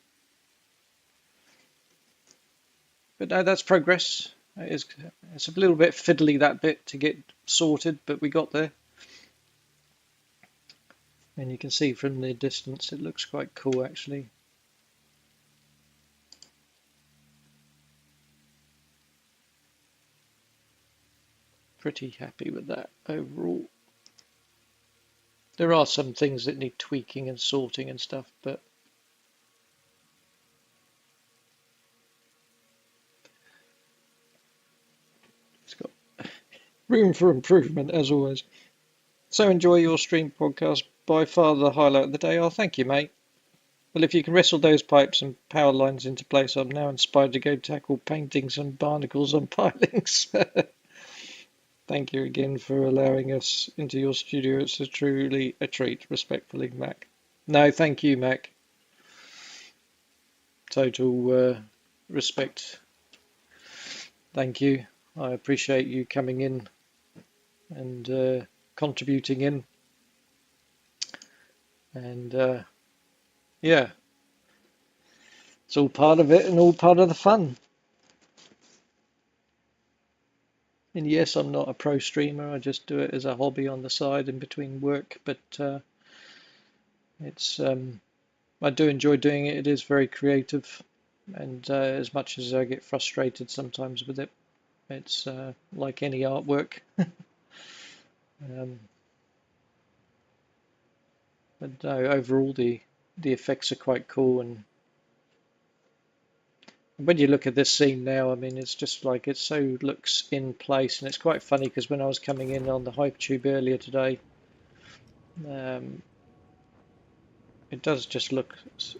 But no, that's progress. It's a little bit fiddly, that bit, to get sorted, but we got there. And you can see from the distance it looks quite cool actually. Pretty happy with that overall. There are some things that need tweaking and sorting and stuff, but it's got room for improvement as always. So enjoy your stream podcast. By far the highlight of the day. Oh, thank you, mate. Well, if you can wrestle those pipes and power lines into place, I'm now inspired to go tackle paintings and barnacles on pilings. Thank you again for allowing us into your studio. It's truly a treat. Respectfully, Mac. No, thank you, Mac. Total respect. Thank you. I appreciate you coming in and contributing in. And yeah, it's all part of it and all part of the fun. And yes, I'm not a pro streamer. I just do it as a hobby on the side in between work. But it's I do enjoy doing it. It is very creative, and as much as I get frustrated sometimes with it, it's like any artwork. Um, but no, overall the effects are quite cool. And when you look at this scene now, I mean, it's just like it so looks in place, and it's quite funny because when I was coming in on the Hypertube earlier today, um, it does just look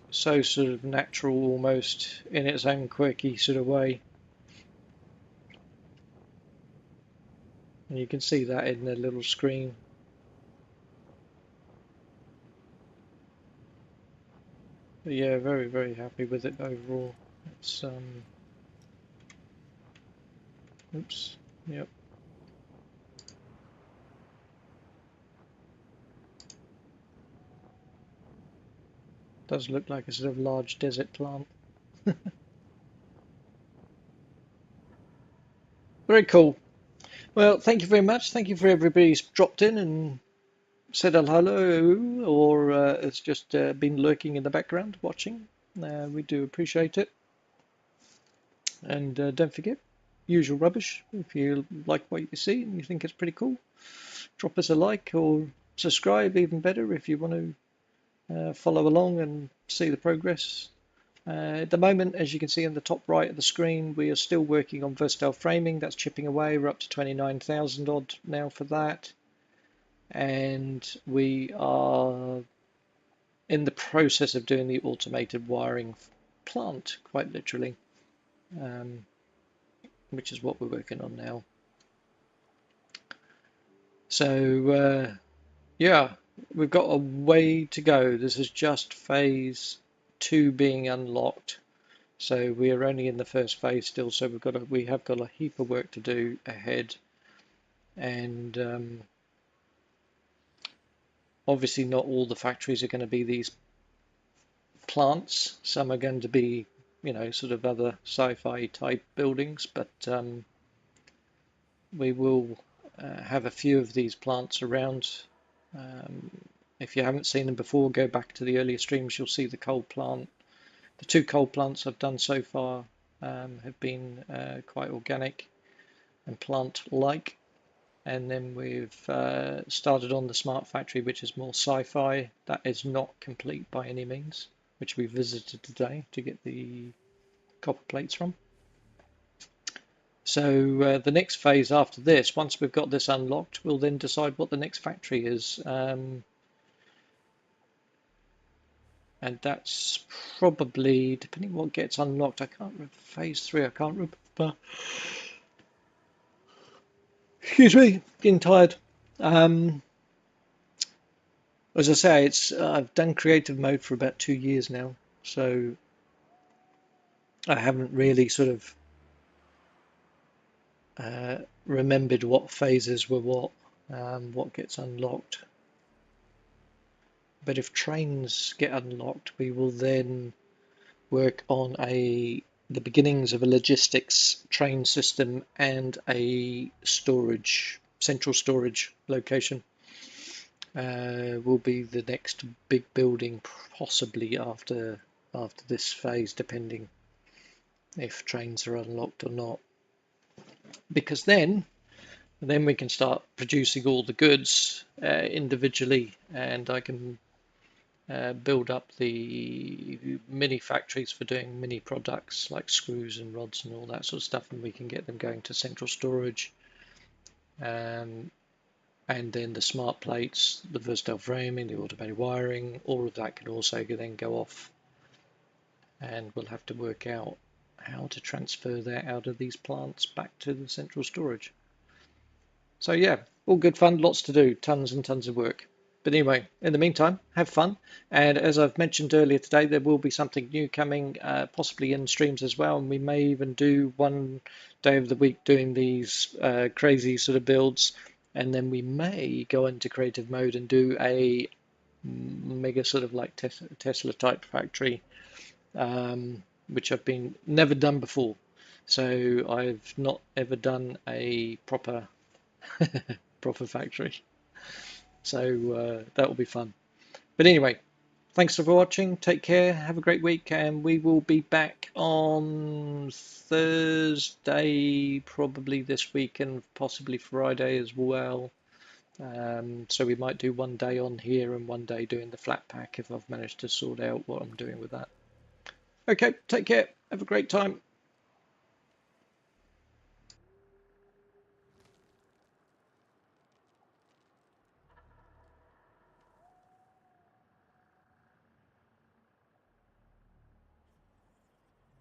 so sort of natural almost in its own quirky sort of way. And you can see that in the little screen. But yeah, very happy with it overall. It's oops, yep, does look like a sort of large desert plant. Very cool. Well, thank you very much. Thank you for everybody who's dropped in and said hello, or it's just been lurking in the background watching. We do appreciate it. And don't forget, usual rubbish. If you like what you see and you think it's pretty cool, drop us a like or subscribe, even better, if you want to follow along and see the progress. At the moment, as you can see in the top right of the screen, we are still working on versatile framing. That's chipping away. We're up to 29,000 odd now for that. And we are in the process of doing the automated wiring plant, quite literally, which is what we're working on now. So, yeah, we've got a way to go. This is just phase 2 being unlocked. So we are only in the first phase still, so we have got a heap of work to do ahead, and obviously not all the factories are going to be these plants. Some are going to be, sort of other sci-fi type buildings, but we will have a few of these plants around Um, if you haven't seen them before, go back to the earlier streams. You'll see the coal plant. The two coal plants I've done so far have been quite organic and plant-like. And then we've started on the smart factory, which is more sci-fi. That is not complete by any means, which we visited today to get the copper plates from. So the next phase after this, once we've got this unlocked, we'll then decide what the next factory is. And that's probably, depending on what gets unlocked, I can't remember, phase 3, I can't remember. Excuse me, getting tired. Um, as I say, I've done creative mode for about 2 years now, so I haven't really sort of remembered what phases were what gets unlocked. But if trains get unlocked, we will then work on the beginnings of a logistics train system and a central storage location. Will be the next big building, possibly after this phase, depending if trains are unlocked or not. Because then we can start producing all the goods individually, and I can build up the mini factories for doing mini products like screws and rods and all that sort of stuff, and we can get them going to central storage. And then the smart plates, the versatile framing, the automated wiring, all of that can also then go off, and we'll have to work out how to transfer that out of these plants back to the central storage. So yeah, all good fun, lots to do, tons and tons of work. But anyway, in the meantime, have fun. And as I've mentioned earlier today, there will be something new coming, possibly in streams as well. And we may even do one day of the week doing these crazy sort of builds. And then we may go into creative mode and do a mega sort of like Tesla type factory, which I've been never done before. So I've not ever done a proper factory. So that will be fun. But anyway, thanks for watching. Take care. Have a great week, and we will be back on Thursday, probably this week, and possibly Friday as well. So we might do one day on here and one day doing the flat pack if I've managed to sort out what I'm doing with that. Okay, take care. Have a great time.